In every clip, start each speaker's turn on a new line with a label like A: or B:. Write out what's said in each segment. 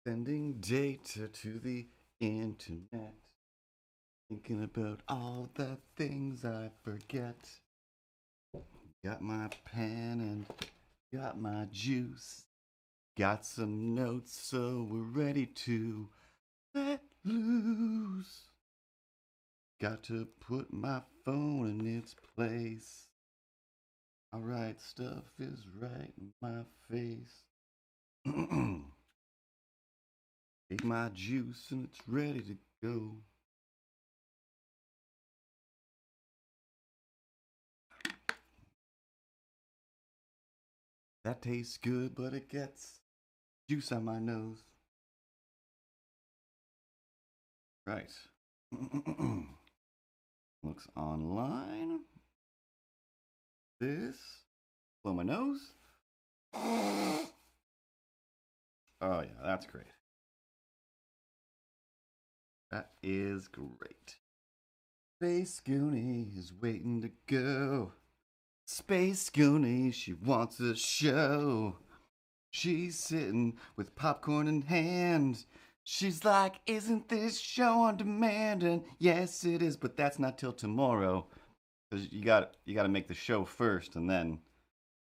A: Sending data to the internet. Thinking about all the things I forget. Got my pen and got my juice. Got some notes, so we're ready to let loose. Got to put my phone in its place. Alright, stuff is right in my face. Take my juice and it's ready to go. That tastes good, but it gets juice on my nose. Right. Looks online. This. Blow my nose. Oh, yeah, that's great. That is great. Space Goonie is waiting to go. Space Goonie, she wants a show. She's sitting with popcorn in hand. She's like, isn't this show on demand? And yes, it is, but that's not till tomorrow. Because you got to make the show first, and then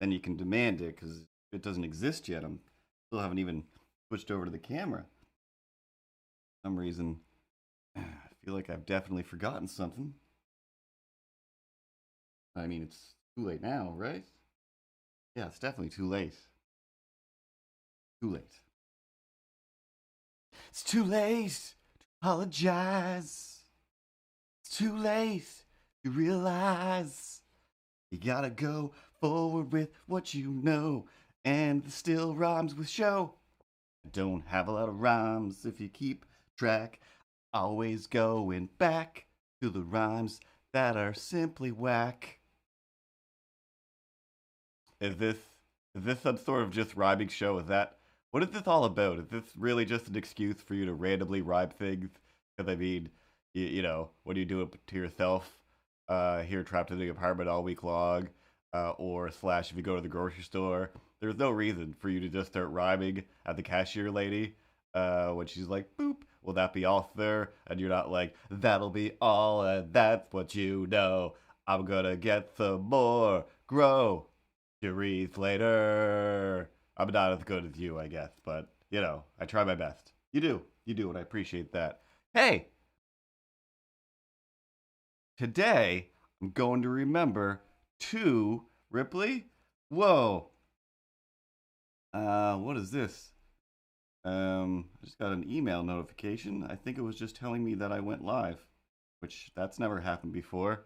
A: you can demand it, because it doesn't exist yet. I'm still haven't even switched over to the camera. For some reason, I feel like I've definitely forgotten something. I mean, it's too late now, right? Yeah, it's definitely too late. Too late. It's too late to apologize. It's too late to realize you gotta go forward with what you know, and it still rhymes with show. I don't have a lot of rhymes if you keep track. Always going back to the rhymes that are simply whack. Is this some sort of just rhyming show? What is this all about? Is this really just an excuse for you to randomly rhyme things? Because I mean, you know, what do you do it to yourself? Here trapped in the apartment all week long, or slash if you go to the grocery store, there's no reason for you to just start rhyming at the cashier lady when she's like, boop, will that be all, sir? And you're not like, that'll be all, and that's what you know. I'm gonna get some more groceries later. I'm not as good as you, I guess, but you know, I try my best. You do, and I appreciate that. Hey, today I'm going to remember to Ripley. Whoa. What is this? I just got an email notification. I think it was just telling me that I went live, which that's never happened before.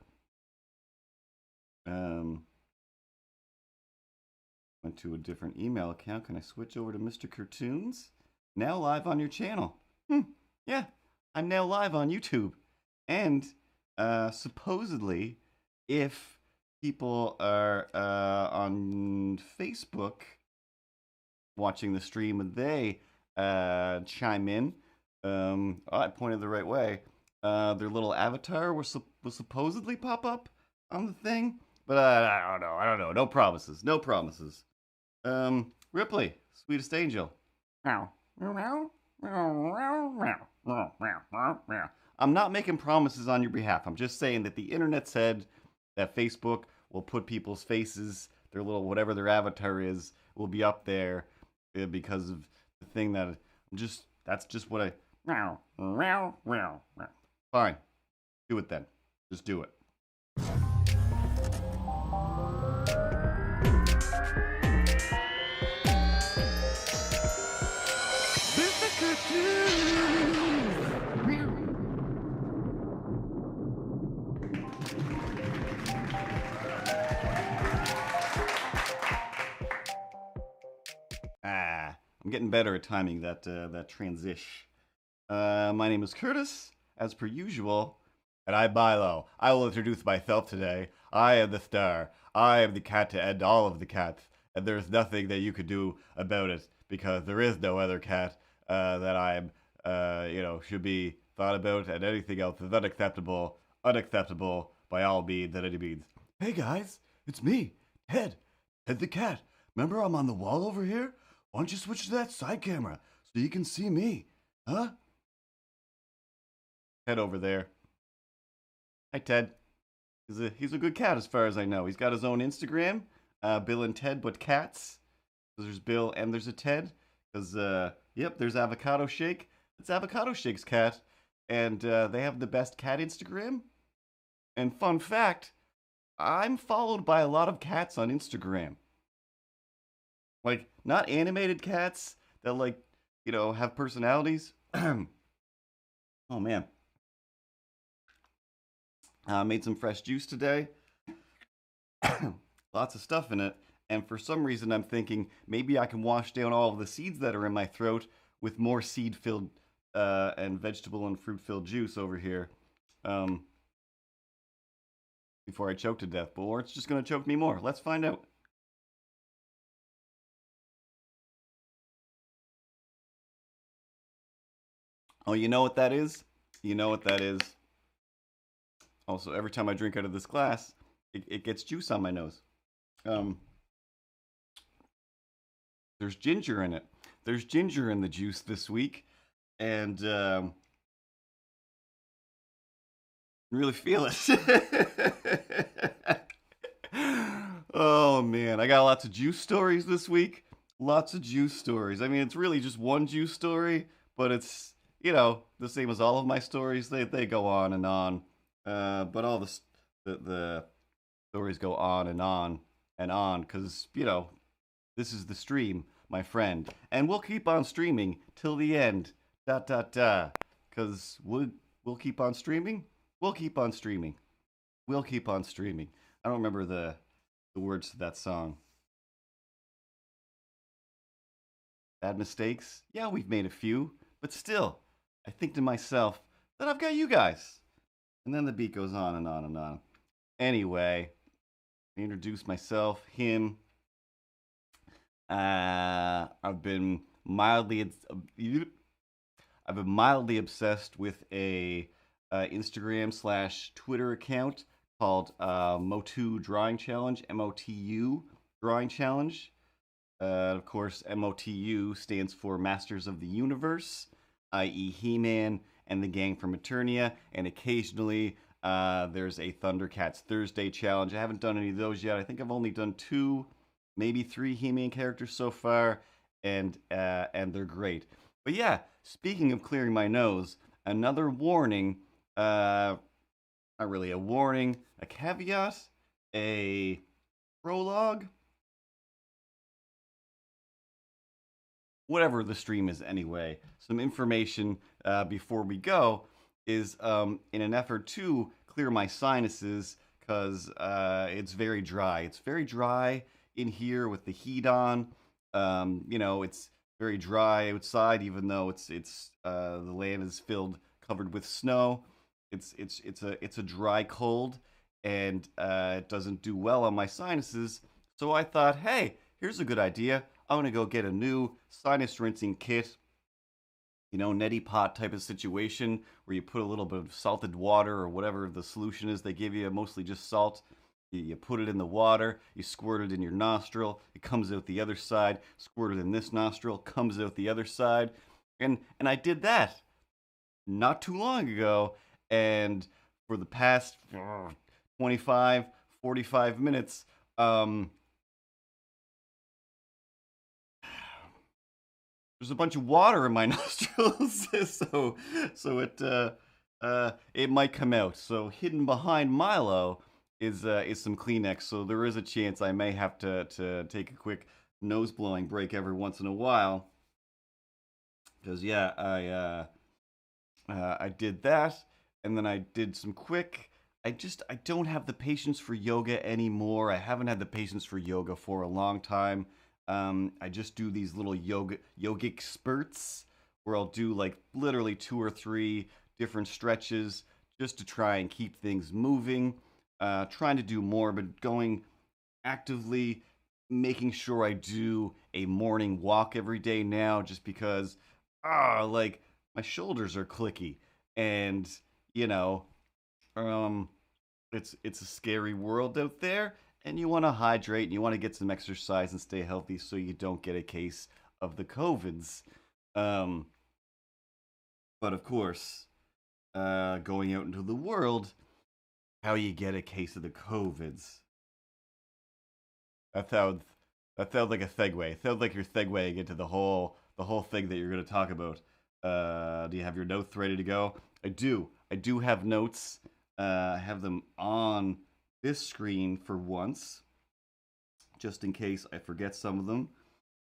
A: Went to a different email account. Can I switch over to Mr. Cartoons? Now live on your channel. Yeah, I'm now live on YouTube. And supposedly, if people are on Facebook watching the stream and they chime in, I pointed the right way. Their little avatar will supposedly pop up on the thing, but I don't know. No promises. No promises. Ripley, sweetest angel. I'm not making promises on your behalf. I'm just saying that the internet said that Facebook will put people's faces, their little whatever their avatar is, will be up there because of the thing that that's just what I. Fine. Do it then. Just do it. I'm getting better at timing that transition. My name is Curtis, as per usual, and I'm Milo. I will introduce myself today. I am the star. I am the cat to end all of the cats, and there's nothing that you could do about it because there is no other cat that I'm, should be thought about, and anything else is unacceptable by all means and any means. Hey guys, it's me, Ted the cat. Remember I'm on the wall over here? Why don't you switch to that side camera so you can see me, huh? Ted over there. Hi, Ted. He's a good cat as far as I know. He's got his own Instagram, Bill and Ted, but cats. There's Bill and there's a Ted. Because yep, there's Avocado Shake. It's Avocado Shake's cat, and they have the best cat Instagram. And fun fact, I'm followed by a lot of cats on Instagram. Like not animated cats that like have personalities. Oh man, made some fresh juice today. Lots of stuff in it. And for some reason, I'm thinking maybe I can wash down all of the seeds that are in my throat with more seed filled and vegetable and fruit filled juice over here before I choke to death. But or it's just going to choke me more. Let's find out. Oh, you know what that is? You know what that is? Also, every time I drink out of this glass, it gets juice on my nose. Um, there's ginger in it. There's ginger in the juice this week, and really feel it. Oh man, I got lots of juice stories this week. Lots of juice stories. I mean, it's really just one juice story, but it's the same as all of my stories. They go on and on, but all the stories go on and on because this is the stream, my friend, and we'll keep on streaming till the end. Dot dot dot. Because we'll keep on streaming. We'll keep on streaming. We'll keep on streaming. I don't remember the words to that song. Bad mistakes? Yeah, we've made a few, but still, I think to myself that I've got you guys. And then the beat goes on and on and on. Anyway, I introduce myself, him. I've been mildly obsessed with a Instagram / Twitter account called Motu Drawing Challenge, MOTU Drawing Challenge. Of course, MOTU stands for Masters of the Universe, i.e., He-Man and the Gang from Eternia, and occasionally there's a Thundercats Thursday challenge. I haven't done any of those yet. I think I've only done 2, maybe 3 He-Man characters so far, and they're great. But yeah, speaking of clearing my nose, another warning. Not really a warning, a caveat, a prologue, whatever the stream is anyway. Some information before we go is in an effort to clear my sinuses because it's very dry. It's very dry in here with the heat on. It's very dry outside, even though it's the land is covered with snow. It's a dry cold, and it doesn't do well on my sinuses. So I thought, hey, here's a good idea. I'm gonna go get a new sinus rinsing kit. Neti pot type of situation where you put a little bit of salted water or whatever the solution is they give you, mostly just salt. You put it in the water, you squirt it in your nostril, it comes out the other side, squirt it in this nostril, comes out the other side. And I did that not too long ago, and for the past 25, 45 minutes, there's a bunch of water in my nostrils, so it might come out. So hidden behind Milo is some Kleenex. So there is a chance I may have to take a quick nose blowing break every once in a while. Because yeah, I did that, and then I did some quick. I don't have the patience for yoga anymore. I haven't had the patience for yoga for a long time. I just do these little yogic spurts where I'll do like literally 2 or 3 different stretches just to try and keep things moving. Trying to do more, but going actively making sure I do a morning walk every day now, just because like my shoulders are clicky, and you know, um, it's a scary world out there, and you want to hydrate and you want to get some exercise and stay healthy so you don't get a case of the COVIDs. Um, but of course, going out into the world, how you get a case of the COVIDs. That sounds that sounds like a segue. It sounds like you're segueing into the whole thing that you're going to talk about. Do you have your notes ready to go? I do. I do have notes. I have them on this screen for once, just in case I forget some of them.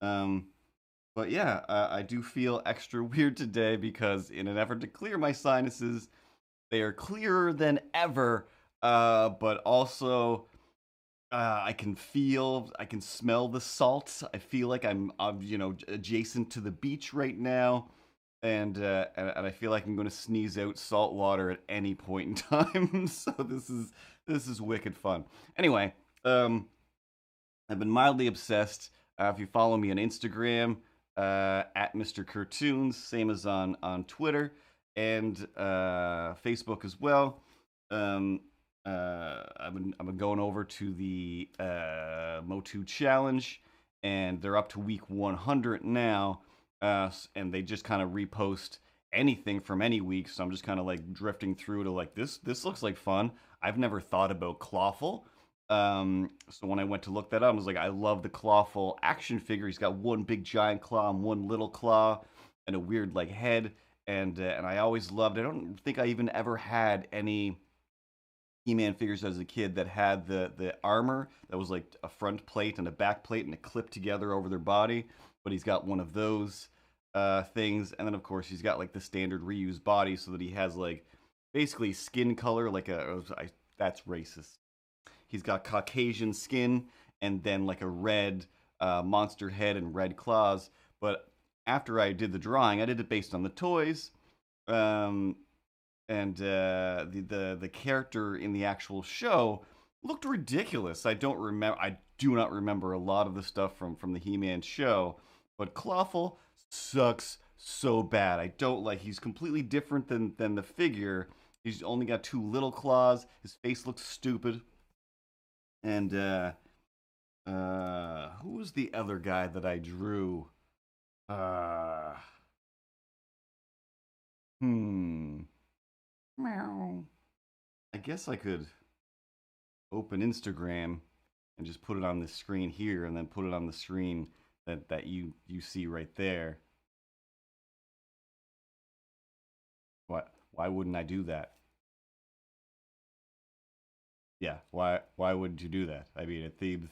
A: Um, but yeah, I do feel extra weird today because, in an effort to clear my sinuses, they are clearer than ever. But also, I can smell the salt. I feel like I'm adjacent to the beach right now, and I feel like I'm going to sneeze out salt water at any point in time. So this is wicked fun. Anyway, I've been mildly obsessed. If you follow me on Instagram, at Mr. Cartoons, same as on Twitter and Facebook as well. Um, I've been going over to the Motu Challenge, and they're up to week 100 now, and they just kind of repost anything from any week. So I'm just kind of like drifting through to like this looks like fun. I've never thought about Clawful. So when I went to look that up, I was like, I love the Clawful action figure. He's got one big giant claw and one little claw, and a weird like head. And I always loved. I don't think I even ever had any He-Man figures as a kid that had the armor that was like a front plate and a back plate and it clipped together over their body. But he's got one of those things, and then of course he's got like the standard reused body, so that he has like basically skin color like that's racist. He's got Caucasian skin and then like a red monster head and red claws. But after I did the drawing, I did it based on the toys. Um, and the character in the actual show looked ridiculous. I don't remember. I do not remember a lot of the stuff from the He-Man show, but Clawful sucks so bad. I don't like. He's completely different than the figure. He's only got two little claws. His face looks stupid. And who was the other guy that I drew? Uh, hmm. Meow. I guess I could open Instagram and just put it on the screen here, and then put it on the screen that you see right there. What? Why wouldn't I do that? Yeah. Why wouldn't you do that? I mean, it seems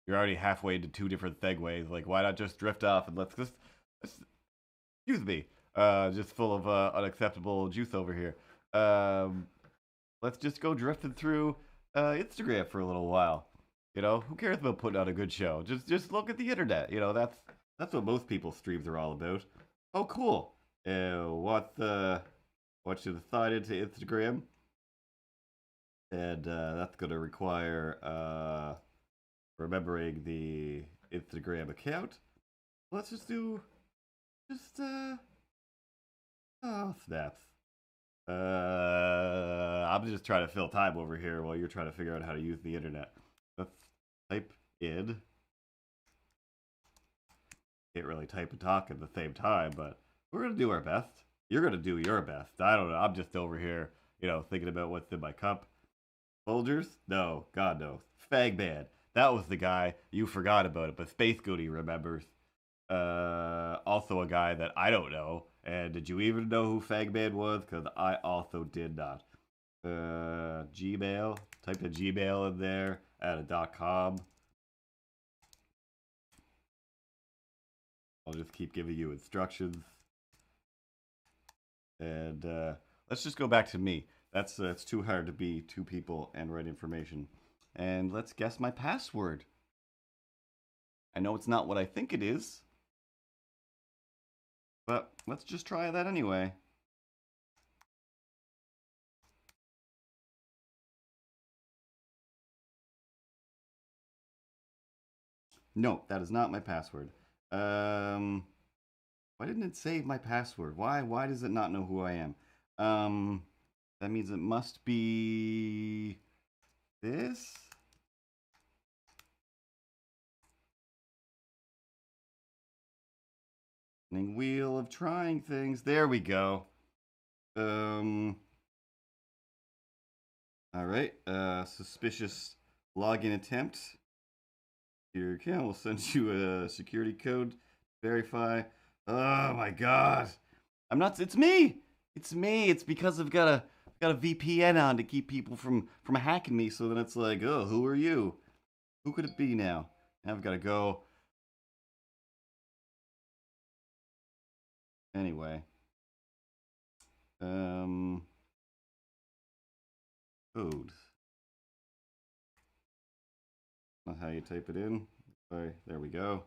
A: you're already halfway to two different segues. Like, why not just drift off and let's excuse me, just full of unacceptable juice over here. Um, let's just go drifting through Instagram for a little while. Who cares about putting out a good show? Just look at the internet. That's what most people's streams are all about. Oh, cool. What you decided to Instagram, and that's gonna require remembering the Instagram account. Let's just do just oh snaps. I'm just trying to fill time over here while you're trying to figure out how to use the internet. Let's type in. Can't really type and talk at the same time, but we're gonna do our best. You're gonna do your best. I don't know. I'm just over here, thinking about what's in my cup. Folgers? No, God no. Fagman. That was the guy. You forgot about it, but Space Goody remembers. Also a guy that I don't know. And did you even know who Fagman was? Because I also did not. Gmail. Type a Gmail in there. Add a .com. I'll just keep giving you instructions. And let's just go back to me. It's too hard to be two people and write information. And let's guess my password. I know it's not what I think it is, but let's just try that anyway. No, that is not my password. Why didn't it save my password? Why does it not know who I am? That means it must be this. Wheel of trying things. There we go. All right. Suspicious login attempt. Your account will send you a security code to verify. Oh my god. I'm not. It's me. It's me. It's because I've got a VPN on to keep people from hacking me. So then it's like, oh, who are you? Who could it be now? Now I've got to go. Anyway. Code. Not how you type it in. Sorry. There we go.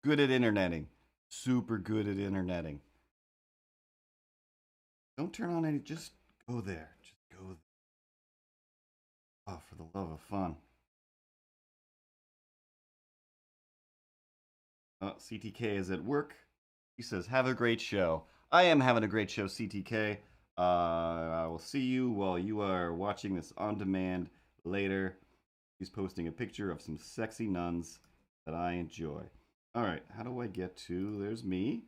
A: Good at interneting. Super good at interneting. Don't turn on any. Just go there. Just go there. Oh, for the love of fun. CTK is at work. He says, have a great show. I am having a great show, CTK. I will see you while you are watching this on demand later. He's posting a picture of some sexy nuns that I enjoy. All right, how do I get to, there's me.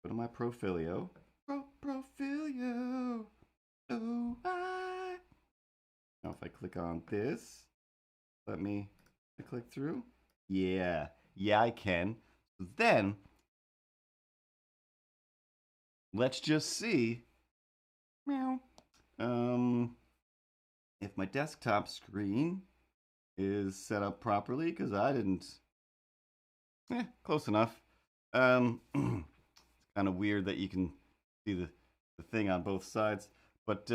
A: Go to my Profilio. Profilio. Oh, I. Now if I click on this, let me click through. Yeah, I can. Then, let's just see. Meow. If my desktop screen is set up properly, because I didn't. Close enough. It's kind of weird that you can see the thing on both sides. But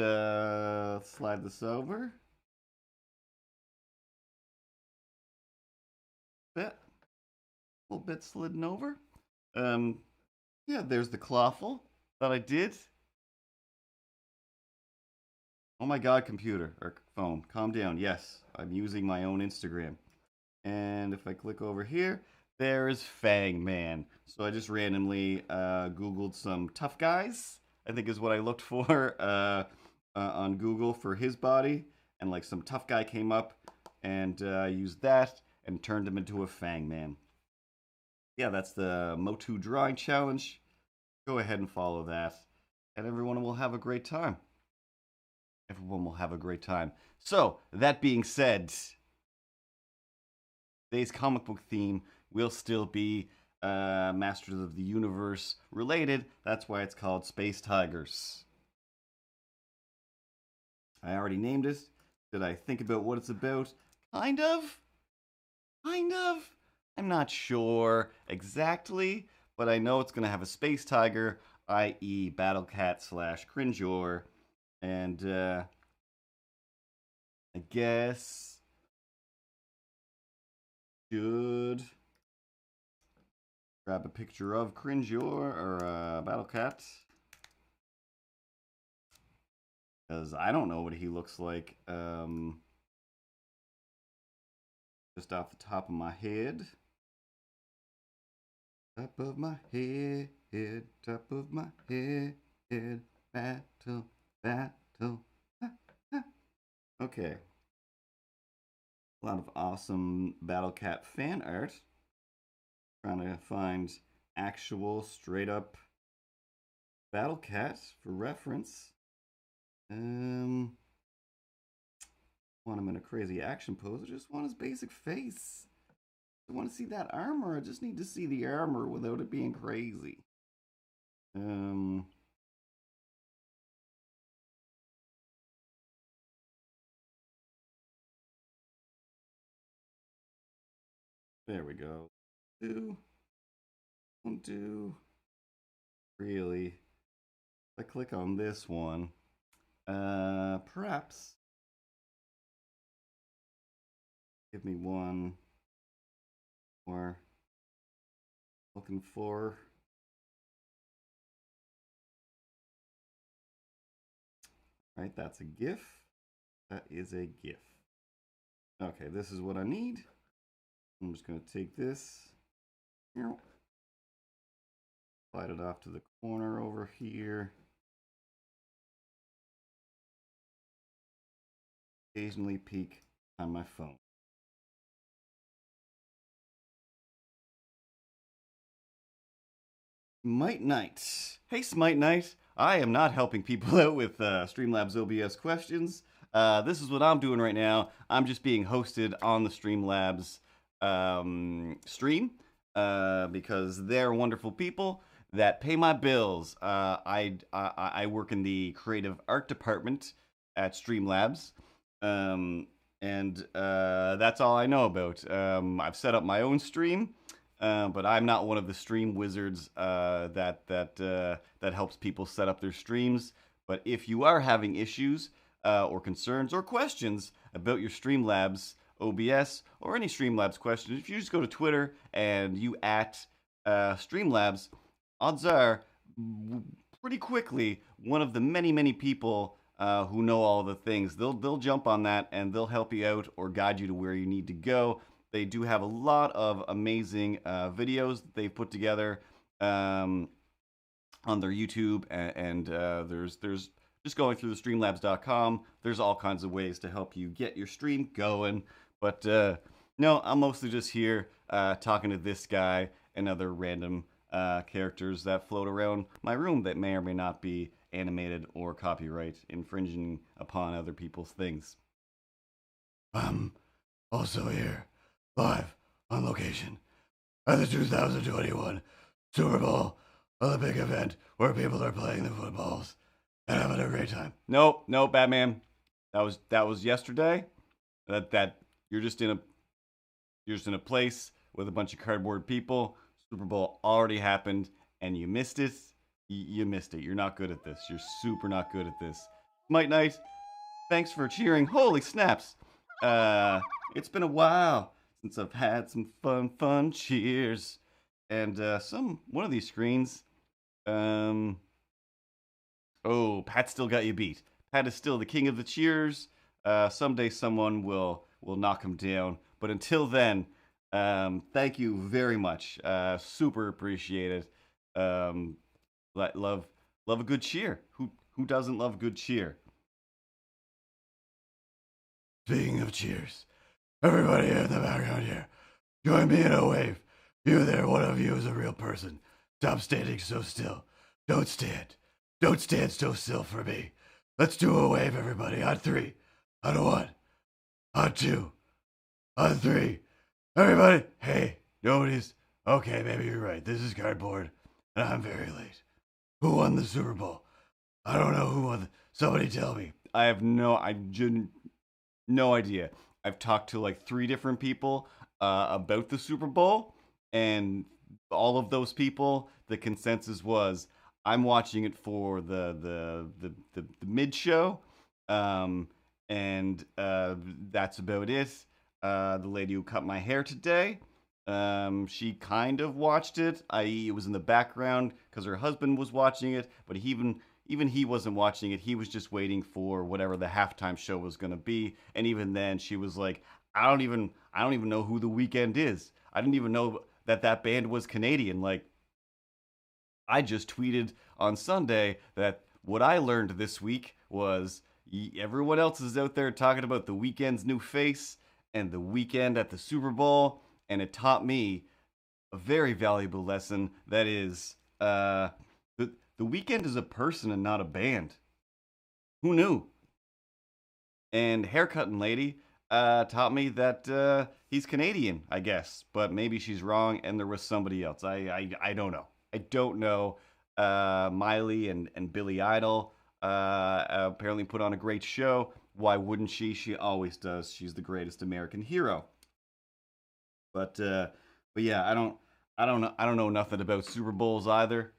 A: slide this over. Bit. A little bit slidden over. Yeah, there's the clawful that I did. Oh my god, computer or phone, calm down. Yes, I'm using my own Instagram. And if I click over here, there's Fang Man. So I just randomly Googled some tough guys, I think is what I looked for on Google for his body. And like some tough guy came up and used that and turned him into a Fang Man. Yeah, that's the Motu Drawing Challenge. Go ahead and follow that. And everyone will have a great time. Everyone will have a great time. So, that being said, today's comic book theme will still be Masters of the Universe related. That's why it's called Space Tigers. I already named it. Did I think about what it's about? Kind of. Kind of. I'm not sure exactly, but I know it's going to have a space tiger, i.e., Battle Cat / Cringeor. And I guess should grab a picture of Cringeor or Battle Cat. Because I don't know what he looks like. Just off the top of my head. Top of my head, top of my head, battle, battle. Okay. A lot of awesome Battle Cat fan art. Trying to find actual straight up Battle Cat for reference. Want him in a crazy action pose. I just want his basic face. I want to see that armor. I just need to see the armor without it being crazy. There we go. One, two. Really? If I click on this one, perhaps give me one more. Looking for. Right, that's a GIF. That is a GIF. Okay, this is what I need. I'm just going to take this, slide it off to the corner over here. occasionally peek on my phone. Smite Knight. Hey, Smite Knight. I am not helping people out with Streamlabs OBS questions. This is what I'm doing right now. I'm just being hosted on the Streamlabs stream because they're wonderful people that pay my bills. I work in the creative art department at Streamlabs, and that's all I know about. I've set up my own stream. But I'm not one of the stream wizards that helps people set up their streams. But if you are having issues or concerns or questions about your Streamlabs OBS or any Streamlabs questions, if you just go to Twitter and you at Streamlabs, odds are pretty quickly one of the many people who know all the things, they'll jump on that and they'll help you out or guide you to where you need to go. They do have a lot of amazing videos that they've put together on their YouTube, and there's just going through the streamlabs.com. There's all kinds of ways to help you get your stream going. But no, I'm mostly just here talking to this guy and other random characters that float around my room that may or may not be animated or copyright infringing upon other people's things. Also here, live on location at the 2021 Super Bowl, a big event where people are playing the footballs and having a great time. Nope, Batman. That was yesterday. That you're just in a place with a bunch of cardboard people. Super Bowl already happened and you missed it. You missed it. You're not good at this. You're super not good at this. Smite Knight, thanks for cheering. Holy snaps. It's been a while since I've had some fun cheers. And one of these screens, oh, Pat still got you beat. Pat is still the king of the cheers. Someday someone will knock him down. But until then, thank you very much. Super appreciate it. Love a good cheer. Who doesn't love good cheer? Speaking of cheers, everybody in the background here, join me in a wave. You there, one of you is a real person. Stop standing so still. Don't stand. Don't stand so still for me. Let's do a wave, everybody. On 3. On 1. On 2. On 3. Everybody. Hey, nobody's. Okay, maybe you're right. This is cardboard, and I'm very late. Who won the Super Bowl? I don't know who won. Somebody tell me. I have no idea. I've talked to like 3 different people about the Super Bowl, and all of those people, the consensus was I'm watching it for the mid show, and that's about it. The lady who cut my hair today, she kind of watched it. I.e., it was in the background because her husband was watching it, but even he wasn't watching it. He was just waiting for whatever the halftime show was going to be. And even then, she was like, I don't even know who The Weeknd is. I didn't even know that band was Canadian. Like, I just tweeted on Sunday that what I learned this week was everyone else is out there talking about The Weeknd's new face and The Weeknd at the Super Bowl. And it taught me a very valuable lesson. That is, The Weeknd is a person and not a band. Who knew? And Haircutting Lady taught me that he's Canadian, I guess. But maybe she's wrong and there was somebody else. I don't know. I don't know. Miley and Billy Idol apparently put on a great show. Why wouldn't she? She always does. She's the greatest American hero. But yeah, I don't know nothing about Super Bowls either.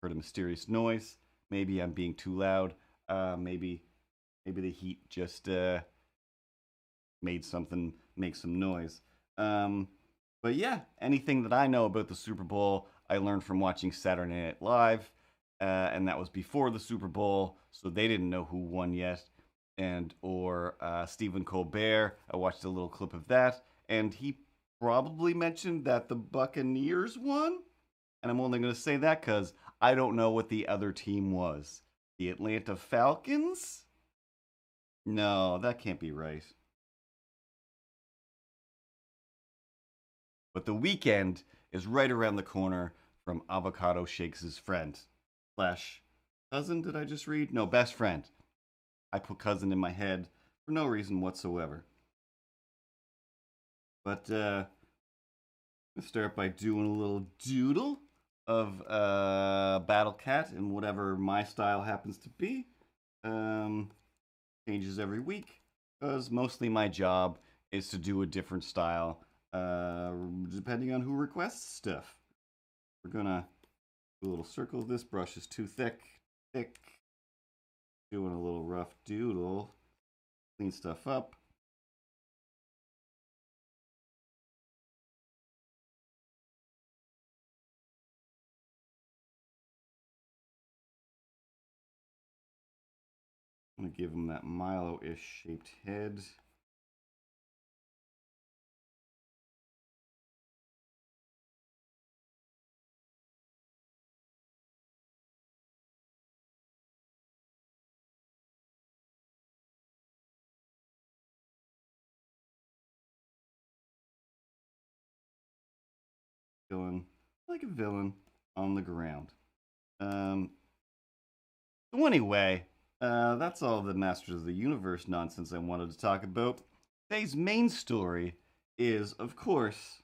A: Heard a mysterious noise. Maybe I'm being too loud. Maybe the heat just make some noise. But yeah, anything that I know about the Super Bowl, I learned from watching Saturday Night Live, and that was before the Super Bowl, so they didn't know who won yet. Or Stephen Colbert, I watched a little clip of that, and he probably mentioned that the Buccaneers won. And I'm only going to say that because I don't know what the other team was. The Atlanta Falcons? No, that can't be right. But the weekend is right around the corner from Avocado Shakes' his friend. Slash cousin, did I just read? No, best friend. I put cousin in my head for no reason whatsoever. But let's start by doing a little doodle of Battle Cat and whatever my style happens to be. Um, Changes every week because mostly my job is to do a different style depending on who requests stuff. We're gonna do a little circle. This brush is too thick. Doing a little rough doodle. Clean stuff up. I'm gonna give him that Milo-ish shaped head. Going like a villain on the ground. So anyway, that's all the Masters of the Universe nonsense I wanted to talk about. Today's main story is, of course,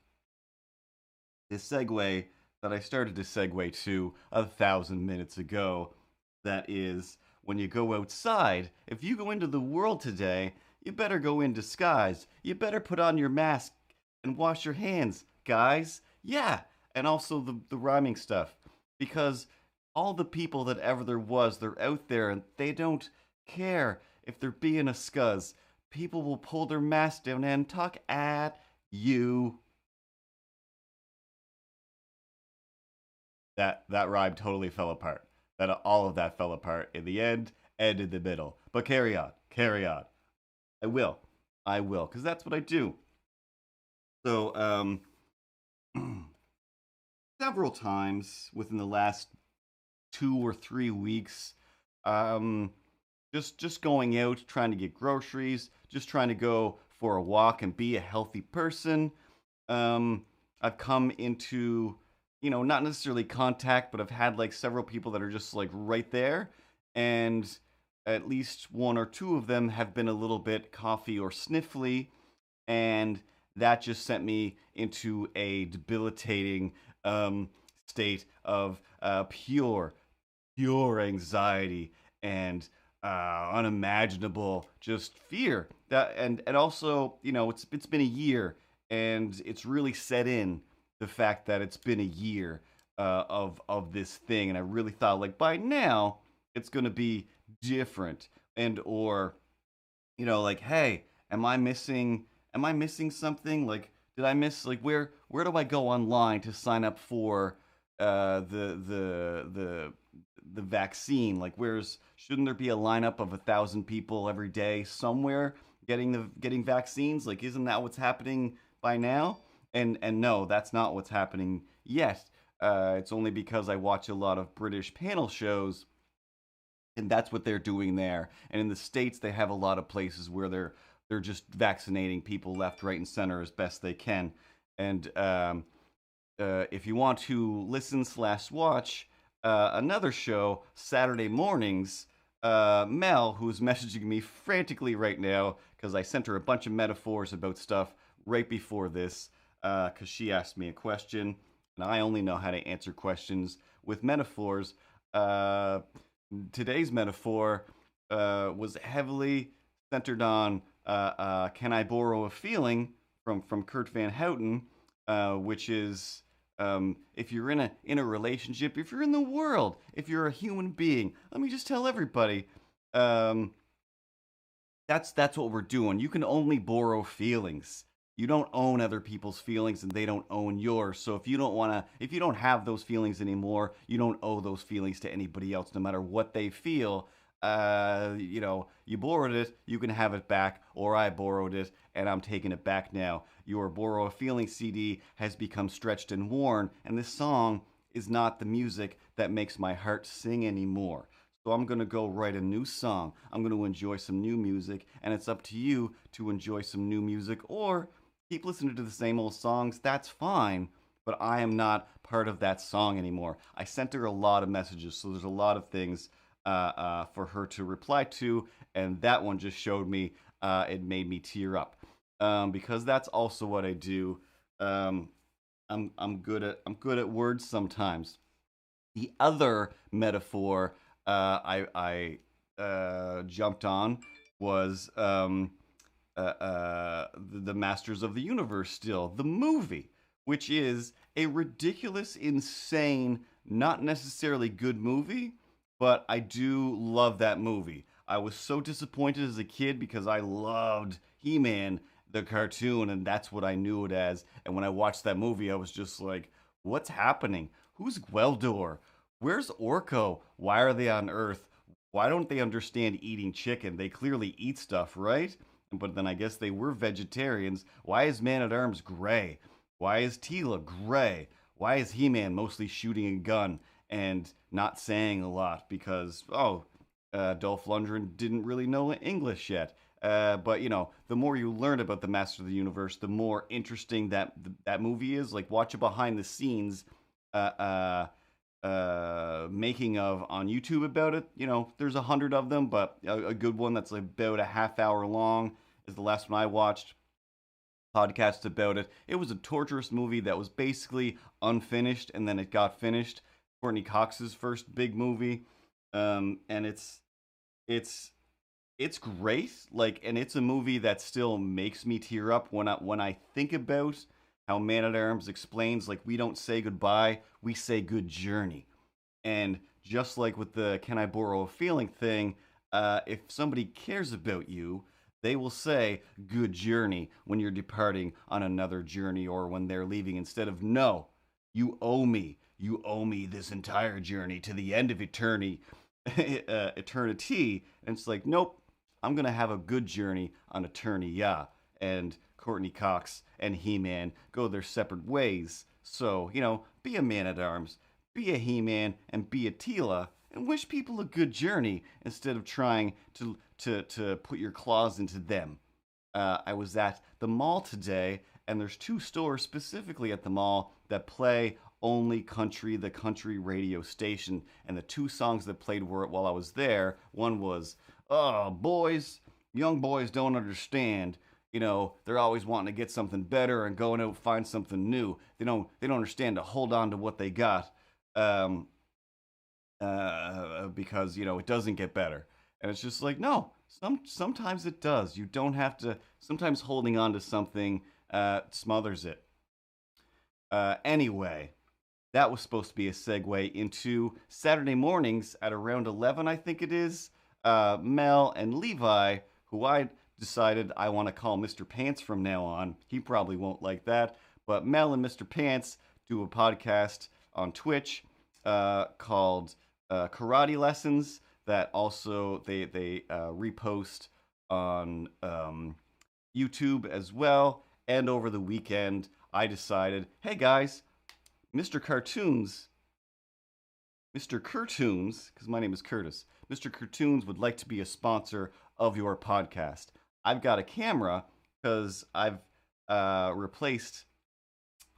A: the segue that I started to segue to 1,000 minutes ago. That is, when you go outside, if you go into the world today, you better go in disguise. You better put on your mask and wash your hands, guys. Yeah, and also the rhyming stuff. Because all the people that ever there was, they're out there and they don't care if they're being a scuzz. People will pull their mask down and talk at you. That rhyme totally fell apart. That all of that fell apart in the end and in the middle. But carry on, carry on. I will, because that's what I do. So, several times within the last 2 or 3 weeks, um, just going out, trying to get groceries, just trying to go for a walk and be a healthy person. Um, I've come into, not necessarily contact, but I've had like several people that are just like right there, and at least one or two of them have been a little bit coughy or sniffly, and that just sent me into a debilitating state of pure anxiety and unimaginable just fear. That and also, it's been a year, and it's really set in the fact that it's been a year of this thing, and I really thought like by now it's gonna be different, and or like, hey, am I missing something? Like, did I miss, like, where do I go online to sign up for the vaccine? Like, shouldn't there be a lineup of 1,000 people every day somewhere getting vaccines? Like, isn't that what's happening by now? And no, that's not what's happening yet. It's only because I watch a lot of British panel shows, and that's what they're doing there. And in the states, they have a lot of places where they're just vaccinating people left, right, and center as best they can. And if you want to listen/watch another show Saturday mornings, Mel, who's messaging me frantically right now because I sent her a bunch of metaphors about stuff right before this, because she asked me a question, and I only know how to answer questions with metaphors. Today's metaphor was heavily centered on "Can I Borrow a Feeling" from Kurt Van Houten, which is if you're in a relationship, if you're in the world, if you're a human being. Let me just tell everybody, um, that's what we're doing. You can only borrow feelings. You don't own other people's feelings, and they don't own yours. So if you don't have those feelings anymore, you don't owe those feelings to anybody else, no matter what they feel. You borrowed it, you can have it back, or I borrowed it and I'm taking it back now. Your Borrow a Feeling CD has become stretched and worn, and this song is not the music that makes my heart sing anymore. So I'm gonna go write a new song. I'm gonna enjoy some new music, and it's up to you to enjoy some new music or keep listening to the same old songs. That's fine, but I am not part of that song anymore. I sent her a lot of messages, so there's a lot of things for her to reply to, and that one just showed me. It made me tear up because that's also what I do. Um, I'm good at words sometimes. The other metaphor I jumped on was the Masters of the Universe. Still, the movie, which is a ridiculous, insane, not necessarily good movie, but I do love that movie. I was so disappointed as a kid because I loved He-Man, the cartoon, and that's what I knew it as. And when I watched that movie, I was just like, what's happening? Who's Gweldor? Where's Orko? Why are they on Earth? Why don't they understand eating chicken? They clearly eat stuff, right? But then I guess they were vegetarians. Why is Man at Arms gray? Why is Tila gray? Why is He Man mostly shooting a gun and not saying a lot? Because, Dolph Lundgren didn't really know English yet. But the more you learn about the Master of the Universe, the more interesting that movie is. Like, watch a behind the scenes uh, making of on YouTube about it. There's 100 of them, but a good one that's about a half hour long is the last one I watched. Podcast about it. It was a torturous movie that was basically unfinished, and then it got finished. Courtney Cox's first big movie, and it's it's great. Like, and it's a movie that still makes me tear up when I think about how Man at Arms explains, like, we don't say goodbye, we say good journey. And just like with the "Can I borrow a feeling" thing, if somebody cares about you, they will say "Good journey" when you're departing on another journey, or when they're leaving, instead of "No, you owe me. You owe me this entire journey to the end of eternity." And it's like, nope, I'm gonna have a good journey on Eternia. And Courtney Cox and He-Man go their separate ways. So, be a Man at Arms, be a He-Man, and be a Tila, and wish people a good journey instead of trying to put your claws into them. I was at the mall today, and there's two stores specifically at the mall that play only country, the country radio station. And the two songs that played were while I was there. One was, "Oh, boys, young boys don't understand. They're always wanting to get something better and going out and find something new. They don't understand to hold on to what they got." Um, because it doesn't get better, and it's just like, no, sometimes it does. You don't have to. Sometimes holding on to something smothers it. Anyway, that was supposed to be a segue into Saturday mornings at around 11, I think it is. Mel and Levi, who I decided I want to call Mr. Pants from now on. He probably won't like that, but Mel and Mr. Pants do a podcast on Twitch called Karate Lessons, that also they repost on YouTube as well. And over the weekend, I decided, hey guys, Mr. Cartoons, Mr. Cartoons, because my name is Curtis, Mr. Cartoons would like to be a sponsor of your podcast. I've got a camera because I've replaced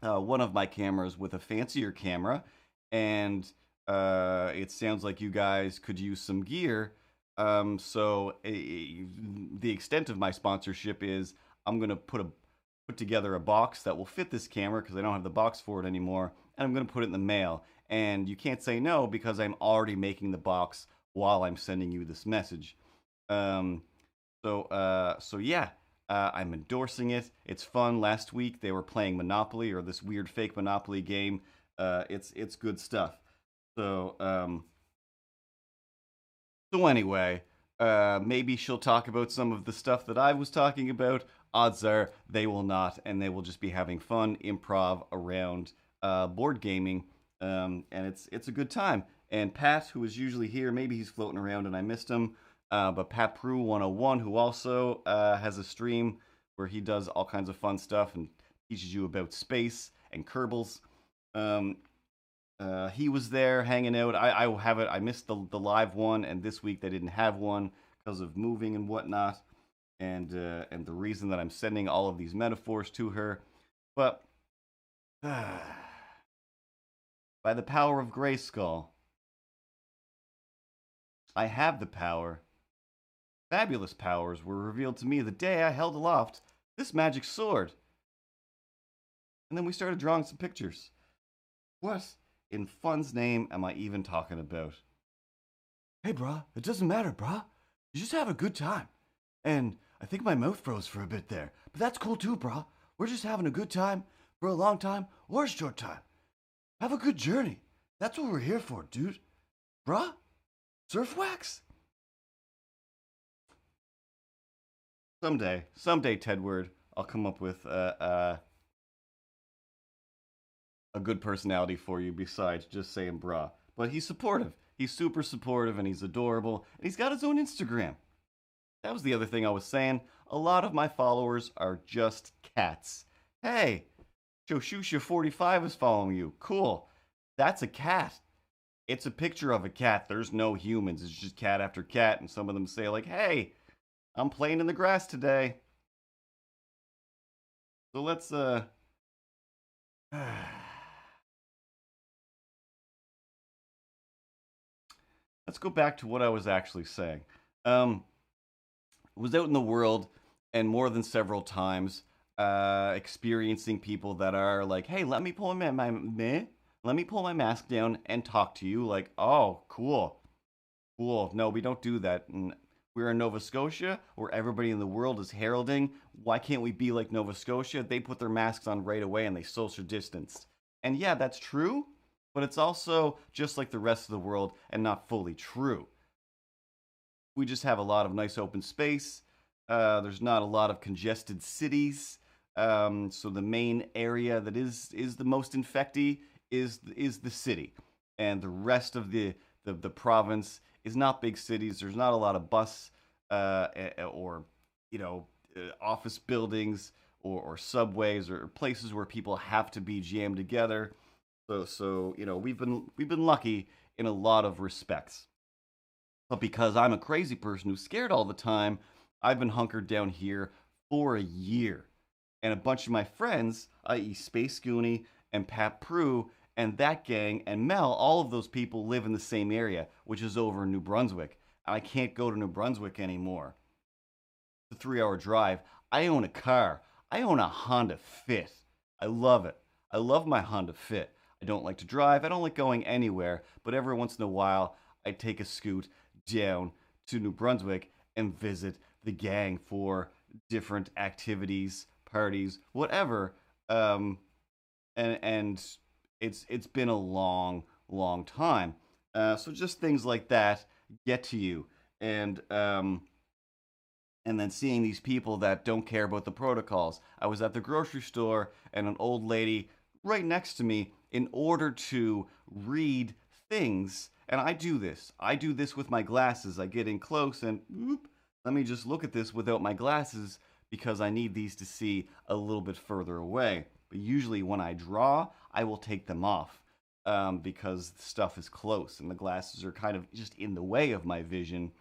A: one of my cameras with a fancier camera, and it sounds like you guys could use some gear. The extent of my sponsorship is I'm gonna put together a box that will fit this camera because I don't have the box for it anymore, and I'm gonna put it in the mail. And you can't say no because I'm already making the box while I'm sending you this message. Um, so yeah, I'm endorsing it. It's fun. Last week they were playing Monopoly, or this weird fake Monopoly game. It's good stuff. So anyway, maybe she'll talk about some of the stuff that I was talking about. Odds are they will not, and they will just be having fun improv around board gaming, and it's a good time. And Pat, who is usually here, maybe he's floating around and I missed him. But Pat Prue 101, who also has a stream where he does all kinds of fun stuff and teaches you about space and Kerbals. Um, He was there hanging out. I have it. I missed the live one, and this week they didn't have one because of moving and whatnot, and the reason that I'm sending all of these metaphors to her. But by the power of Grayskull, I have the power. Fabulous powers were revealed to me the day I held aloft this magic sword. And then we started drawing some pictures. What in fun's name am I even talking about? Hey, brah, it doesn't matter, brah. You just have a good time. And I think my mouth froze for a bit there, but that's cool too, brah. We're just having a good time for a long time or a short time. Have a good journey. That's what we're here for, dude. Brah? Surf wax? Someday, Tedward, I'll come up with a good personality for you besides just saying brah. But he's supportive. He's super supportive and he's adorable. And he's got his own Instagram. That was the other thing I was saying. A lot of my followers are just cats. Hey, Joshusha45 is following you. Cool. That's a cat. It's a picture of a cat. There's no humans. It's just cat after cat. And some of them say, like, hey, I'm playing in the grass today. So let's let's go back to what I was actually saying. Was out in the world and more than several times experiencing people that are like, hey, let me pull let me pull my mask down and talk to you. Like, oh, cool. No, we don't do that. And we're in Nova Scotia, where everybody in the world is heralding. Why can't we be like Nova Scotia? They put their masks on right away and they social distance. And yeah, that's true, but it's also just like the rest of the world and not fully true. We just have a lot of nice open space. There's not a lot of congested cities. So the main area that is the most infecty is the city, and the rest of the province is not big cities. There's not a lot of bus or office buildings or subways or places where people have to be jammed together. So we've been lucky in a lot of respects. But because I'm a crazy person who's scared all the time, I've been hunkered down here for a year. And a bunch of my friends, i.e., Space Goonie and Pat Prue and that gang and Mel, all of those people live in the same area, which is over in New Brunswick. And I can't go to New Brunswick anymore. It's a 3-hour drive. I own a car. I own a Honda Fit. I love it. I love my Honda Fit. I don't like to drive. I don't like going anywhere. But every once in a while, I take a scoot down to New Brunswick and visit the gang for different activities, parties, whatever. And it's been a long time. So just things like that get to you, and then seeing these people that don't care about the protocols. I was at the grocery store and an old lady right next to me, in order to read things, and I do this with my glasses. I get in close and whoop, let me just look at this without my glasses because I need these to see a little bit further away. But usually when I draw, I will take them off because the stuff is close and the glasses are kind of just in the way of my vision.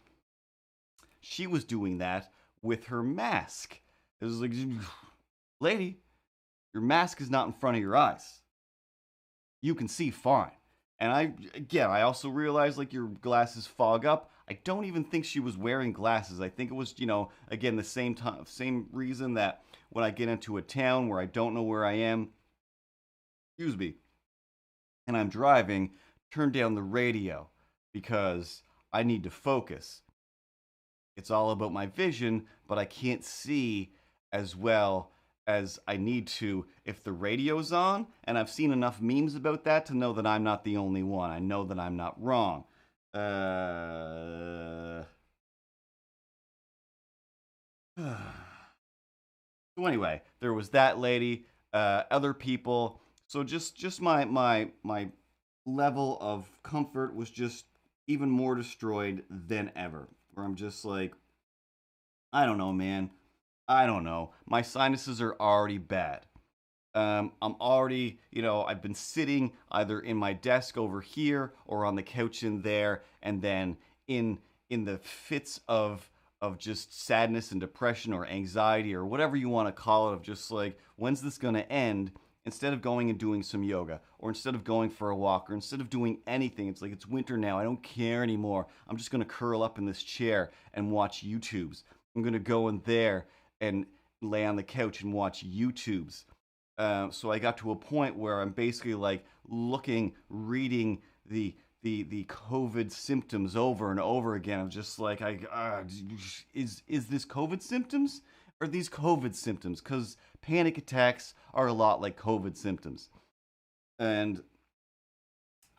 A: She was doing that with her mask. It was like, lady, your mask is not in front of your eyes. You can see fine. And I also realized like your glasses fog up. I don't even think she was wearing glasses. I think it was, again, the same reason that when I get into a town where I don't know where I am, excuse me, and I'm driving, turn down the radio because I need to focus. It's all about my vision, but I can't see as well as I need to if the radio's on, and I've seen enough memes about that to know that I'm not the only one. I know that I'm not wrong. So anyway, there was that lady, other people. So just my level of comfort was just even more destroyed than ever. Where I'm just like, I don't know, man. I don't know. My sinuses are already bad. I'm already, I've been sitting either in my desk over here or on the couch in there, and then in in the fits of just sadness and depression or anxiety or whatever you want to call it, of just like, when's this gonna end? Instead of going and doing some yoga, or instead of going for a walk, or instead of doing anything, it's like it's winter now. I don't care anymore. I'm just gonna curl up in this chair and watch YouTubes. I'm gonna go in there and lay on the couch and watch YouTubes. So I got to a point where I'm basically like reading the COVID symptoms over and over again. I'm just like, is this COVID symptoms? Or these COVID symptoms? Because panic attacks are a lot like COVID symptoms. And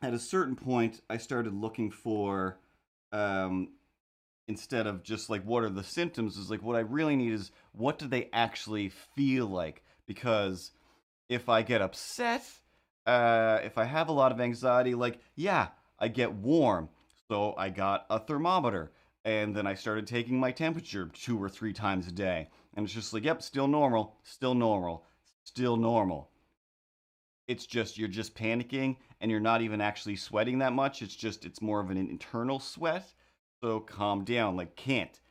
A: at a certain point, I started looking for, um, instead of just like what are the symptoms, is like what I really need is what do they actually feel like? Because if I get upset, if I have a lot of anxiety, like, yeah, I get warm. So I got a thermometer. And then I started taking my temperature 2 or 3 times a day. And it's just like, yep, still normal, still normal, still normal. It's just, you're just panicking and you're not even actually sweating that much. It's more of an internal sweat. So calm down. Like, can't.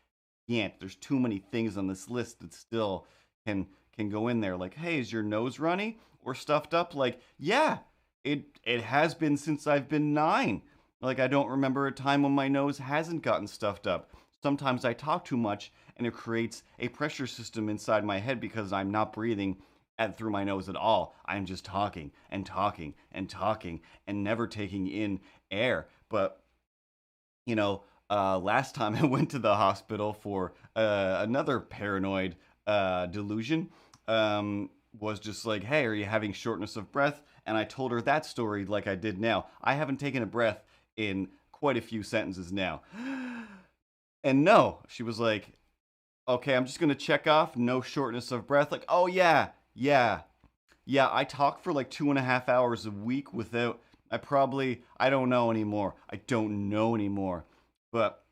A: There's too many things on this list that still can can go in there. Like, hey, is your nose runny or stuffed up? Like, yeah, it has been since I've been 9. Like, I don't remember a time when my nose hasn't gotten stuffed up. Sometimes I talk too much and it creates a pressure system inside my head because I'm not breathing through my nose at all. I'm just talking and talking and talking and never taking in air. But last time I went to the hospital for another paranoid delusion, was just like, hey, are you having shortness of breath? And I told her that story like I did now. I haven't taken a breath in quite a few sentences now. And no, she was like, okay, I'm just going to check off no shortness of breath. Like, oh, yeah, yeah, yeah, I talk for like 2.5 hours a week without. I don't know anymore. I don't know anymore. But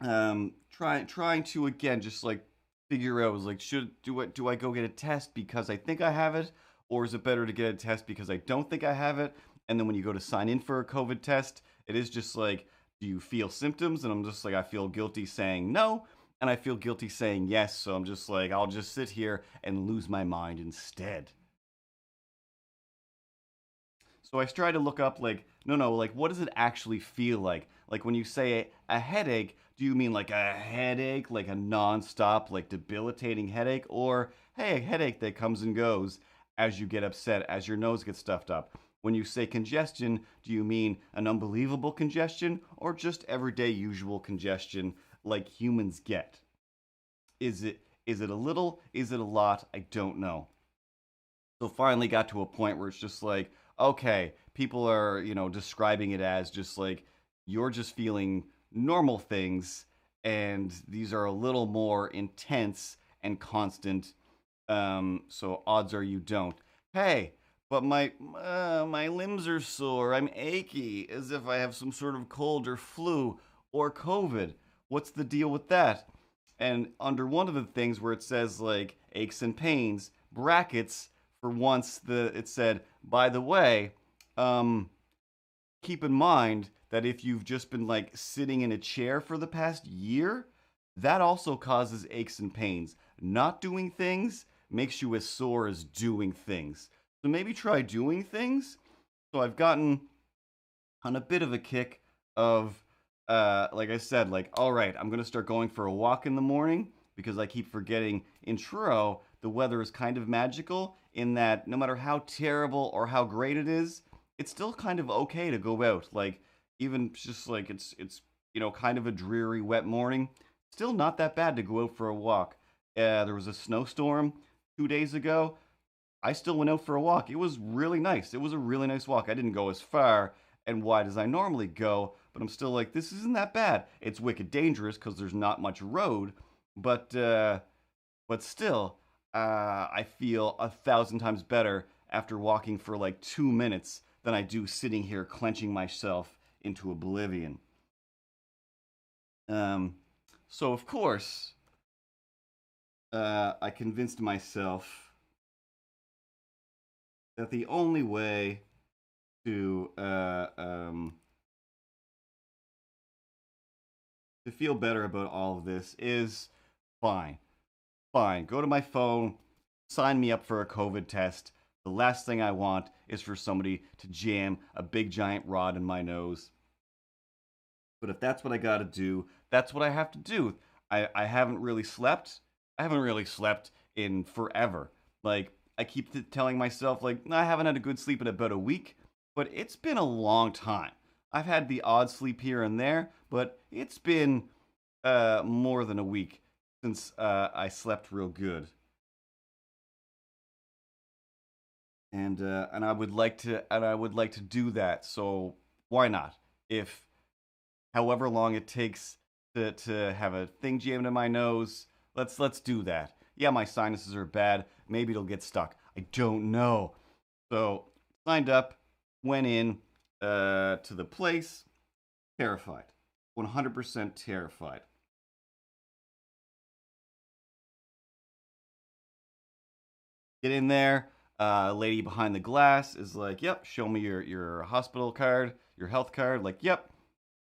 A: trying to again just like figure out, was like, do I go get a test because I think I have it, or is it better to get a test because I don't think I have it? And then when you go to sign in for a COVID test, it is just like, do you feel symptoms? And I'm just like, I feel guilty saying no, and I feel guilty saying yes. So I'm just like, I'll just sit here and lose my mind instead. So I try to look up, like, no, like, what does it actually feel like? Like, when you say a headache, do you mean like a headache, like a nonstop, like debilitating headache? Or, hey, a headache that comes and goes as you get upset, as your nose gets stuffed up? When you say congestion, do you mean an unbelievable congestion or just everyday usual congestion like humans get? Is it a little? Is it a lot? I don't know. So finally got to a point where it's just like, okay, people are, describing it as just like, you're just feeling normal things, and these are a little more intense and constant. So odds are you don't. Hey, but my limbs are sore. I'm achy, as if I have some sort of cold or flu or COVID. What's the deal with that? And under one of the things where it says like aches and pains, brackets, for once it said, by the way, um, keep in mind that if you've just been like sitting in a chair for the past year, that also causes aches and pains. Not doing things makes you as sore as doing things. So maybe try doing things. So I've gotten on a bit of a kick of, like I said, like, all right, I'm gonna start going for a walk in the morning because I keep forgetting in Truro the weather is kind of magical in that no matter how terrible or how great it is, it's still kind of okay to go out. Like, even just like it's kind of a dreary wet morning, still not that bad to go out for a walk. There was a snowstorm 2 days ago. I still went out for a walk. It was really nice. It was a really nice walk. I didn't go as far and wide as I normally go, but I'm still like, this isn't that bad. It's wicked dangerous because there's not much road, but still, I feel 1,000 times better after walking for like 2 minutes than I do sitting here clenching myself into oblivion. Um, so of course, I convinced myself that the only way to to feel better about all of this is fine. Fine. Go to my phone, sign me up for a COVID test. The last thing I want is for somebody to jam a big giant rod in my nose. But if that's what I gotta do, that's what I have to do. I haven't really slept. I haven't really slept in forever. Like, I keep telling myself, like, I haven't had a good sleep in about a week, but it's been a long time. I've had the odd sleep here and there, but it's been more than a week since I slept real good. And I would like to do that. So why not? If however long it takes to have a thing jammed in my nose, let's do that. Yeah, my sinuses are bad. Maybe it'll get stuck. I don't know. So signed up, went in to the place, terrified, 100% terrified. Get in there. Lady behind the glass is like, "Yep, show me your hospital card, your health card." Like, "Yep."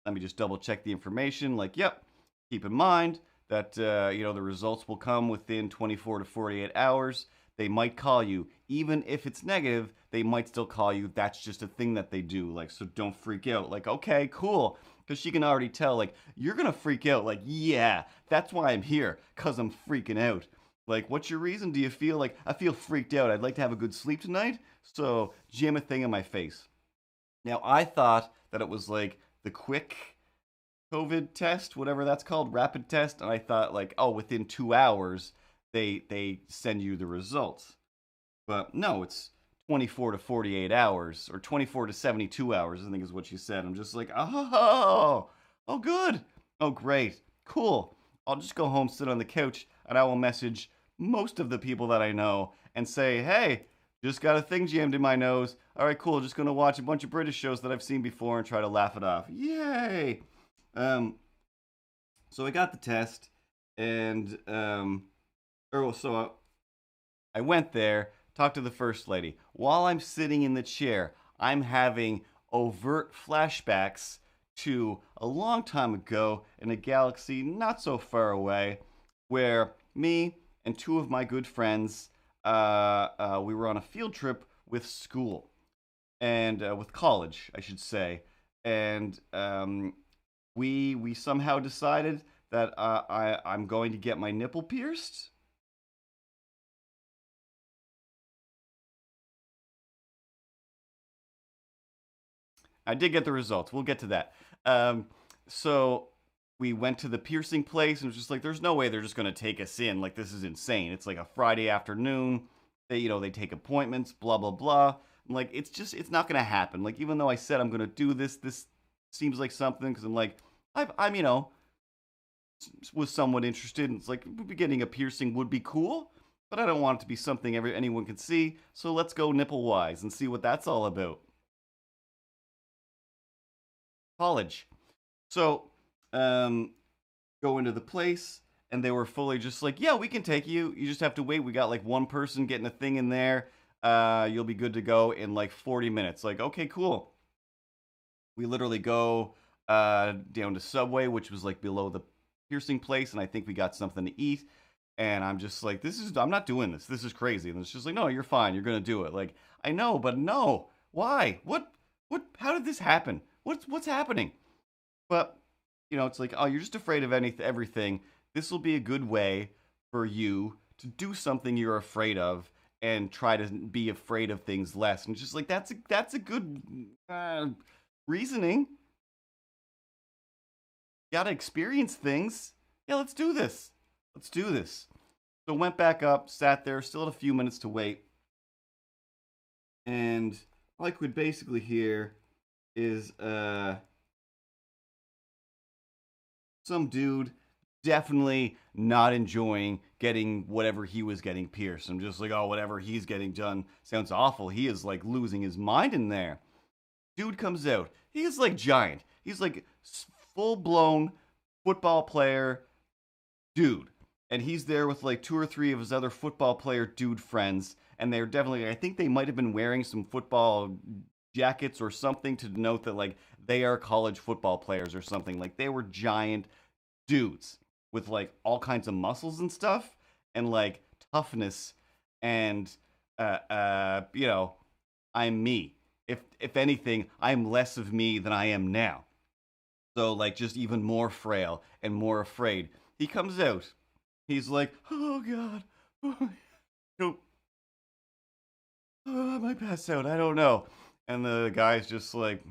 A: Let me just double check the information. Like, "Yep." Keep in mind that the results will come within 24 to 48 hours. They might call you, even if it's negative. They might still call you. That's just a thing that they do. Like, so don't freak out. Like, okay, cool. Because she can already tell, like, you're going to freak out. Like, yeah, that's why I'm here. Because I'm freaking out. Like, what's your reason? Do you feel like I feel freaked out? I'd like to have a good sleep tonight. So jam a thing in my face. Now, I thought that it was like the quick COVID test, whatever that's called, rapid test. And I thought, like, oh, within 2 hours, they send you the results. But no, it's 24 to 48 hours or 24 to 72 hours, I think is what she said. I'm just like, oh, good. Oh, great. Cool. I'll just go home, sit on the couch, and I will message most of the people that I know and say, hey, just got a thing jammed in my nose. All right, cool. Just going to watch a bunch of British shows that I've seen before and try to laugh it off. Yay. Um, so I got the test, and I went there, talked to the first lady. While I'm sitting in the chair, I'm having overt flashbacks to a long time ago in a galaxy not so far away, where me and two of my good friends, we were on a field trip with school and with college, I should say, and we somehow decided that I'm going to get my nipple pierced. I did get the results. We'll get to that. So we went to the piercing place and it was just like, there's no way they're just going to take us in. Like, this is insane. It's like a Friday afternoon. They take appointments, blah, blah, blah. I'm like, it's not going to happen. Like, even though I said I'm going to do this seems like something because I'm like, I'm, was somewhat interested. And it's like, getting a piercing would be cool, but I don't want it to be something anyone can see. So let's go nipple wise and see what that's all about. College. So, go into the place, and they were fully just like, yeah, we can take you. You just have to wait. We got like one person getting a thing in there. You'll be good to go in like 40 minutes. Like, okay, cool. We literally go down to Subway, which was like below the piercing place, and I think we got something to eat. And I'm just like, I'm not doing this. This is crazy. And it's just like, no, you're fine. You're gonna do it. Like, I know, but no. Why? How did this happen? What's happening? But it's like, oh, you're just afraid of everything. This will be a good way for you to do something you're afraid of and try to be afraid of things less. And it's just like that's a good reasoning. Got to experience things. Yeah, let's do this. Let's do this. So went back up, sat there, still had a few minutes to wait, and all I could basically hear is some dude definitely not enjoying getting whatever he was getting pierced. I'm just like, oh, whatever he's getting done sounds awful. He is like losing his mind in there. Dude comes out. He is like giant. He's like full blown football player dude. And he's there with like two or three of his other football player dude friends. and they're definitely, I think they might have been wearing some football jackets or something to denote that like they are college football players or something. Like they were giant dudes with like all kinds of muscles and stuff and like toughness and you know, I'm me. If anything, I'm less of me than I am now. So like just even more frail and more afraid. He comes out. He's like, "Oh god. Oh, I might pass out. I don't know." And the guy's just like,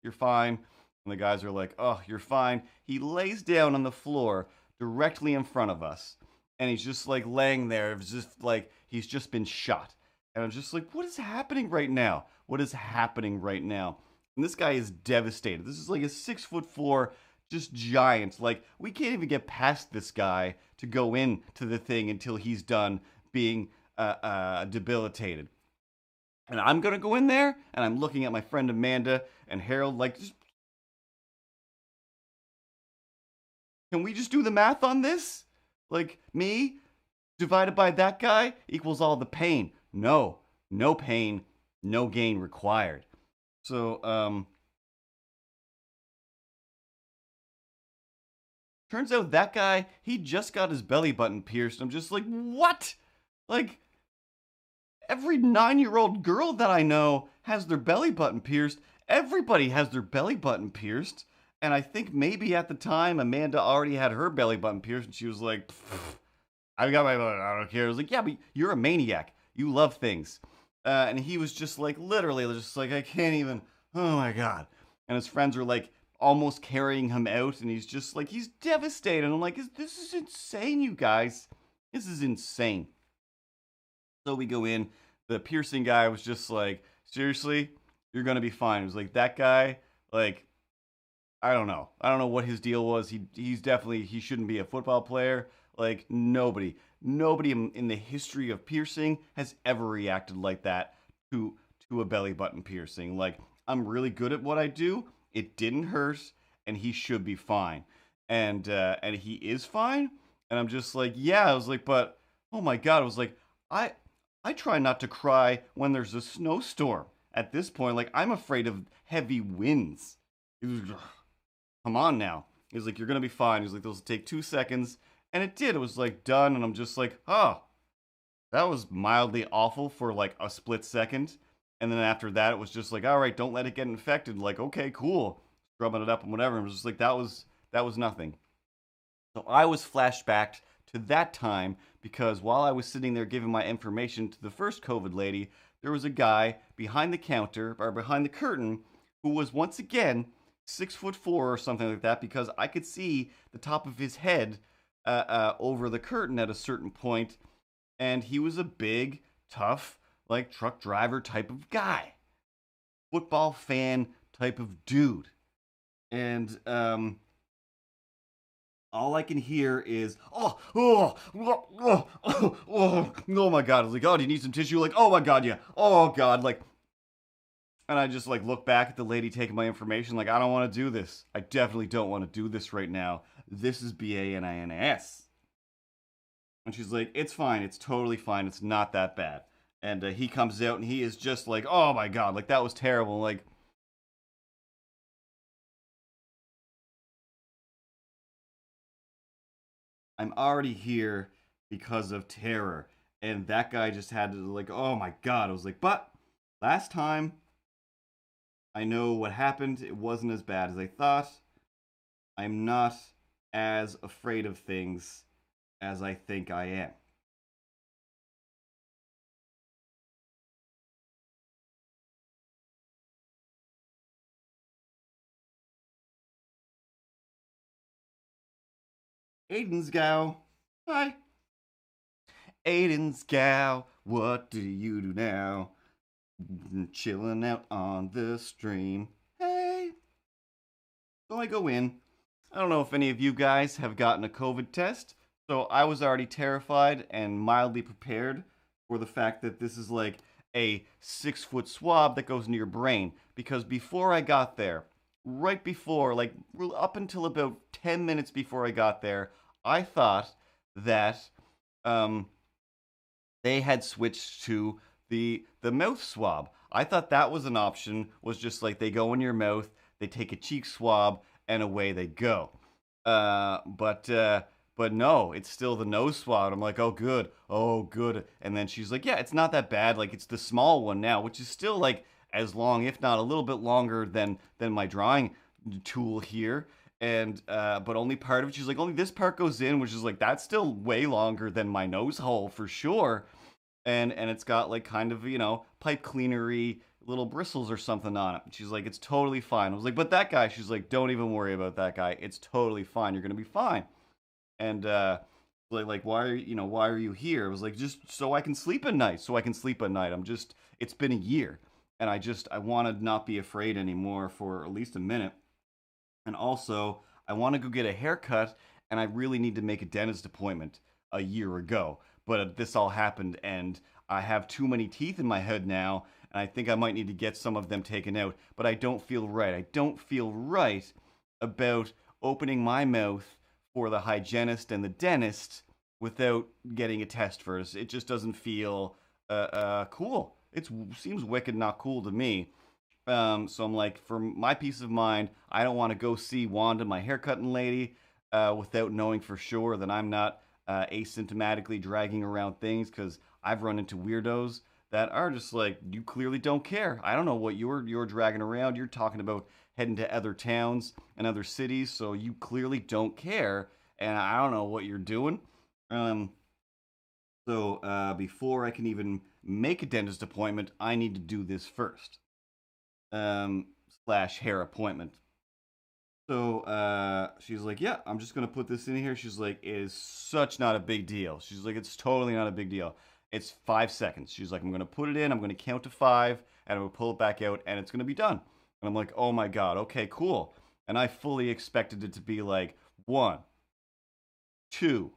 A: "You're fine." And the guys are like, "Oh, you're fine." He lays down on the floor directly in front of us. And he's just like laying there. It's just like he's just been shot. And I'm just like, what is happening right now? What is happening right now? And this guy is devastated. This is like a 6'4", just giant. Like, we can't even get past this guy to go into the thing until he's done being debilitated. And I'm gonna go in there, and I'm looking at my friend Amanda and Harold, like, can we just do the math on this? Like, me divided by that guy equals all the pain. No, no pain, no gain required. So, turns out that guy, he just got his belly button pierced. I'm just like, what? Like, every 9-year-old girl that I know has their belly button pierced. Everybody has their belly button pierced. And I think maybe at the time Amanda already had her belly button pierced and she was like, I've got my button, I don't care. I was like, yeah, but you're a maniac. You love things. And he was just like, literally, just like, I can't even, oh my God. And his friends are like almost carrying him out. And he's just like, he's devastated. And I'm like, this is insane, you guys. This is insane. So we go in. The piercing guy was just like, seriously, you're going to be fine. It was like, that guy, like, I don't know. I don't know what his deal was. He's definitely, he shouldn't be a football player. Like, nobody in the history of piercing has ever reacted like that to a belly button piercing. Like, I'm really good at what I do. It didn't hurt, and he should be fine. And he is fine. And I'm just like, yeah. I was like, but oh my God. I was like, I try not to cry when there's a snowstorm. At this point, like, I'm afraid of heavy winds. Come on now. He's like, you're gonna be fine. He's like, those will take 2 seconds. And it did. It was like done, and I'm just like, oh, that was mildly awful for like a split second. And then after that, it was just like, all right, don't let it get infected. Like, okay, cool, scrubbing it up and whatever. And it was just like that was nothing. So I was flashbacked to that time because while I was sitting there giving my information to the first COVID lady, there was a guy behind the counter or behind the curtain who was once again 6'4" or something like that because I could see the top of his head over the curtain at a certain point, and he was a big, tough, like truck driver type of guy, football fan type of dude, and all I can hear is oh my God. I was like, oh, do you need some tissue? Like, oh my God, yeah, oh God, like. And I just like look back at the lady taking my information, like, I don't want to do this. I definitely don't want to do this right now. This is BANINS. And she's like, it's fine. It's totally fine. It's not that bad. And he comes out and he is just like, oh my God, like that was terrible. Like, I'm already here because of terror. And that guy just had to like, oh my God. I was like, but last time I know what happened. It wasn't as bad as I thought. I'm not as afraid of things as I think I am. Aiden's gal. Hi. Aiden's gal. What do you do now? Chilling out on the stream. Hey. So I go in. I don't know if any of you guys have gotten a COVID test. So I was already terrified and mildly prepared for the fact that this is like a 6-foot swab that goes into your brain. Because before I got there, right before, like up until about 10 minutes before I got there, I thought that they had switched to the mouth swab. I thought that was an option, was just like they go in your mouth, they take a cheek swab, and away they go. But no, it's still the nose swab. I'm like, oh good. And then she's like, yeah, it's not that bad. Like it's the small one now, which is still like as long, if not a little bit longer than my drawing tool here. And but only part of it. She's like, only this part goes in, which is like that's still way longer than my nose hole for sure. And it's got like kind of pipe cleanery little bristles or something on it. She's like, it's totally fine. I was like, but that guy. She's like, don't even worry about that guy. It's totally fine. You're gonna be fine. And like why are you here? I was like, just so I can sleep at night. So I can sleep at night. It's been a year, and I want to not be afraid anymore for at least a minute. And also, I want to go get a haircut, and I really need to make a dentist appointment a year ago. But this all happened, and I have too many teeth in my head now, and I think I might need to get some of them taken out. But I don't feel right. I don't feel right about opening my mouth for the hygienist and the dentist without getting a test first. It just doesn't feel cool. It seems wicked not cool to me. So I'm like, for my peace of mind, I don't want to go see Wanda, my haircutting lady, without knowing for sure that I'm not asymptomatically dragging around things, because I've run into weirdos that are just like, you clearly don't care. I don't know what you're dragging around. You're talking about heading to other towns and other cities, so you clearly don't care, and I don't know what you're doing. Um, so before I can even make a dentist appointment, I need to do this first. Slash hair appointment. So she's like, yeah, I'm just gonna put this in here. She's like, it is such not a big deal. She's like, it's totally not a big deal. It's 5 seconds. She's like, I'm gonna put it in. I'm gonna count to five, and I'm gonna pull it back out, and it's gonna be done. And I'm like, oh my god, okay, cool. And I fully expected it to be like 1, 2,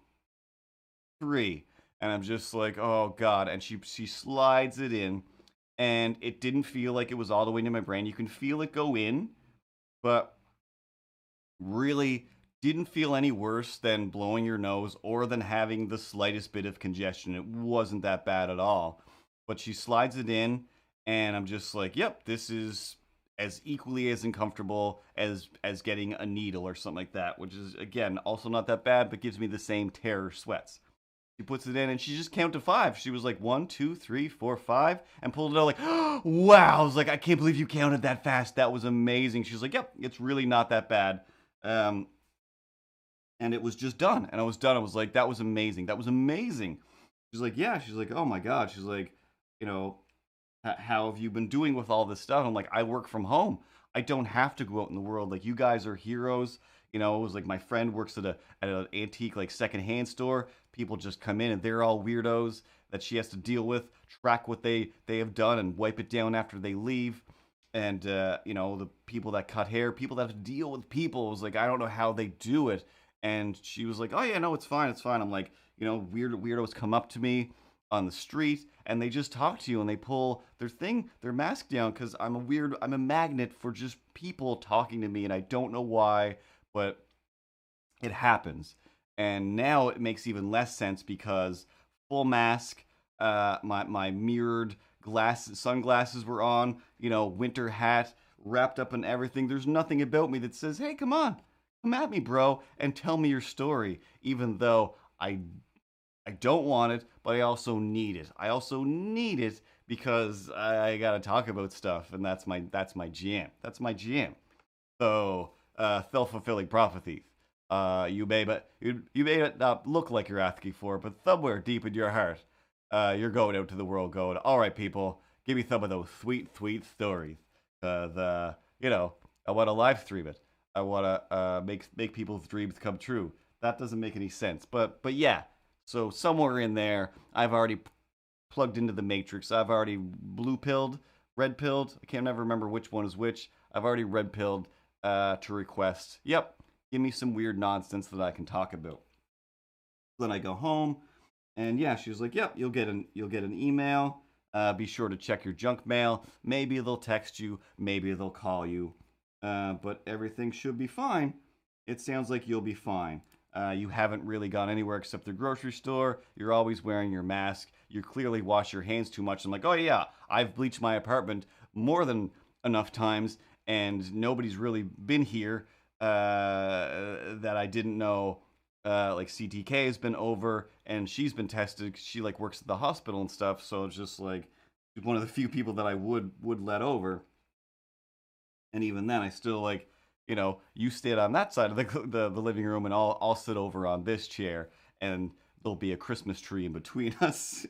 A: 3, and I'm just like, oh god. And she slides it in, and it didn't feel like it was all the way into my brain. You can feel it go in, but really didn't feel any worse than blowing your nose or than having the slightest bit of congestion. It wasn't that bad at all. But she slides it in, and I'm just like, yep, this is as equally as uncomfortable as getting a needle or something like that, which is again also not that bad, but gives me the same terror sweats. She puts it in, and she just counted to five. She was like 1, 2, 3, 4, 5, and pulled it out like, oh, wow. I was like, I can't believe you counted that fast. That was amazing. She's like, yep, it's really not that bad. Um, and it was just done. And I was done. I was like, that was amazing. That was amazing. She's like, yeah. She's like, oh my God. She's like, you know, how have you been doing with all this stuff? I'm like, I work from home. I don't have to go out in the world. Like, you guys are heroes. It was like my friend works at an antique like secondhand store. People just come in and they're all weirdos that she has to deal with, track what they have done and wipe it down after they leave. And the people that cut hair, people that have to deal with people, it was like, I don't know how they do it. And she was like, oh yeah, no, it's fine, it's fine. I'm like, weirdos come up to me on the street and they just talk to you and they pull their mask down, because I'm a magnet for just people talking to me, and I don't know why, but it happens. And now it makes even less sense, because full mask, my mirrored sunglasses were on, winter hat, wrapped up in everything. There's nothing about me that says, hey, come on, come at me, bro, and tell me your story, even though I don't want it, but I also need it. I also need it because I gotta talk about stuff, and that's my jam. That's my jam. So, self-fulfilling prophecy. You may not look like you're asking for it, but somewhere deep in your heart, you're going out to the world going, all right, people, give me some of those sweet, sweet stories. Because, I want to live stream it. I want to make people's dreams come true. That doesn't make any sense. But yeah, so somewhere in there, I've already plugged into the matrix. I've already blue pilled, red pilled. I can't never remember which one is which. I've already red pilled to request. Yep, give me some weird nonsense that I can talk about. Then I go home, and yeah, she was like, "Yep, you'll get an email. Be sure to check your junk mail. Maybe they'll text you. Maybe they'll call you. But everything should be fine. It sounds like you'll be fine. You haven't really gone anywhere except the grocery store. You're always wearing your mask. You clearly wash your hands too much. I'm like, oh yeah, I've bleached my apartment more than enough times, and nobody's really been here that I didn't know. Like CTK has been over, and she's been tested. 'Cause she like works at the hospital and stuff. So it's just like one of the few people that I would let over. And even then, I still like, you sit on that side of the living room, and I'll sit over on this chair, and there'll be a Christmas tree in between us.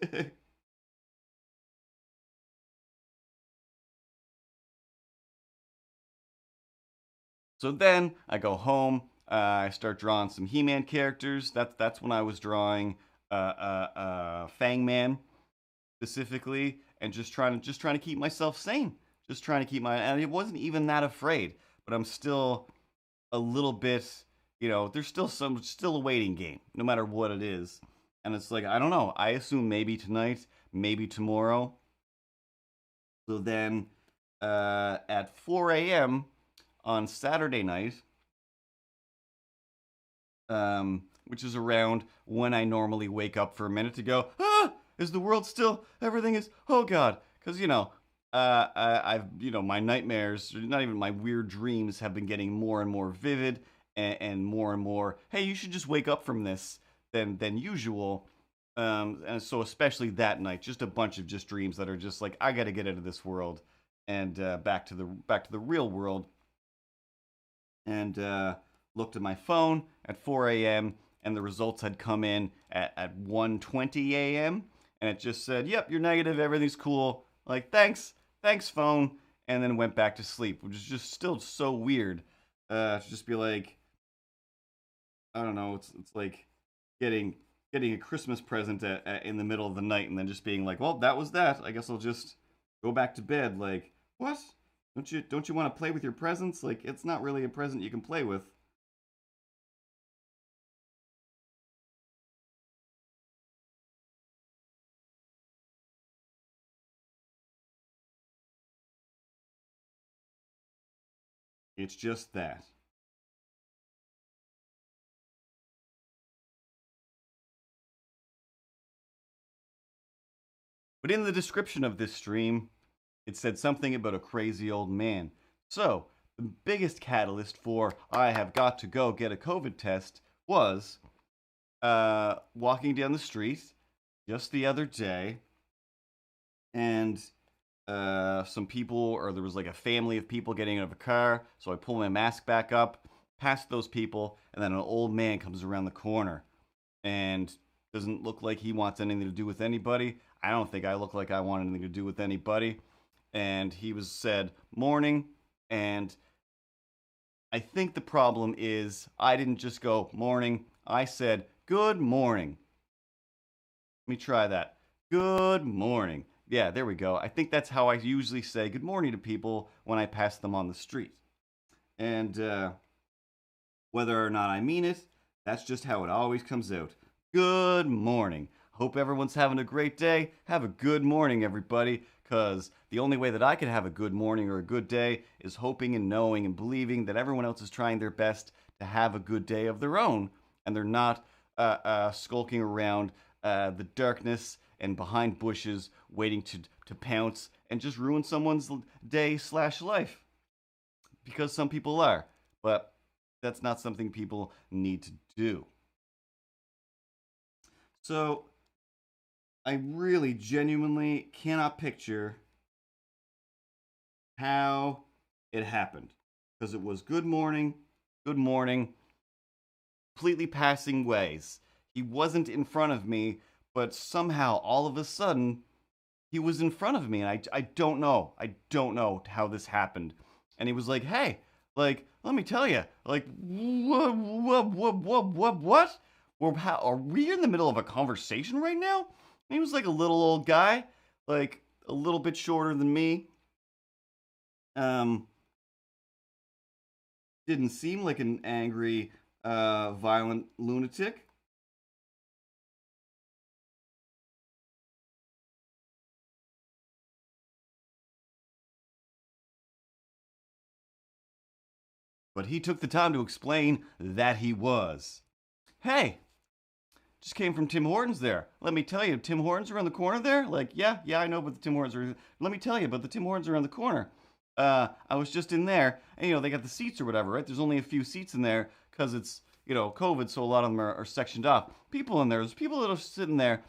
A: So then I go home. I start drawing some He-Man characters. That's when I was drawing Fangman specifically, and just trying to keep myself sane. Just trying to keep and it wasn't even that afraid, but I'm still a little bit, there's still a waiting game, no matter what it is. And it's like, I don't know. I assume maybe tonight, maybe tomorrow. So then at 4 a.m. on Saturday night, which is around when I normally wake up for a minute to go, is the world still, everything is, oh God. Because, I've, my nightmares, not even my weird dreams, have been getting more and more vivid and more, hey, you should just wake up from this than usual. And so especially that night, just a bunch of just dreams that are just like, I got to get out of this world and back to the real world. And looked at my phone at 4 a.m. and the results had come in at 1:20 a.m. and it just said, "Yep, you're negative. Everything's cool." Like, thanks, phone, and then went back to sleep, which is just still so weird. To just be like, I don't know. It's like getting a Christmas present in the middle of the night and then just being like, well, that was that. I guess I'll just go back to bed. Like, what? Don't you want to play with your presents? Like, it's not really a present you can play with. It's just that. But in the description of this stream, it said something about a crazy old man. So, the biggest catalyst for I have got to go get a COVID test was walking down the street just the other day, and some people, or there was like a family of people getting out of a car. So I pull my mask back up, past those people, and then an old man comes around the corner and doesn't look like he wants anything to do with anybody. I don't think I look like I want anything to do with anybody. And he was said morning, and I think the problem is I didn't just go morning. I said good morning. Let me try that. Good morning. Yeah, there we go. I think that's how I usually say good morning to people when I pass them on the street. And whether or not I mean it, that's just how it always comes out. Good morning. Hope everyone's having a great day. Have a good morning, everybody, because the only way that I can have a good morning or a good day is hoping and knowing and believing that everyone else is trying their best to have a good day of their own, and they're not skulking around the darkness and behind bushes waiting to pounce and just ruin someone's day/life. Because some people are. But that's not something people need to do. So I really genuinely cannot picture how it happened. Because it was good morning, completely passing ways. He wasn't in front of me, but somehow all of a sudden he was in front of me, and I don't know. I don't know how this happened. And he was like, "Hey, like, let me tell you, like, what? Are we in the middle of a conversation right now?" And he was like a little old guy, like a little bit shorter than me. Um, didn't seem like an angry, violent lunatic. But he took the time to explain that he was. hey, just came from Tim Hortons there. Let me tell you, Tim Hortons around the corner there? Like, yeah, I know about the Tim Hortons. Let me tell you about the Tim Hortons around the corner. I was just in there, and, they got the seats or whatever, right? There's only a few seats in there because it's, COVID, so a lot of them are sectioned off. People in there, there's people that are sitting there,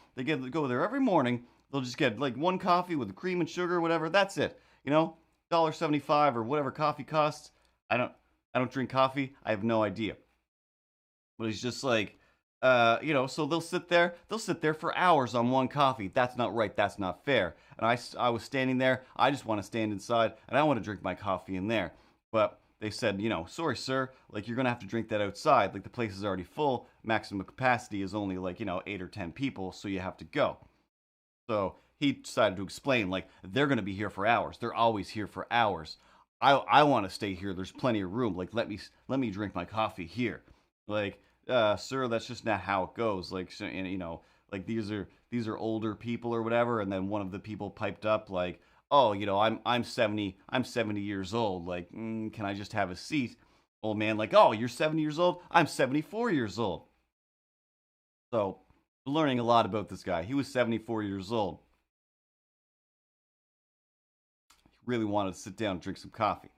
A: go there every morning. They'll just get, like, one coffee with cream and sugar or whatever. That's it. $1.75 or whatever coffee costs. I don't drink coffee. I have no idea. But he's just like, so they'll sit there for hours on one coffee. That's not right. That's not fair. And I was standing there. I just want to stand inside, and I want to drink my coffee in there. But they said, sorry, sir, like, you're going to have to drink that outside. Like, the place is already full. Maximum capacity is only, like, 8 or 10 people, so you have to go. So he decided to explain, like, they're going to be here for hours. They're always here for hours. I want to stay here. There's plenty of room. Like, let me drink my coffee here. Like, sir, that's just not how it goes. Like, and, like, these are older people or whatever. And then one of the people piped up, like, oh, I'm 70 years old. Like, can I just have a seat? Old man, like, oh, you're 70 years old? I'm 74 years old. So, learning a lot about this guy. He was 74 years old. He really wanted to sit down and drink some coffee.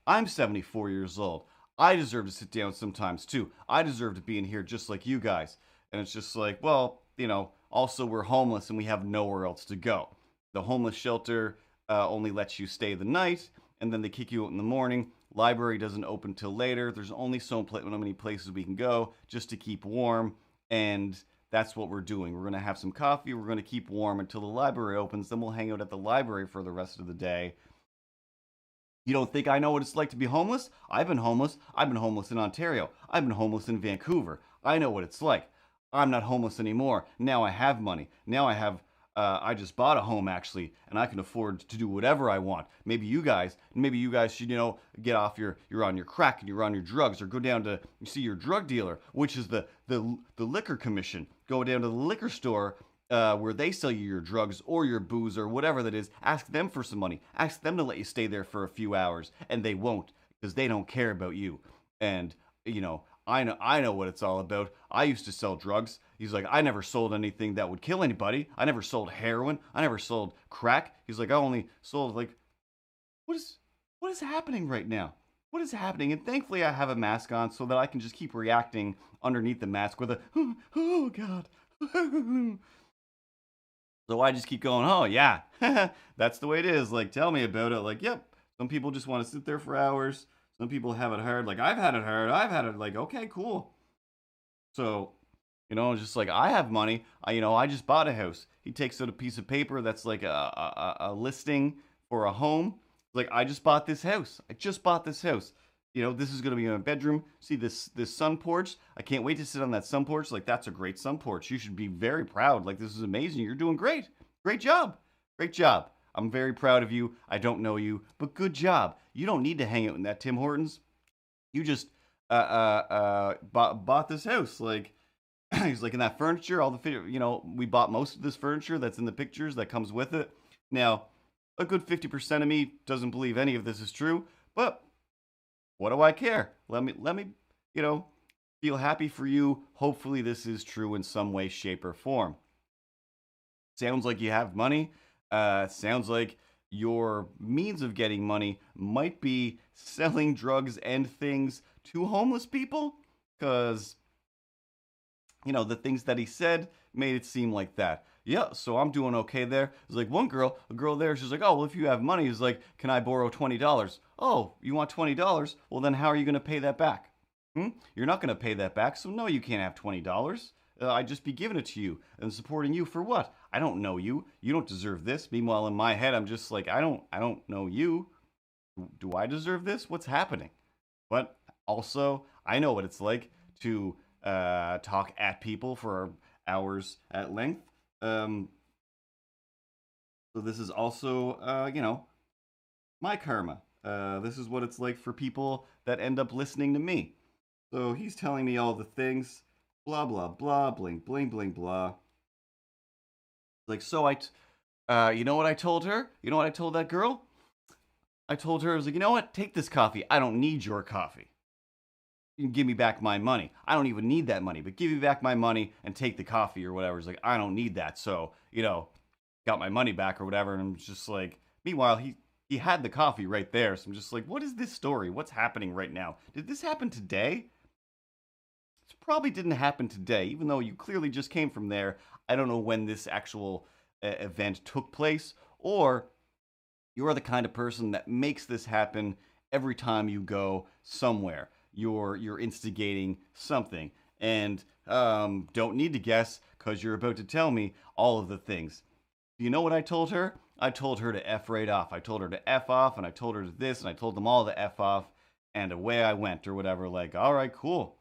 A: I'm 74 years old. I deserve to sit down sometimes too. I deserve to be in here just like you guys. And it's just like, well, also we're homeless and we have nowhere else to go. The homeless shelter only lets you stay the night, and then they kick you out in the morning. Library doesn't open till later. There's only so many places we can go just to keep warm, and that's what we're doing. We're going to have some coffee. We're going to keep warm until the library opens. Then we'll hang out at the library for the rest of the day. You don't think I know what it's like to be homeless? I've been homeless. I've been homeless in Ontario. I've been homeless in Vancouver. I know what it's like. I'm not homeless anymore. Now I have money. Now I just bought a home actually, and I can afford to do whatever I want. Maybe you guys should, get off you're on your crack and you're on your drugs, or go down to see your drug dealer, which is the liquor commission. Go down to the liquor store where they sell you your drugs or your booze or whatever that is. Ask them for some money. Ask them to let you stay there for a few hours, and they won't, because they don't care about you. And I know what it's all about. I used to sell drugs. He's like, I never sold anything that would kill anybody. I never sold heroin. I never sold crack. He's like, I only sold, like, what is happening right now? What is happening? And thankfully I have a mask on so that I can just keep reacting underneath the mask with a, oh God. So I just keep going, oh yeah, that's the way it is. Like, tell me about it. Like, yep, some people just want to sit there for hours. Some people have it hard. Like, I've had it hard. I've had it, like, okay, cool. So, just like, I have money. I just bought a house. He takes out a piece of paper that's like a listing for a home. Like, I just bought this house. I just bought this house. This is going to be my bedroom. See this sun porch? I can't wait to sit on that sun porch. Like, that's a great sun porch. You should be very proud. Like, this is amazing. You're doing great. Great job. Great job. I'm very proud of you. I don't know you, but good job. You don't need to hang out in that Tim Hortons. You just bought this house. Like, he's like, in that furniture, all the we bought most of this furniture that's in the pictures that comes with it. Now, a good 50% of me doesn't believe any of this is true, but what do I care? Let me feel happy for you. Hopefully this is true in some way, shape, or form. Sounds like you have money. Sounds like your means of getting money might be selling drugs and things to homeless people, because the things that he said made it seem like that. Yeah, so I'm doing okay there. It's like a girl there, she's like, oh, well, if you have money, he's like, can I borrow $20? Oh, you want $20? Well, then how are you going to pay that back? You're not going to pay that back, so no, you can't have $20. I'd just be giving it to you and supporting you for what? I don't know you. You don't deserve this. Meanwhile, in my head, I'm just like, I don't know you. Do I deserve this? What's happening? But also, I know what it's like to talk at people for hours at length. So this is also, my karma. This is what it's like for people that end up listening to me. So he's telling me all the things. Blah, blah, blah, bling, bling, bling, blah. Like, so you know what I told her? You know what I told that girl? I told her, I was like, you know what? Take this coffee. I don't need your coffee. give me back my money. I don't even need that money, but give me back my money and take the coffee or whatever. He's like, I don't need that. So, got my money back or whatever. And I'm just like, meanwhile, he had the coffee right there. So I'm just like, what is this story? What's happening right now? Did this happen today? This probably didn't happen today, even though you clearly just came from there. I don't know when this actual event took place, or you are the kind of person that makes this happen every time you go somewhere. You're instigating something, and don't need to guess because you're about to tell me all of the things. You know what I told her? I told her to F right off. I told her to F off, and I told her this, and I told them all to F off, and away I went, or whatever. Like, all right, cool.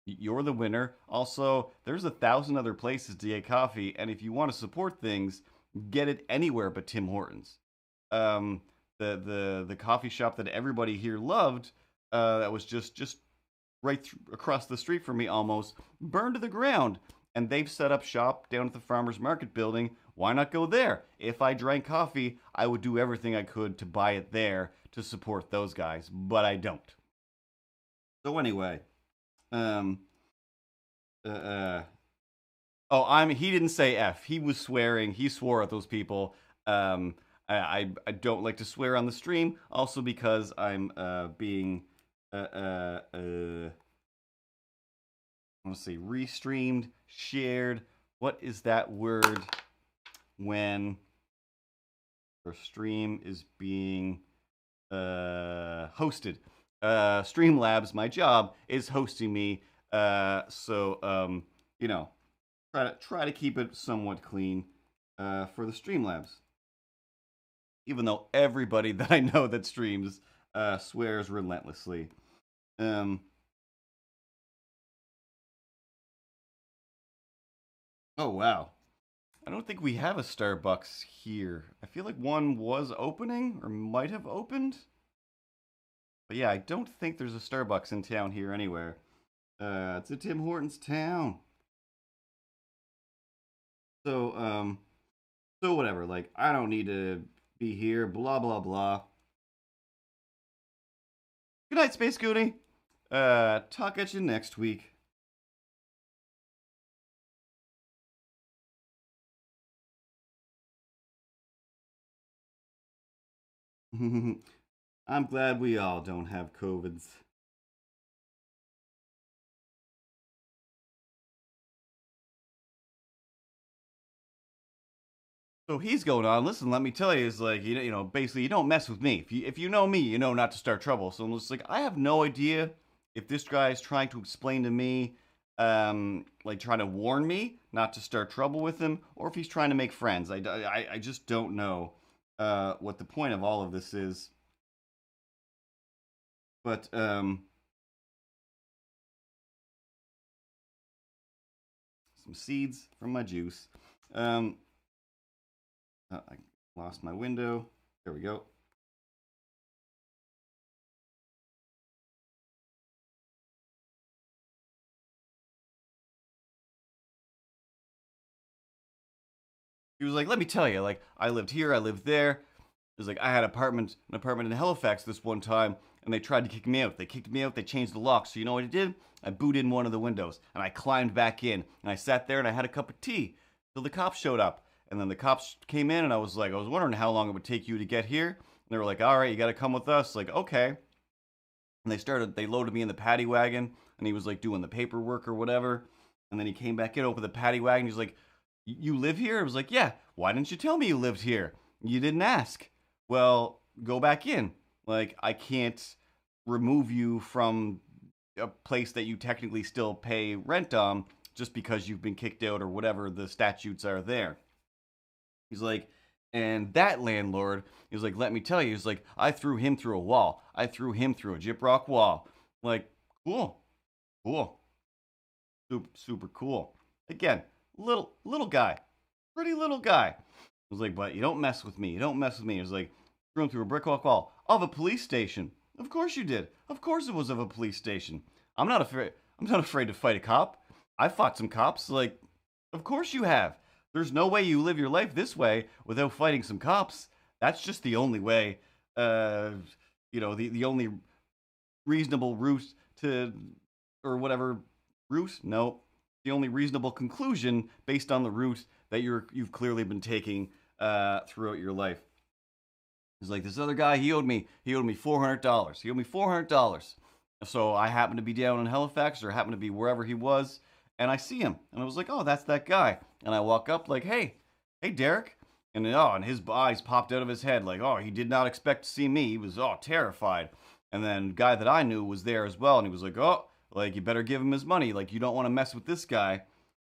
A: You're the winner. Also, there's 1,000 other places to get coffee, and if you want to support things, get it anywhere but Tim Hortons. Um, the coffee shop that everybody here loved, that was just right across the street from me almost, burned to the ground. And they've set up shop down at the farmers market building. Why not go there? If I drank coffee, I would do everything I could to buy it there to support those guys, but I don't. So anyway, um, uh, uh he didn't say F. He was swearing. He swore at those people. I don't like to swear on the stream. Also because I'm being I want to say restreamed, shared. What is that word when your stream is being hosted? Streamlabs, my job, is hosting me. So try to keep it somewhat clean for the Streamlabs. Even though everybody that I know that streams swears relentlessly. Oh, wow. I don't think we have a Starbucks here. I feel like one was opening or might have opened. But yeah, I don't think there's a Starbucks in town here anywhere. It's a Tim Hortons town. So whatever. Like, I don't need to be here. Blah blah blah. Good night, Space Goonie. Talk at you next week. I'm glad we all don't have COVIDs. So he's going on. Listen, let me tell you, is like basically you don't mess with me. If you know me, you know not to start trouble. So I'm just like, I have no idea if this guy is trying to explain to me, like trying to warn me not to start trouble with him, or if he's trying to make friends. I just don't know what the point of all of this is. But some seeds from my juice. I lost my window. There we go. He was like, let me tell you, like, I lived here, I lived there. It was like, I had an apartment in Halifax this one time, and they tried to kick me out. They kicked me out, they changed the lock. So you know what I did? I booted in one of the windows, and I climbed back in, and I sat there, and I had a cup of tea till the cops showed up. And then the cops came in, and I was wondering how long it would take you to get here. And they were like, all right, you got to come with us. Like, okay. And they loaded me in the paddy wagon, and he was like doing the paperwork or whatever. And then he came back in, opened the paddy wagon. He's like, you live here? I was like, yeah. Why didn't you tell me you lived here? You didn't ask. Well, go back in. Like, I can't remove you from a place that you technically still pay rent on just because you've been kicked out or whatever the statutes are there. He's like, and that landlord, he was like, let me tell you, he's like, I threw him through a wall. I threw him through a gyprock wall. Like, cool. Super cool. Again, little guy. Pretty little guy. I was like, but you don't mess with me. You don't mess with me. He was like, threw him through a brick wall of a police station. Of course you did. Of course it was of a police station. I'm not afraid to fight a cop. I fought some cops. Like, of course you have. There's no way you live your life this way without fighting some cops. That's just the only way. The only reasonable route to or whatever route? No. The only reasonable conclusion based on the route that you've clearly been taking throughout your life. He's like, this other guy, he owed me $400. He owed me $400. So I happened to be down in Halifax or happened to be wherever he was, and I see him, and I was like, oh, that's that guy. And I walk up like, hey, Derek. And his eyes popped out of his head like, oh, he did not expect to see me. He was terrified. And then guy that I knew was there as well, and he was like, oh, like you better give him his money. Like you don't want to mess with this guy.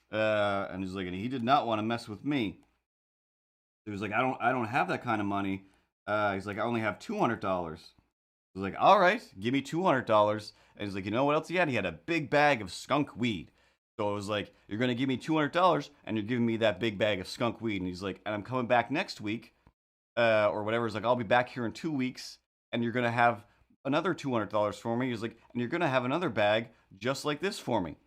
A: And he's like, and he did not want to mess with me. He was like, I don't have that kind of money. He's like, I only have $200. I was like, all right, give me $200. And he's like, you know what else he had? He had a big bag of skunk weed. So it was like, you're going to give me $200 and you're giving me that big bag of skunk weed. And he's like, and I'm coming back next week or whatever. He's like, I'll be back here in 2 weeks and you're going to have another $200 for me. He's like, and you're going to have another bag just like this for me.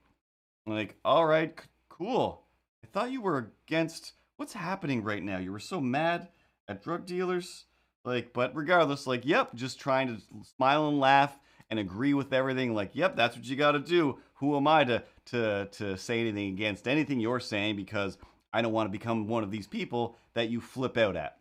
A: I'm like, all right, cool. I thought you were against what's happening right now. You were so mad at drug dealers. Like, but regardless, like, yep, just trying to smile and laugh and agree with everything. Like, yep, that's what you got to do. Who am I to say anything against anything you're saying? Because I don't want to become one of these people that you flip out at.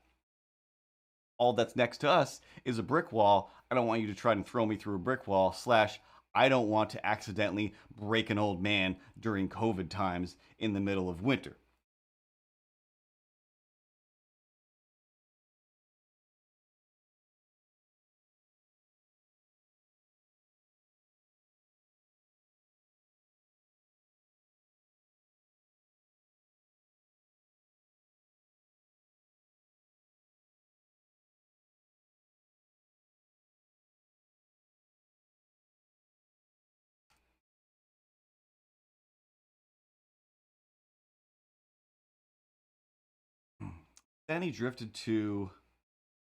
A: All that's next to us is a brick wall. I don't want you to try and throw me through a brick wall. / I don't want to accidentally break an old man during COVID times in the middle of winter. Then he drifted to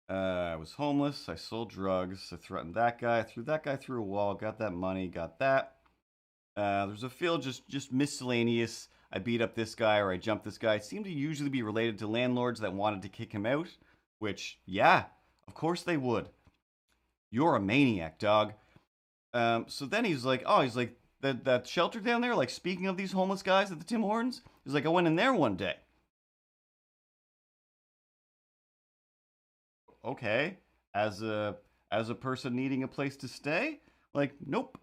A: I was homeless. I sold drugs. I threatened that guy. I threw that guy through a wall. Got that money. Got that. There's a field just miscellaneous. I beat up this guy or I jumped this guy. It seemed to usually be related to landlords that wanted to kick him out. Which, yeah, of course they would. You're a maniac, dog. So then he's like that shelter down there. Like speaking of these homeless guys at the Tim Hortons, he's like, I went in there one day. Okay, as a person needing a place to stay, like nope.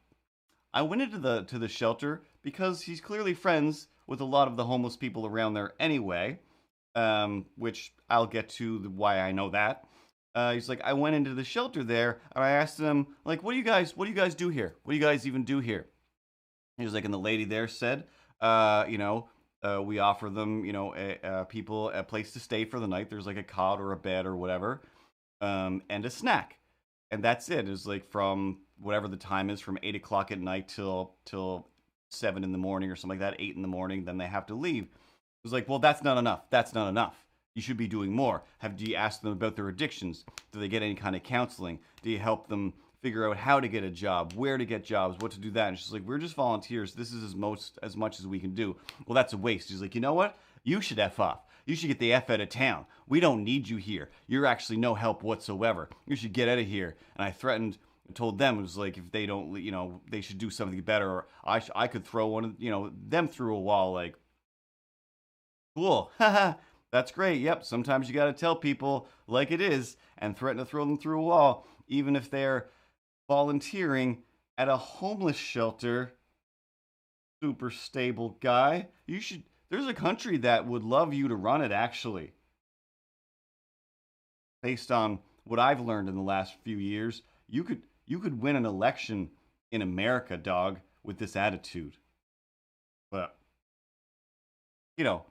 A: I went into the shelter because he's clearly friends with a lot of the homeless people around there anyway. Which I'll get to why I know that. He's like, I went into the shelter there and I asked them like, what do you guys do here? What do you guys even do here? He was like, and the lady there said, we offer them, people a place to stay for the night. There's like a cot or a bed or whatever, and a snack, and that's it. It's like from whatever the time is, from 8 o'clock at night till 7 in the morning or something like that, 8 in the morning. Then they have to leave. It was like, well, that's not enough. That's not enough. You should be doing more. Do you ask them about their addictions? Do they get any kind of counseling? Do you help them figure out how to get a job, where to get jobs, what to do that? And she's like, we're just volunteers. This is as much as we can do. Well, that's a waste. She's like, you know what? You should F off. You should get the F out of town. We don't need you here. You're actually no help whatsoever. You should get out of here. And I threatened, told them, it was like, if they don't, they should do something better, or I could throw them through a wall. Like, cool. Haha. That's great. Yep. Sometimes you got to tell people like it is and threaten to throw them through a wall, even if they're volunteering at a homeless shelter. Super stable guy. There's a country that would love you to run it, actually. Based on what I've learned in the last few years, you could win an election in America, dog, with this attitude. But, you know,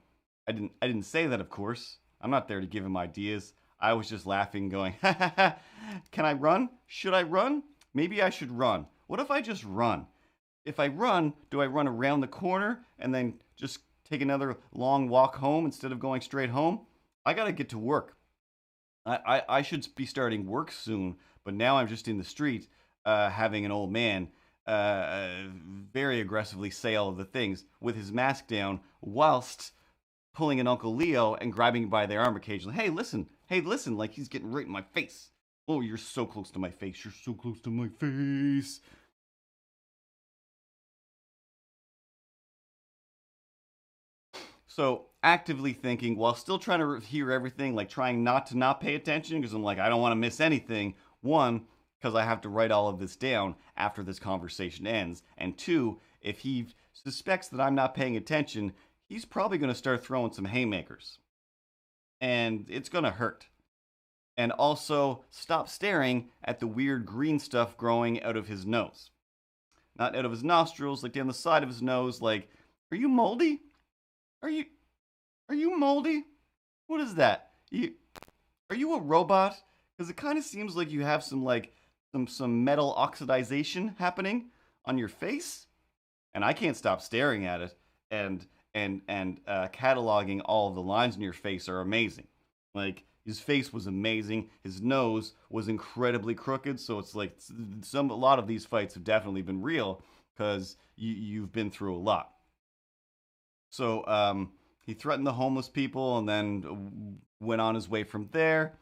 A: I didn't say that, of course. I'm not there to give him ideas. I was just laughing, going, ha ha ha, can I run? Should I run? Maybe I should run. What if I just run? If I run, do I run around the corner and then just take another long walk home instead of going straight home? I gotta get to work. I should be starting work soon, but now I'm just in the street having an old man very aggressively say all of the things with his mask down whilst pulling an Uncle Leo and grabbing him by the arm occasionally. Hey, listen, like he's getting right in my face. Oh, you're so close to my face. You're so close to my face. So actively thinking while still trying to hear everything, like trying not to not pay attention because I'm like, I don't want to miss anything. One, because I have to write all of this down after this conversation ends. And two, if he suspects that I'm not paying attention, he's probably going to start throwing some haymakers. And it's going to hurt. And also, stop staring at the weird green stuff growing out of his nose. Not out of his nostrils, like down the side of his nose. Like, are you moldy? Are you Are you moldy? What is that? Are you a robot? Because it kind of seems like you have some like some metal oxidization happening on your face, and I can't stop staring at it. And cataloging all of the lines in your face are amazing. Like his face was amazing. His nose was incredibly crooked. So it's like a lot of these fights have definitely been real because you've been through a lot. So he threatened the homeless people and then went on his way from there.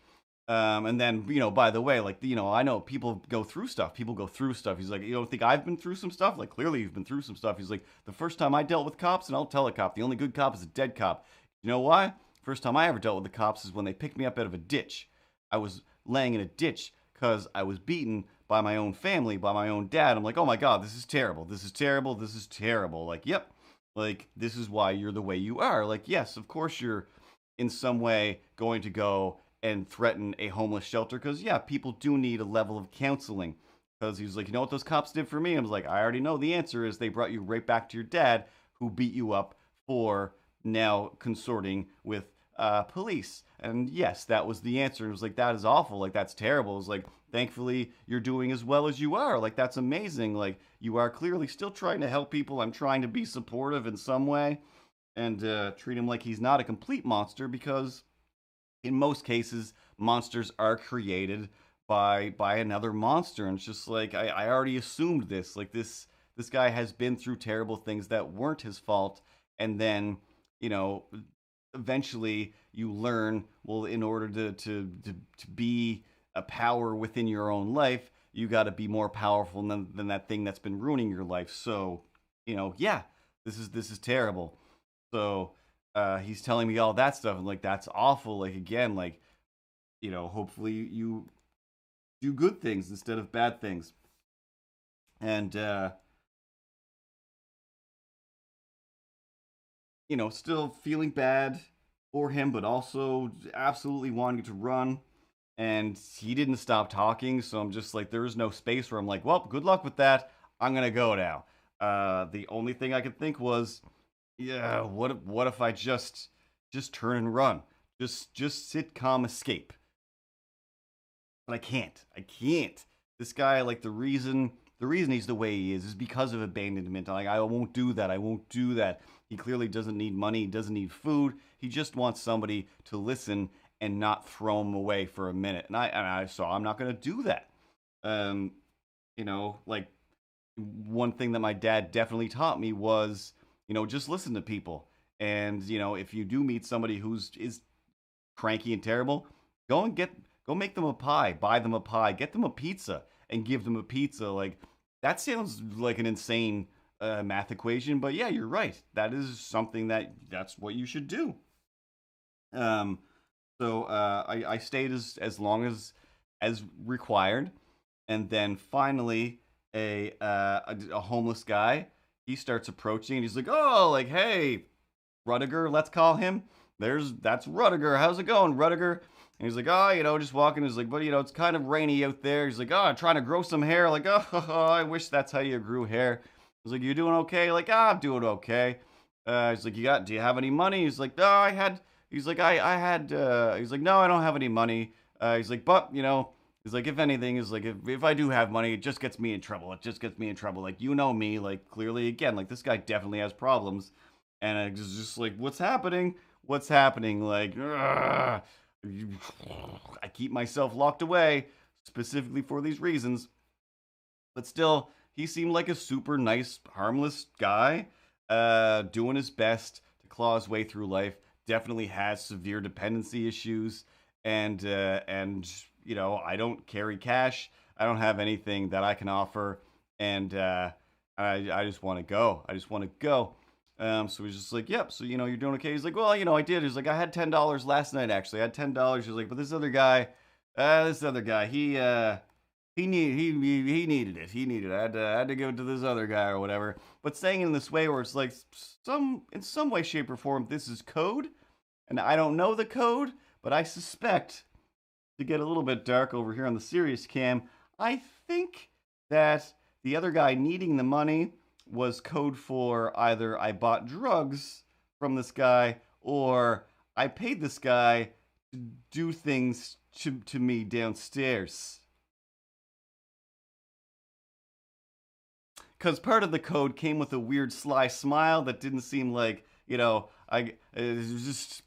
A: And then, by the way, like, I know people go through stuff. People go through stuff. He's like, you don't think I've been through some stuff? Like, clearly you've been through some stuff. He's like, the first time I dealt with cops, and I'll tell a cop, the only good cop is a dead cop. You know why? First time I ever dealt with the cops is when they picked me up out of a ditch. I was laying in a ditch because I was beaten by my own family, by my own dad. I'm like, oh my God, this is terrible. This is terrible. This is terrible. Like, yep. Like, this is why you're the way you are. Like, yes, of course you're in some way going to go and threaten a homeless shelter because, yeah, people do need a level of counseling. Because he was like, you know what those cops did for me? And I was like, I already know the answer is they brought you right back to your dad who beat you up for now consorting with police. And yes, that was the answer. It was like, that is awful. Like, that's terrible. It was like, thankfully, you're doing as well as you are. Like, that's amazing. Like, you are clearly still trying to help people. I'm trying to be supportive in some way and treat him like he's not a complete monster because in most cases, monsters are created by another monster. And it's just like, I already assumed this. Like, this guy has been through terrible things that weren't his fault. And then, you know, eventually you learn, well, in order to be a power within your own life, you got to be more powerful than that thing that's been ruining your life. So, yeah, this is terrible. So he's telling me all that stuff, and like that's awful. Like again, like hopefully you do good things instead of bad things. And still feeling bad for him, but also absolutely wanting to run. And he didn't stop talking, so I'm just like, there is no space where I'm like, well, good luck with that. I'm gonna go now. The only thing I could think was, yeah, what if I just turn and run, just sit calm, escape. But I can't. I can't. This guy, like the reason he's the way he is because of abandonment. Like I won't do that. I won't do that. He clearly doesn't need money. He doesn't need food. He just wants somebody to listen and not throw him away for a minute. So I'm not gonna do that. Um, like one thing that my dad definitely taught me was, just listen to people. And if you do meet somebody is cranky and terrible, go make them a pie, buy them a pie, get them a pizza, and give them a pizza. Like that sounds like an insane math equation, but yeah, you're right. That is something that's what you should do. Um, so I stayed as long as required, and then finally a homeless guy he starts approaching, and he's like, oh, like hey, Rudiger, let's call him. That's Rudiger. How's it going, Rudiger? And he's like, oh, just walking. He's like, but it's kind of rainy out there. He's like, oh, I'm trying to grow some hair. Like, oh, I wish that's how you grew hair. He's like, you doing okay? Like, I'm doing okay. He's like, do you have any money? He's like, no, I had. He's like, I had. He's like, no, I don't have any money. He's like, but he's like, if anything, is like, if I do have money, it just gets me in trouble. It just gets me in trouble. Like, me. Like, clearly, again, like this guy definitely has problems. And I was just like, what's happening? What's happening? Like, I keep myself locked away specifically for these reasons. But still, he seemed like a super nice, harmless guy, doing his best to claw his way through life. Definitely has severe dependency issues, and I don't carry cash. I don't have anything that I can offer, and I just want to go. I just want to go. So he's just like, yep. So you're doing okay. He's like, well, I did. He's like, I had $10 last night. Actually, I had $10. He's like, but this other guy, he needed it. He needed it. I had to give it to this other guy or whatever. But saying it in this way where it's like in some way, shape, or form, this is code, and I don't know the code, but I suspect, to get a little bit dark over here on the serious cam, I think that the other guy needing the money was code for either I bought drugs from this guy or I paid this guy to do things to me downstairs. Because part of the code came with a weird sly smile that didn't seem like, it was just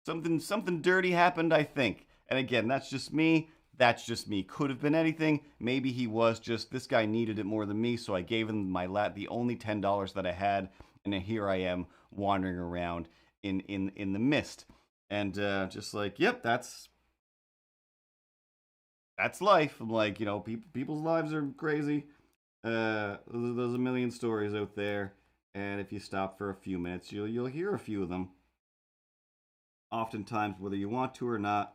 A: something dirty happened, I think. And again, that's just me. That's just me. Could have been anything. Maybe he was just, this guy needed it more than me, so I gave him the only $10 that I had, and then here I am wandering around in the mist. And just like, yep, that's life. I'm like, people's lives are crazy. There's a million stories out there, and if you stop for a few minutes, you'll hear a few of them. Oftentimes, whether you want to or not.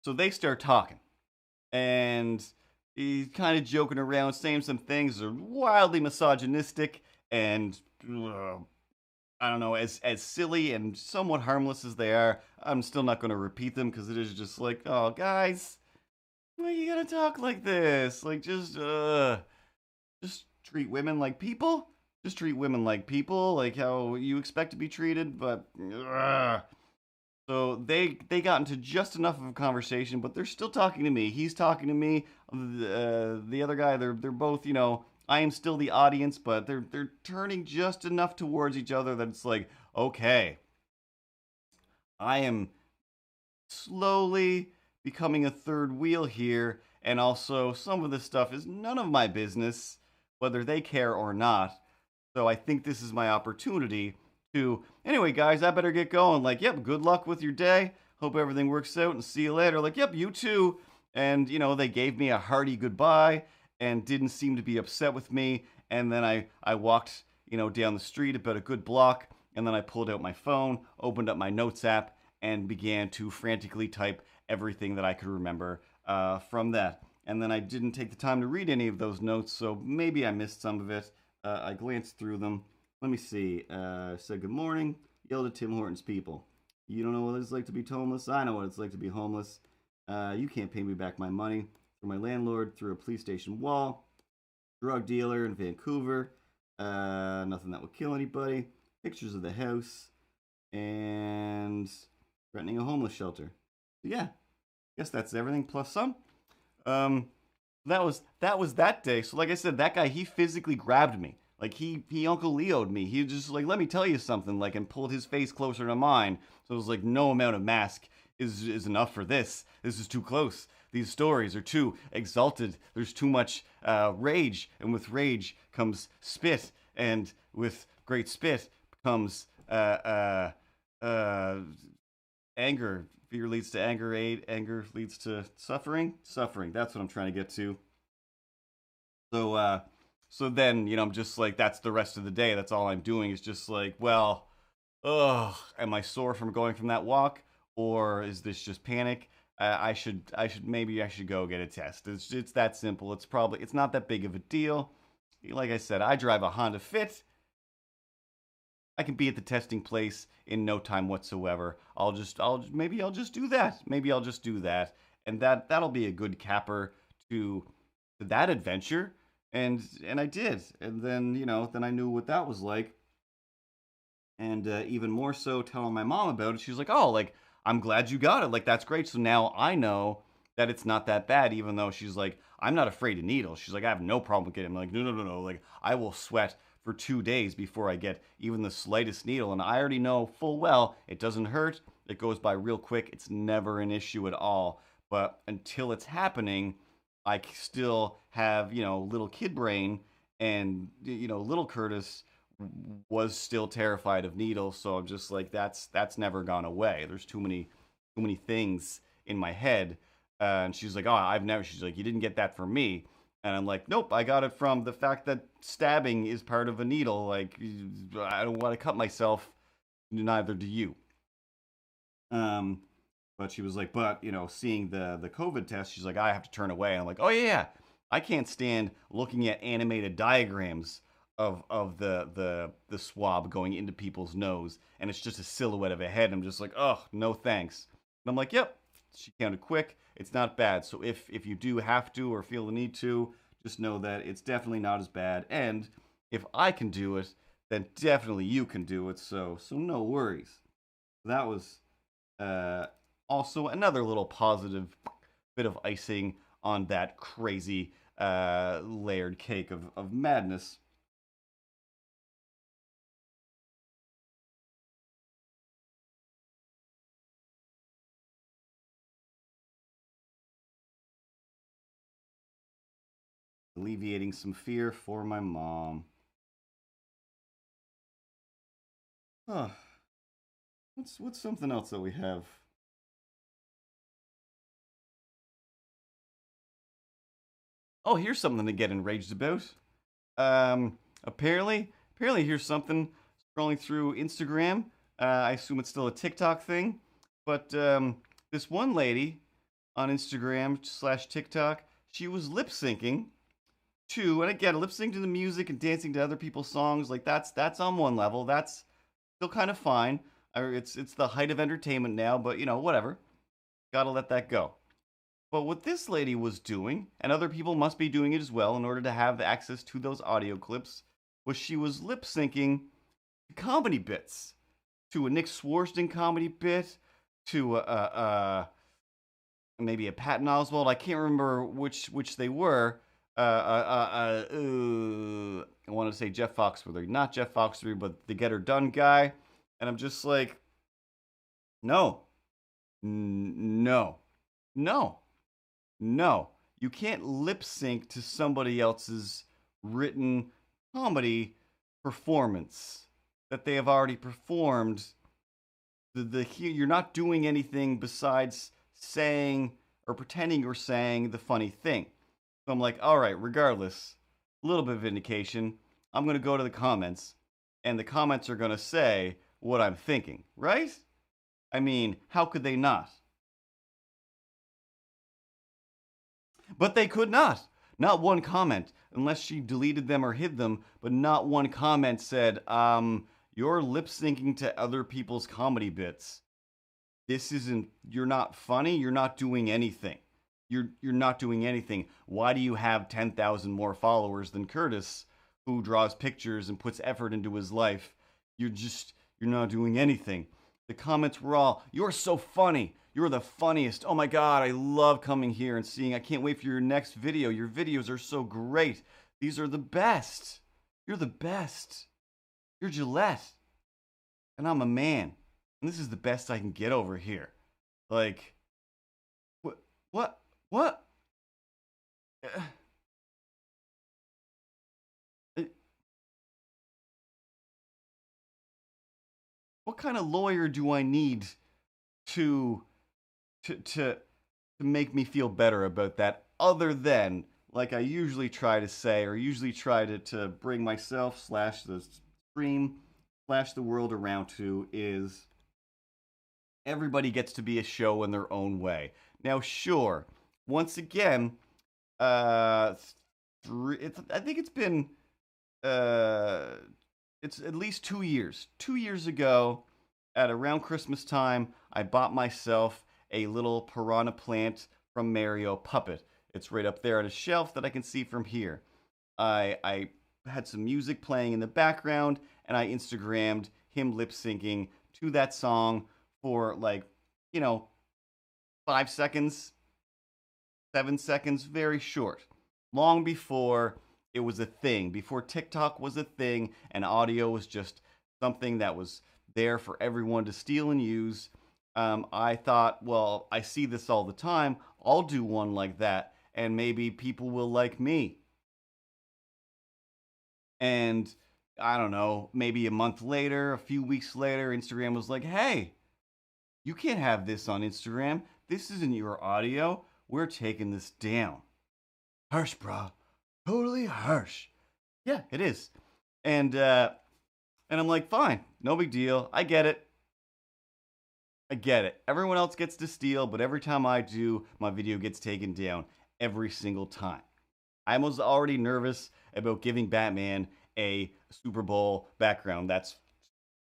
A: So they start talking, and he's kind of joking around, saying some things that are wildly misogynistic and I don't know, as silly and somewhat harmless as they are. I'm still not going to repeat them because it is just like, oh, guys, why are you gonna talk like this? Like, just treat women like people. Just treat women like people, like how you expect to be treated. But so they got into just enough of a conversation, but they're still talking to me. He's talking to me. The other guy, they're both, I am still the audience, but they're turning just enough towards each other that it's like, okay, I am slowly becoming a third wheel here, and also some of this stuff is none of my business, whether they care or not. So I think this is my opportunity to, anyway, guys, I better get going. Like, yep, good luck with your day. Hope everything works out and see you later. Like, yep, you too. And, they gave me a hearty goodbye and didn't seem to be upset with me. And then I walked, down the street about a good block. And then I pulled out my phone, opened up my notes app, and began to frantically type everything that I could remember from that. And then I didn't take the time to read any of those notes, so maybe I missed some of it. I glanced through them. Let me see. Said good morning. Yelled at Tim Hortons people. You don't know what it's like to be homeless? I know what it's like to be homeless. You can't pay me back my money. From my landlord through a police station wall. Drug dealer in Vancouver. Nothing that would kill anybody. Pictures of the house. And threatening a homeless shelter. Yeah, guess that's everything plus some. That was that day. So like I said, that guy, he physically grabbed me. Like he Uncle Leo'd me. He just like, let me tell you something, like, and pulled his face closer to mine. So it was like, no amount of mask is enough for this. This is too close. These stories are too exalted. There's too much rage, and with rage comes spit, and with great spit comes anger. Fear leads to anger. Anger leads to suffering. Suffering. That's what I'm trying to get to. So then, I'm just like, that's the rest of the day. That's all I'm doing is just like, well, am I sore from going from that walk, or is this just panic? I should go get a test. It's that simple. It's not that big of a deal. Like I said, I drive a Honda Fit. I can be at the testing place in no time whatsoever. Maybe I'll just do that. Maybe I'll just do that, and that'll be a good capper to that adventure. And I did, and then then I knew what that was like, and even more so telling my mom about it. She's like, "Oh, like I'm glad you got it. Like that's great. So now I know that it's not that bad." Even though she's like, "I'm not afraid of needles." She's like, "I have no problem with getting." I'm like, no. Like I will sweat for 2 days before I get even the slightest needle, and I already know full well it doesn't hurt. It goes by real quick. It's never an issue at all. But until it's happening, I still have, little kid brain, and little Curtis was still terrified of needles. So I'm just like, that's never gone away. There's too many things in my head. And she's like, oh, I've never. She's like, you didn't get that from me. And I'm like, nope, I got it from the fact that stabbing is part of a needle. Like, I don't want to cut myself. Neither do you. Um, but she was like, but seeing the COVID test, she's like, I have to turn away. I'm like, oh yeah, I can't stand looking at animated diagrams of the swab going into people's nose, and it's just a silhouette of a head. I'm just like, oh no thanks. And I'm like, yep. She counted quick. It's not bad. So if you do have to or feel the need to, just know that it's definitely not as bad. And if I can do it, then definitely you can do it. So no worries. That was uh, also another little positive bit of icing on that crazy layered cake of madness. Alleviating some fear for my mom. Huh. What's something else that we have? Oh, here's something to get enraged about. Apparently, here's something scrolling through Instagram. I assume it's still a TikTok thing, but this one lady on Instagram slash TikTok, she was lip syncing to, and again, lip syncing to the music and dancing to other people's songs. Like that's on one level. That's still kind of fine. It's the height of entertainment now, but whatever. Gotta let that go. But what this lady was doing, and other people must be doing it as well in order to have access to those audio clips, was she was lip syncing comedy bits to a Nick Swarsten comedy bit, to maybe a Patton Oswalt. I can't remember which they were. I want to say Jeff Foxworthy, not Jeff Foxworthy, but the Get Her Done guy. And I'm just like, no, no, no. No, you can't lip sync to somebody else's written comedy performance that they have already performed. You're not doing anything besides saying or pretending you're saying the funny thing. So I'm like, all right, regardless, a little bit of indication. I'm gonna go to the comments, and the comments are gonna say what I'm thinking, right? I mean, how could they not? But they could not. Not one comment, unless she deleted them or hid them, but not one comment said, you're lip syncing to other people's comedy bits. This isn't, you're not funny, you're not doing anything. You're not doing anything. Why do you have 10,000 more followers than Curtis, who draws pictures and puts effort into his life? You're not doing anything. The comments were all, you're so funny. You're the funniest. Oh my God, I love coming here and seeing. I can't wait for your next video. Your videos are so great. These are the best. You're the best. You're Gillette. And I'm a man. And this is the best I can get over here. Like, what? What? What? Uh, uh, what kind of lawyer do I need to to make me feel better about that, other than like I usually try to say, or usually try to bring myself slash the stream slash the world around to, is everybody gets to be a show in their own way. Now, sure, once again, uh, I think it's been uh, it's at least 2 years. 2 years ago, at around Christmas time, I bought myself a little piranha plant from Mario puppet. It's right up there on a shelf that I can see from here. I had some music playing in the background, and I Instagrammed him lip syncing to that song for like, you know, 5 seconds, 7 seconds, very short. Long before it was a thing, before TikTok was a thing, and audio was just something that was there for everyone to steal and use. I thought, well, I see this all the time. I'll do one like that, and maybe people will like me. And I don't know, maybe a month later, a few weeks later, Instagram was like, hey, you can't have this on Instagram. This isn't your audio. We're taking this down. Harsh, brah. Totally harsh. Yeah, it is. And I'm like, fine, no big deal. I get it. I get it. Everyone else gets to steal, but every time I do, my video gets taken down every single time. I was already nervous about giving Batman a Super Bowl background. That's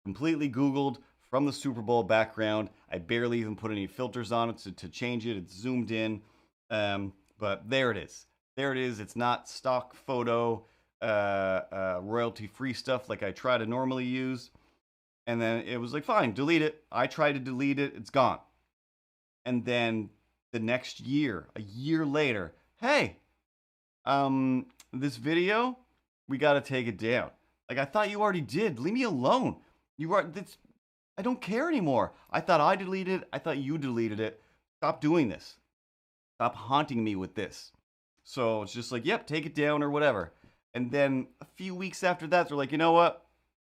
A: completely Googled from the Super Bowl background. I barely even put any filters on it to change it. It's zoomed in. But there it is. There it is. It's not stock photo, royalty free stuff like I try to normally use. And then it was like, fine, delete it. I tried to delete it. It's gone. And then the next year, a year later, hey, this video, we got to take it down. Like, I thought you already did. Leave me alone. You are, that's, I don't care anymore. I thought I deleted it. I thought you deleted it. Stop doing this. Stop haunting me with this. So it's just like, yep, take it down or whatever. And then a few weeks after that, they're like, you know what?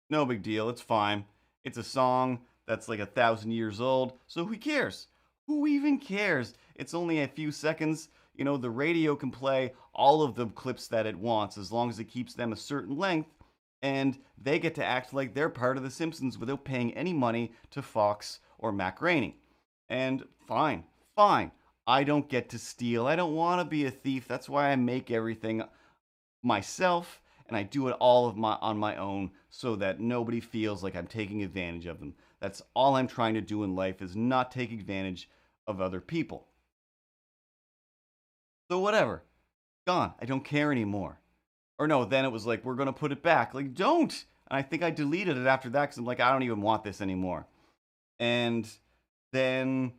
A: No big deal. It's fine. It's a song that's like 1,000 years old. So who cares? Who even cares? It's only a few seconds. You know, the radio can play all of the clips that it wants as long as it keeps them a certain length. And they get to act like they're part of The Simpsons without paying any money to Fox or Matt Groening. And fine, fine. I don't get to steal. I don't want to be a thief. That's why I make everything myself, and I do it all on my own so that nobody feels like I'm taking advantage of them. That's all I'm trying to do in life, is not take advantage of other people. So whatever. Gone. I don't care anymore. Or no, then it was like, we're going to put it back. Like, don't. And I think I deleted it after that because I'm like, I don't even want this anymore. And then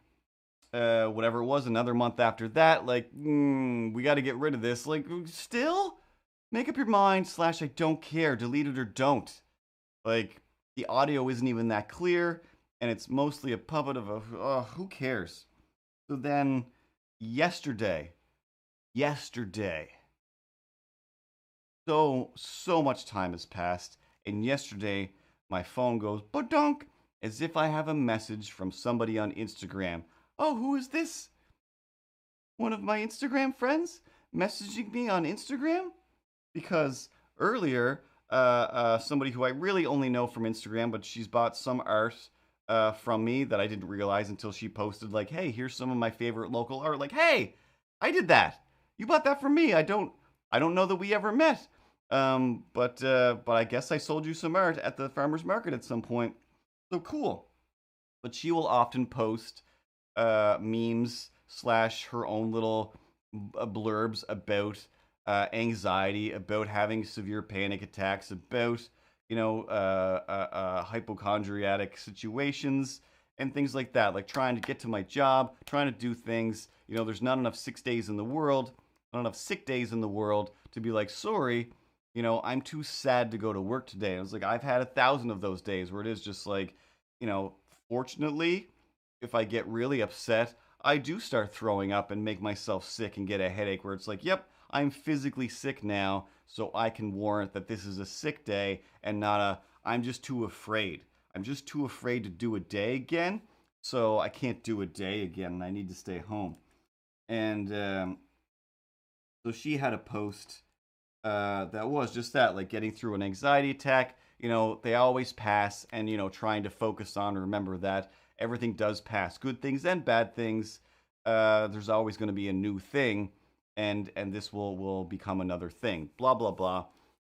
A: whatever it was, another month after that, like, we got to get rid of this. Like, still? Make up your mind, / I don't care. Delete it or don't. Like, the audio isn't even that clear, and it's mostly a puppet of who cares? So then, yesterday, so much time has passed, and yesterday, my phone goes ba-dunk, as if I have a message from somebody on Instagram. Oh, who is this? One of my Instagram friends messaging me on Instagram? Because earlier, somebody who I really only know from Instagram, but she's bought some art from me that I didn't realize until she posted, like, hey, here's some of my favorite local art. Like, hey, I did that. You bought that from me. I don't know that we ever met. But I guess I sold you some art at the farmer's market at some point. So cool. But she will often post memes / her own little blurbs about anxiety, about having severe panic attacks, about, you know, hypochondriatic situations and things like that. Like trying to get to my job, trying to do things. You know, there's not enough 6 days in the world, not enough sick days in the world to be like, sorry, you know, I'm too sad to go to work today. And I was like, I've had 1,000 of those days where it is just like, you know, fortunately, if I get really upset, I do start throwing up and make myself sick and get a headache where it's like, yep, I'm physically sick now, so I can warrant that this is a sick day and not a, I'm just too afraid. I'm just too afraid to do a day again, so I can't do a day again and I need to stay home. And so she had a post that was just that, like getting through an anxiety attack. You know, they always pass, and, you know, trying to focus on, remember that everything does pass. Good things and bad things. There's always going to be a new thing, and this will become another thing. Blah, blah, blah.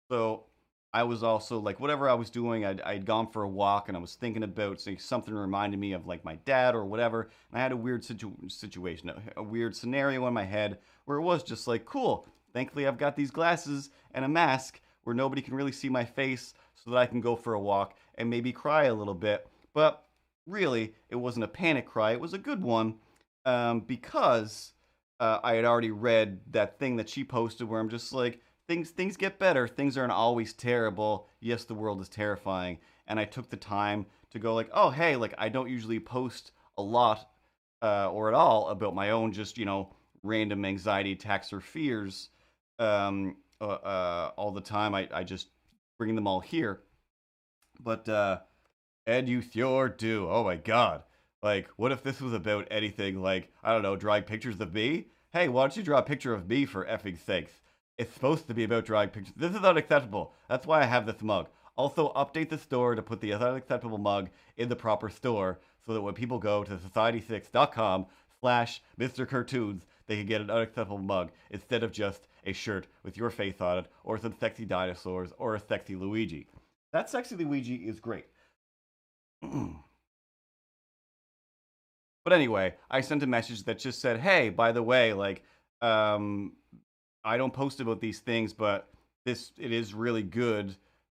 A: So I was also like, whatever I was doing, I'd gone for a walk, and I was thinking about something reminded me of like my dad or whatever. And I had a weird situation, a weird scenario in my head where it was just like, cool. Thankfully, I've got these glasses and a mask where nobody can really see my face so that I can go for a walk and maybe cry a little bit. But really, it wasn't a panic cry. It was a good one because I had already read that thing that she posted where I'm just like, things get better. Things aren't always terrible. Yes, the world is terrifying. And I took the time to go like, oh, hey, like I don't usually post a lot or at all about my own just, you know, random anxiety attacks or fears all the time. I just bringing them all here. But and you sure do. Oh my god. Like, what if this was about anything like, I don't know, drawing pictures of me? Hey, why don't you draw a picture of me for effing sakes? It's supposed to be about drawing pictures. This is unacceptable. That's why I have this mug. Also, update the store to put the unacceptable mug in the proper store so that when people go to society6.com/Mr. Cartoons, they can get an unacceptable mug instead of just a shirt with your face on it or some sexy dinosaurs or a sexy Luigi. That sexy Luigi is great. But anyway, I sent a message that just said, "Hey, by the way, like, I don't post about these things, but it is really good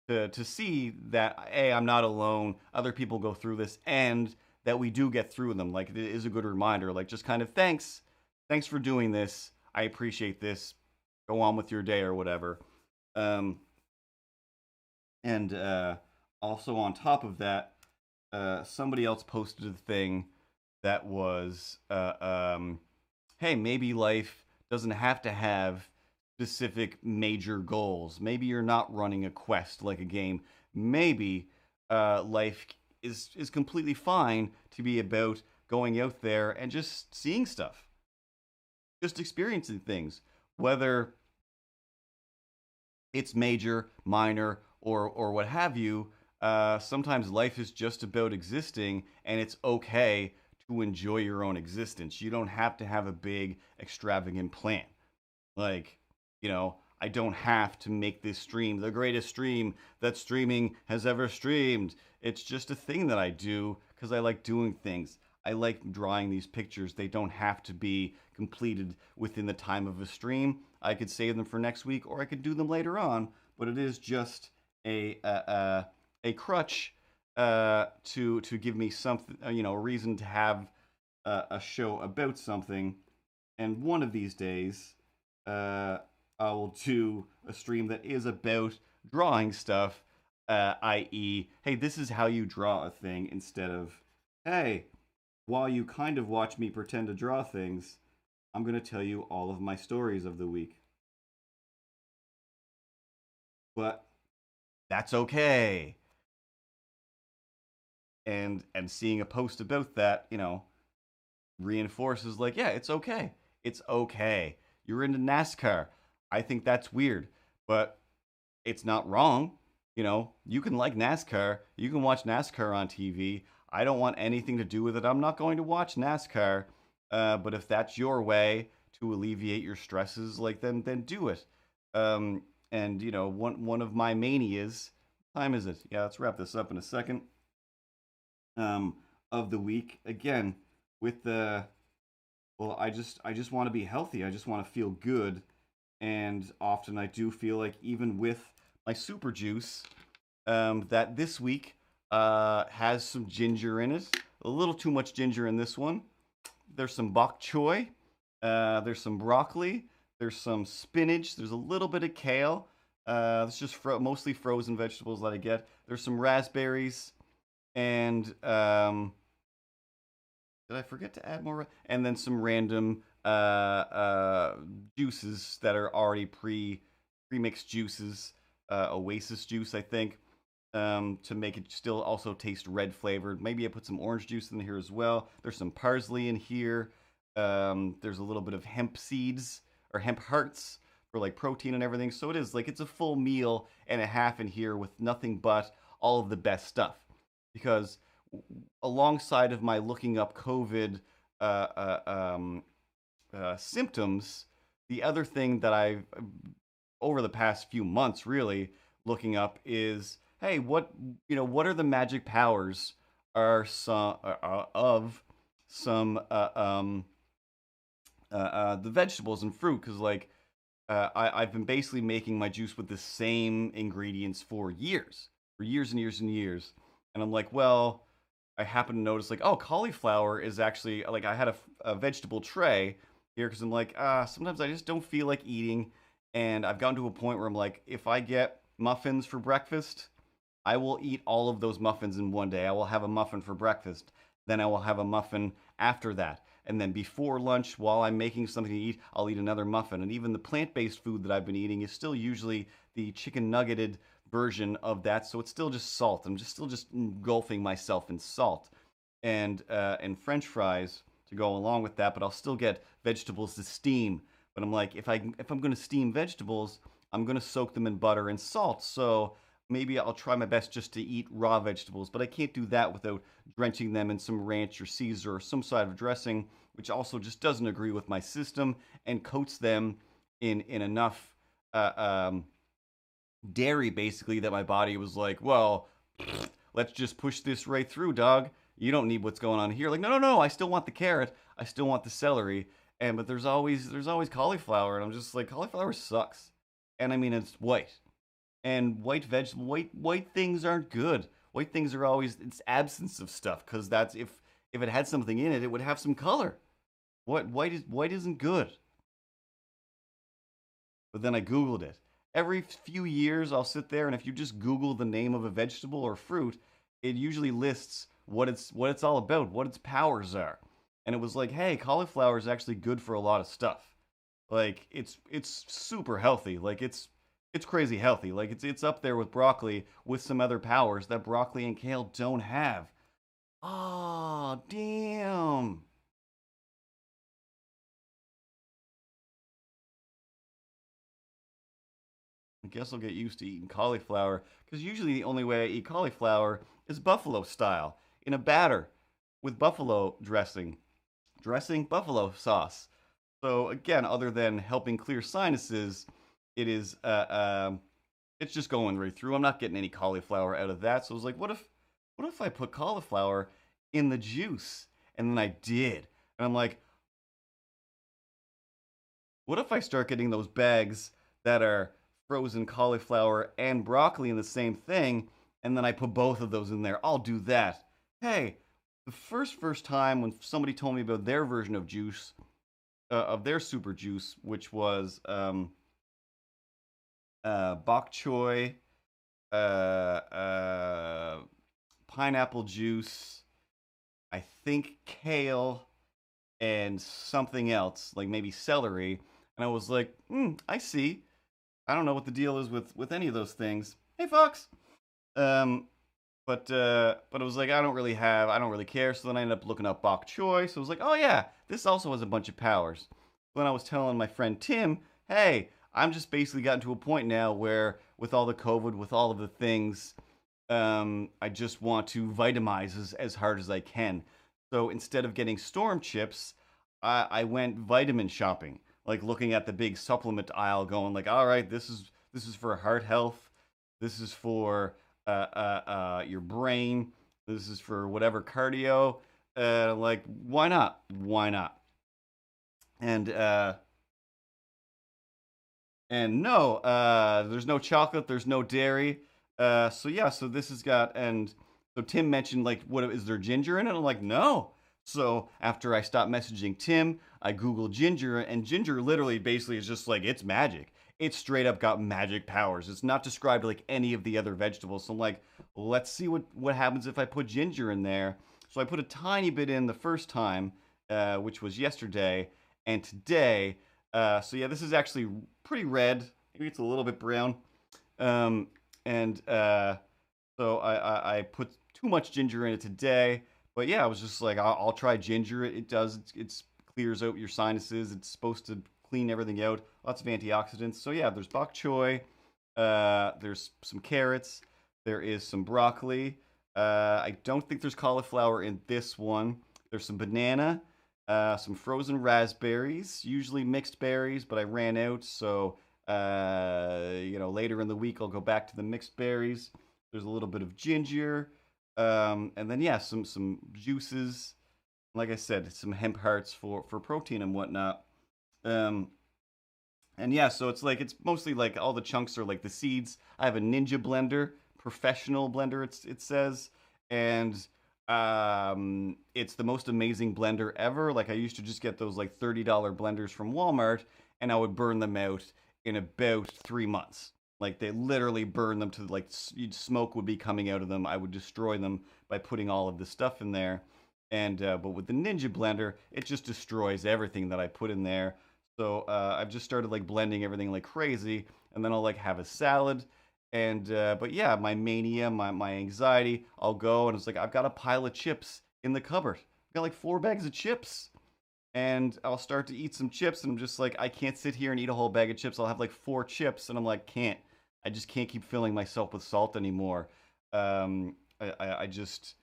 A: to see that I'm not alone. Other people go through this, and that we do get through them. Like, it is a good reminder. Like, just kind of thanks for doing this. I appreciate this. Go on with your day or whatever." Um, and also on top of that, somebody else posted a thing that was, hey, maybe life doesn't have to have specific major goals. Maybe you're not running a quest like a game. Maybe life is completely fine to be about going out there and just seeing stuff, just experiencing things, whether it's major, minor, or what have you. Sometimes life is just about existing, and it's okay to enjoy your own existence. You don't have to have a big, extravagant plan. Like, I don't have to make this stream the greatest stream that streaming has ever streamed. It's just a thing that I do because I like doing things. I like drawing these pictures. They don't have to be completed within the time of a stream. I could save them for next week, or I could do them later on. But it is just a crutch to give me something, a reason to have a show about something. And one of these days, I will do a stream that is about drawing stuff, i.e., hey, this is how you draw a thing, instead of, hey, while you kind of watch me pretend to draw things, I'm going to tell you all of my stories of the week. But that's okay. And seeing a post about that, reinforces, like, yeah, it's okay. It's okay. You're into NASCAR. I think that's weird, but it's not wrong. You can like NASCAR. You can watch NASCAR on TV. I don't want anything to do with it. I'm not going to watch NASCAR. But if that's your way to alleviate your stresses, like, then do it. And one of my manias. Time is it? Yeah, let's wrap this up in a second. Of the week again with the, well, I just want to be healthy. I just want to feel good, and often I do feel like, even with my super juice, that this week has some ginger in it. A little too much ginger in this one. There's some bok choy. There's some broccoli. There's some spinach. There's a little bit of kale. It's just mostly frozen vegetables that I get. There's some raspberries. And did I forget to add more? And then some random juices that are already pre-mixed juices. Oasis juice, I think, to make it still also taste red flavored. Maybe I put some orange juice in here as well. There's some parsley in here. There's a little bit of hemp seeds or hemp hearts for like protein and everything. So it's a full meal and a half in here with nothing but all of the best stuff. Because alongside of my looking up COVID symptoms, the other thing that I've, over the past few months, really looking up is, hey, what are the magic powers of some the vegetables and fruit? Because I've been basically making my juice with the same ingredients for years and years and years. And I'm like, well, I happen to notice, like, oh, cauliflower is actually, like, I had a vegetable tray here because I'm like, sometimes I just don't feel like eating. And I've gotten to a point where I'm like, if I get muffins for breakfast, I will eat all of those muffins in one day. I will have a muffin for breakfast. Then I will have a muffin after that. And then before lunch, while I'm making something to eat, I'll eat another muffin. And even the plant-based food that I've been eating is still usually the chicken nuggeted version of that, so it's still just salt. I'm just still just engulfing myself in salt, and French fries to go along with that. But I'll still get vegetables to steam. But I'm like, if I'm gonna steam vegetables, I'm gonna soak them in butter and salt. So maybe I'll try my best just to eat raw vegetables, but I can't do that without drenching them in some ranch or Caesar or some sort of dressing, which also just doesn't agree with my system and coats them in enough uh, um, dairy, basically, that my body was like, well, let's just push this right through, dog. You don't need what's going on here. Like, no, no, no. I still want the carrot. I still want the celery. And but there's always cauliflower, and I'm just like, cauliflower sucks. And I mean, it's white, and white things aren't good. White things are always it's absence of stuff, because that's if it had something in it, it would have some color. White isn't good. But then I Googled it. Every few years, I'll sit there, and if you just Google the name of a vegetable or fruit, it usually lists what it's all about, what its powers are. And it was like, hey, cauliflower is actually good for a lot of stuff. Like it's super healthy. Like it's crazy healthy. Like it's up there with broccoli with some other powers that broccoli and kale don't have. Oh, damn. I guess I'll get used to eating cauliflower, because usually the only way I eat cauliflower is buffalo style in a batter with buffalo dressing buffalo sauce. So again, other than helping clear sinuses, it is it's just going right through. I'm not getting any cauliflower out of that. So I was like, what if I put cauliflower in the juice? And then I did. And I'm like, what if I start getting those bags that are frozen cauliflower and broccoli in the same thing, and then I put both of those in there? I'll do that. Hey, the first time when somebody told me about their version of juice, of their super juice, which was bok choy, uh, uh, pineapple juice, I think kale, and something else, like maybe celery. And I was like, I see. I don't know what the deal is with any of those things. Hey, Fox. Um, but it was like I don't really care. So then I ended up looking up bok choy. So I was like, oh yeah, this also has a bunch of powers. Then I was telling my friend Tim, hey, I'm just basically gotten to a point now where with all the COVID, with all of the things, I just want to vitamize as hard as I can. So instead of getting storm chips, I went vitamin shopping, like looking at the big supplement aisle, going like, all right, this is for heart health, this is for your brain, this is for whatever cardio. Like, why not? Why not? And no, there's no chocolate, there's no dairy. So yeah, so this has got, and so Tim mentioned like, what is there ginger in it? I'm like, no. So after I stopped messaging Tim, I googled ginger, and ginger literally basically is just like it's magic. It's straight up got magic powers. It's not described like any of the other vegetables. So I'm like, let's see what happens if I put ginger in there. So I put a tiny bit in the first time, which was yesterday, and today. So yeah, this is actually pretty red. Maybe it's a little bit brown. Um, and so I put too much ginger in it today. But yeah, I was just like, I'll try ginger. It does. It's clears out your sinuses. It's supposed to clean everything out. Lots of antioxidants. So yeah, there's bok choy. There's some carrots. There is some broccoli. I don't think there's cauliflower in this one. There's some banana, some frozen raspberries, usually mixed berries, but I ran out. So later in the week I'll go back to the mixed berries. There's a little bit of ginger, and then yeah, some juices. Like I said, some hemp hearts for protein and whatnot. Um, and yeah, so it's like it's mostly like all the chunks are like the seeds. I have a Ninja blender, professional blender. It says, and it's the most amazing blender ever. Like I used to just get those like $30 blenders from Walmart, and I would burn them out in about 3 months. Like they literally burn them to like smoke would be coming out of them. I would destroy them by putting all of this stuff in there. And but with the Ninja blender, it just destroys everything that I put in there. So I've just started like blending everything like crazy, and then I'll like have a salad, And but yeah, my mania, my anxiety, I'll go and it's like I've got a pile of chips in the cupboard. I've got like 4 bags of chips. And I'll start to eat some chips and I'm just like I can't sit here and eat a whole bag of chips. I'll have like 4 chips and I'm like can't. I just can't keep filling myself with salt anymore. I just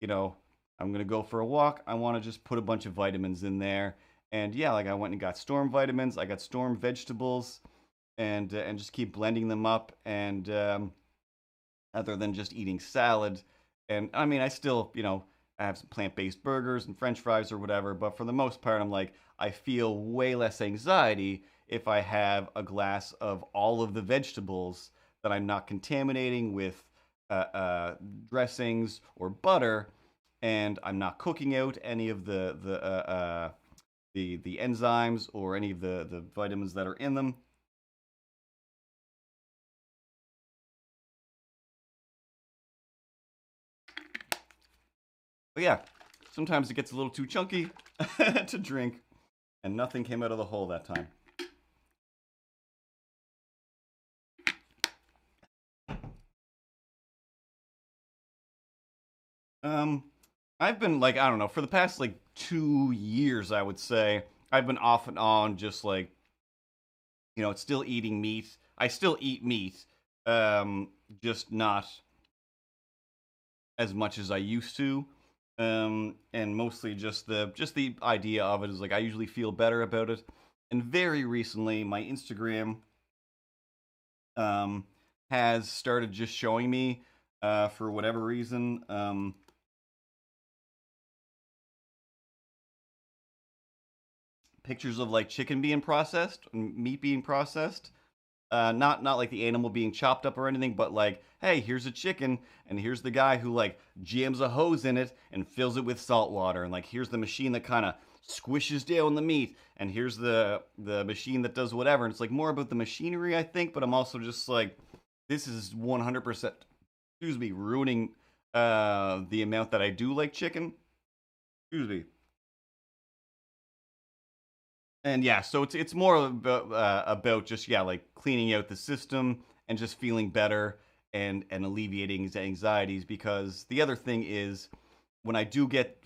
A: you know, I'm gonna go for a walk. I want to just put a bunch of vitamins in there. And yeah, like I went and got storm vitamins. I got storm vegetables, and just keep blending them up. And other than just eating salad, and I mean, I still I have some plant-based burgers and French fries or whatever. But for the most part, I'm like I feel way less anxiety if I have a glass of all of the vegetables that I'm not contaminating with dressings or butter, and I'm not cooking out any of the enzymes or any of the vitamins that are in them. But yeah, sometimes it gets a little too chunky to drink, and nothing came out of the hole that time. Um, I've been like I don't know for the past like 2 years, I would say I've been off and on, just like it's still eating meat. I still eat meat, um, just not as much as I used to. And mostly just the idea of it is like I usually feel better about it. And very recently, my Instagram um, has started just showing me, for whatever reason, pictures of like chicken being processed, meat being processed. Not like the animal being chopped up or anything, but like, hey, here's a chicken, and here's the guy who like jams a hose in it and fills it with salt water, and like here's the machine that kind of squishes down the meat, and here's the machine that does whatever. And it's like more about the machinery, I think, but I'm also just like, this is 100%, excuse me, ruining the amount that I do like chicken. Excuse me. And yeah, so it's more about just yeah, like cleaning out the system and just feeling better and alleviating his anxieties. Because the other thing is when I do get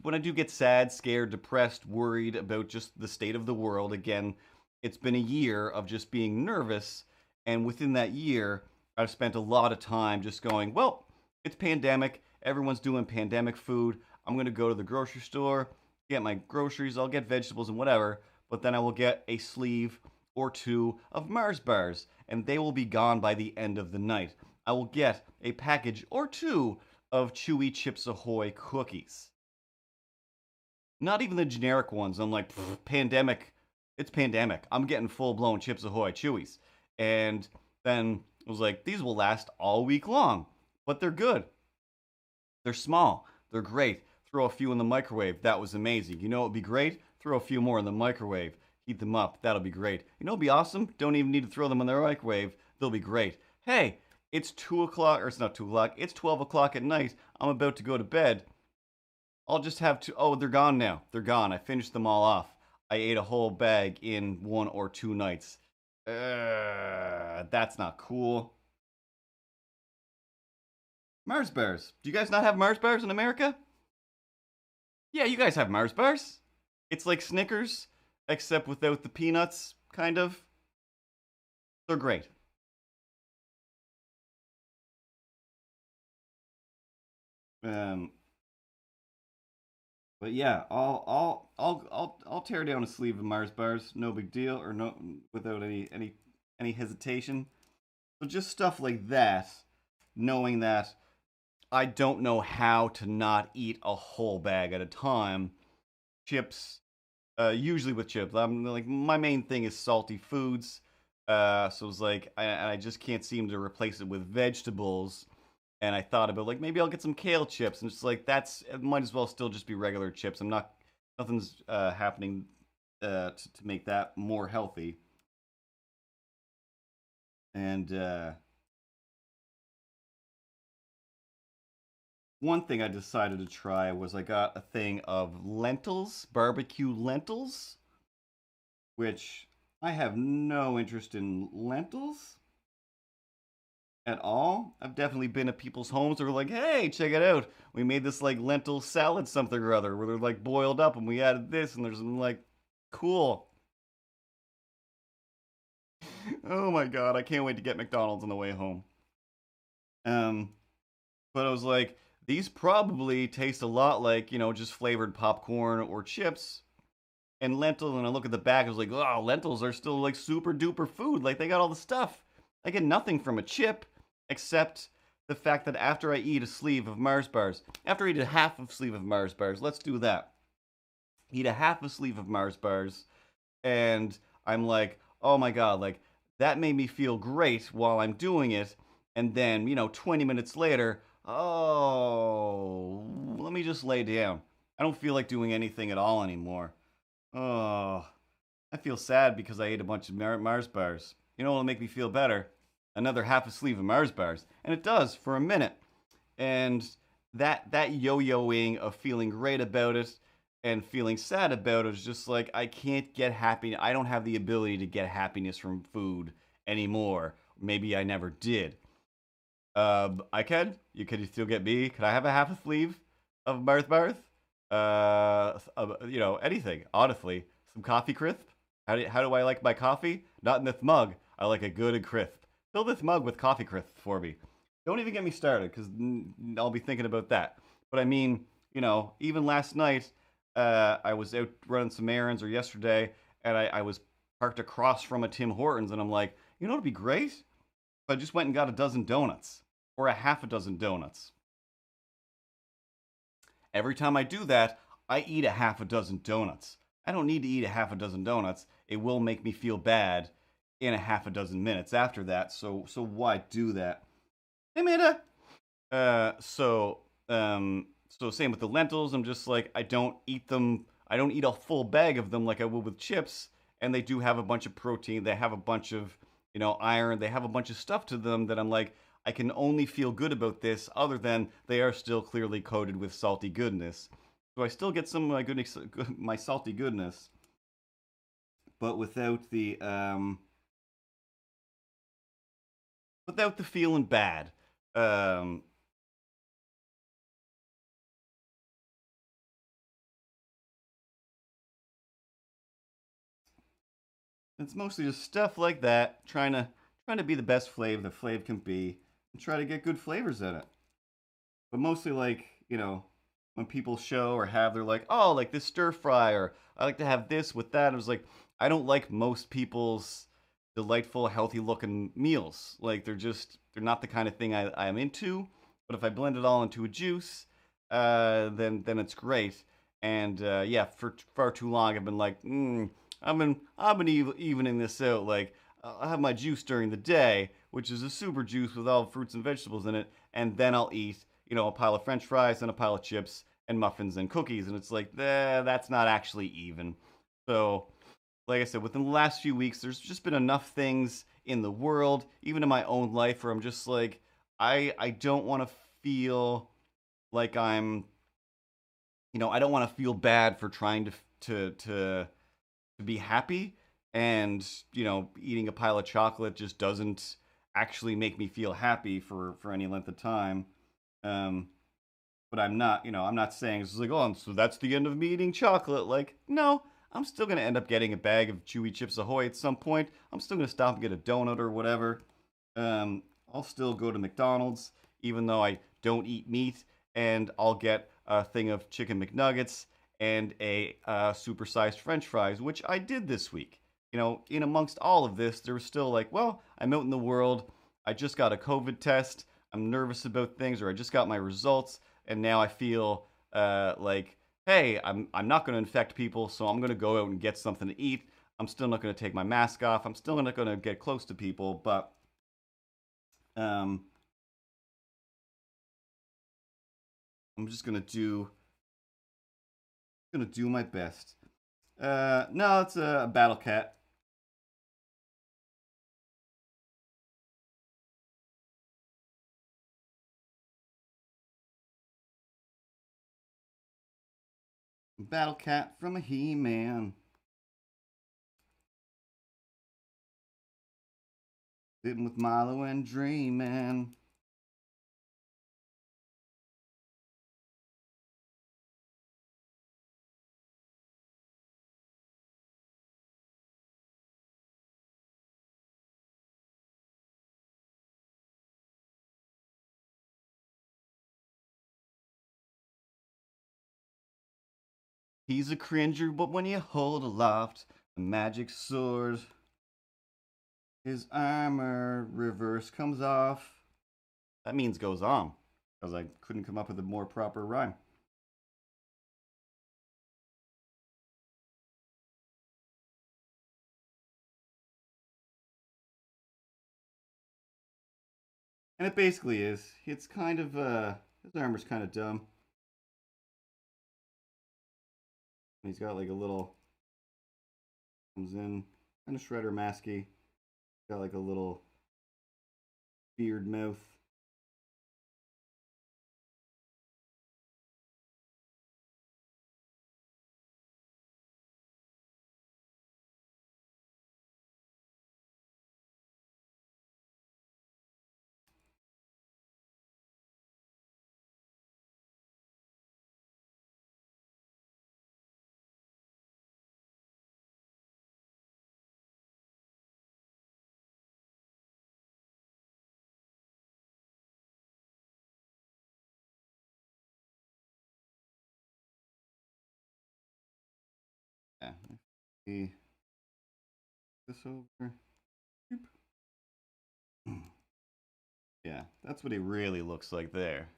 A: sad, scared, depressed, worried about just the state of the world again, it's been a year of just being nervous, and within that year, I've spent a lot of time just going, well, it's pandemic, everyone's doing pandemic food. I'm gonna go to the grocery store, get my groceries, I'll get vegetables and whatever, but then I will get a sleeve or two of Mars bars, and they will be gone by the end of the night. I will get a package or two of Chewy Chips Ahoy cookies. Not even the generic ones. I'm like, pandemic. It's pandemic. I'm getting full blown Chips Ahoy Chewies. And then I was like, these will last all week long, but they're good. They're small. They're great. Throw a few in the microwave. That was amazing. You know what would be great? Throw a few more in the microwave. Heat them up. That'll be great. You know what would be awesome? Don't even need to throw them in the microwave. They'll be great. Hey, it's 2 o'clock, or it's not 2 o'clock, it's 12 o'clock at night. I'm about to go to bed. I'll just have to. Oh, they're gone now. They're gone. I finished them all off. I ate a whole bag in 1 or 2 nights. That's not cool. Mars bars. Do you guys not have Mars bars in America? Yeah, you guys have Mars bars. It's like Snickers, except without the peanuts, kind of. They're great. Um, but yeah, I'll tear down a sleeve of Mars bars, no big deal, or no, without any hesitation. So just stuff like that, knowing that I don't know how to not eat a whole bag at a time. Chips, usually with chips, I'm like my main thing is salty foods. So it's like I just can't seem to replace it with vegetables. And I thought about like maybe I'll get some kale chips, and it's like that's it might as well still just be regular chips. Nothing's happening to make that more healthy. And one thing I decided to try was I got a thing of lentils, barbecue lentils, which I have no interest in lentils. at all. I've definitely been at people's homes where they're like, hey, check it out. We made this like lentil salad something or other where they're like boiled up and we added this and there's like, cool. Oh my god, I can't wait to get McDonald's on the way home. Um, but I was like, these probably taste a lot like, just flavored popcorn or chips and lentils. And I look at the back, I was like, oh, lentils are still like super duper food. Like they got all the stuff. I get nothing from a chip except the fact that after I eat a sleeve of Mars bars, after I eat a half of sleeve of Mars bars, let's do that. Eat a half a sleeve of Mars bars, and I'm like, oh my god, like that made me feel great while I'm doing it. And then, 20 minutes later, oh, let me just lay down. I don't feel like doing anything at all anymore. Oh, I feel sad because I ate a bunch of Mars bars. You know what'll make me feel better? Another half a sleeve of Mars bars. And it does for a minute. And that yo-yoing of feeling great about it and feeling sad about it is just like I can't get happy. I don't have the ability to get happiness from food anymore. Maybe I never did. I can. You could still get me. Could I have a half a sleeve of Mars bars? Anything. Honestly, some coffee crisp. How do I like my coffee? Not in this mug. I like it good and crisp. Fill this mug with coffee crisp for me. Don't even get me started, because I'll be thinking about that. But I mean, even last night, I was out running some errands, or yesterday, and I was parked across from a Tim Hortons, and I'm like, it'd be great if I just went and got a dozen donuts, or a half a dozen donuts. Every time I do that, I eat a half a dozen donuts. I don't need to eat a half a dozen donuts. It will make me feel bad in a half a dozen minutes after that. So why do that? Hey, Amanda. So same with the lentils. I'm just like I don't eat them. I don't eat a full bag of them like I would with chips. And they do have a bunch of protein. They have a bunch of iron. They have a bunch of stuff to them that I'm like I can only feel good about this. Other than they are still clearly coated with salty goodness. So I still get some of my goodness, my salty goodness, but without the feeling bad. Um, It's mostly just stuff like that, trying to be the best Flav the Flav can be, and try to get good flavors in it. But mostly like when people show or have, they're like, oh, like this stir fry, or I like to have this with that. It was like I don't like most people's delightful, healthy looking meals. Like they're not the kind of thing I'm into. But if I blend it all into a juice, then it's great. And yeah, for far too long I've been like, I've been evening this out. Like I'll have my juice during the day, which is a super juice with all fruits and vegetables in it, and then I'll eat a pile of French fries and a pile of chips and muffins and cookies, and it's like that's not actually even. So like I said, within the last few weeks, there's just been enough things in the world, even in my own life, where I'm just like, I don't want to feel like I don't want to feel bad for trying to be happy, and eating a pile of chocolate just doesn't actually make me feel happy for any length of time. Um, but I'm not saying it's like, oh, so that's the end of me eating chocolate. Like, no, I'm still gonna end up getting a bag of chewy Chips Ahoy at some point. I'm still gonna stop and get a donut or whatever. I'll still go to McDonald's even though I don't eat meat, and I'll get a thing of chicken McNuggets and a supersized French fries, which I did this week. In amongst all of this, there was still like, well, I'm out in the world. I just got a COVID test. I'm nervous about things, or I just got my results, and now I feel like, hey, I'm not going to infect people, so I'm going to go out and get something to eat. I'm still not going to take my mask off. I'm still not going to get close to people, but um, I'm just gonna do my best. No, it's a battle cat. Battle cat from a He-Man. Sitting with Milo and dreaming. He's a cringer, but when you hold aloft a magic sword, his armor reverse comes off. That means goes on, because I couldn't come up with a more proper rhyme. And it basically is. It's kind of, his armor's kind of dumb. He's got like a little, comes in, kind of Shredder masky. Got like a little beard mouth. Yeah. See this over. Yeah, that's what he really looks like there.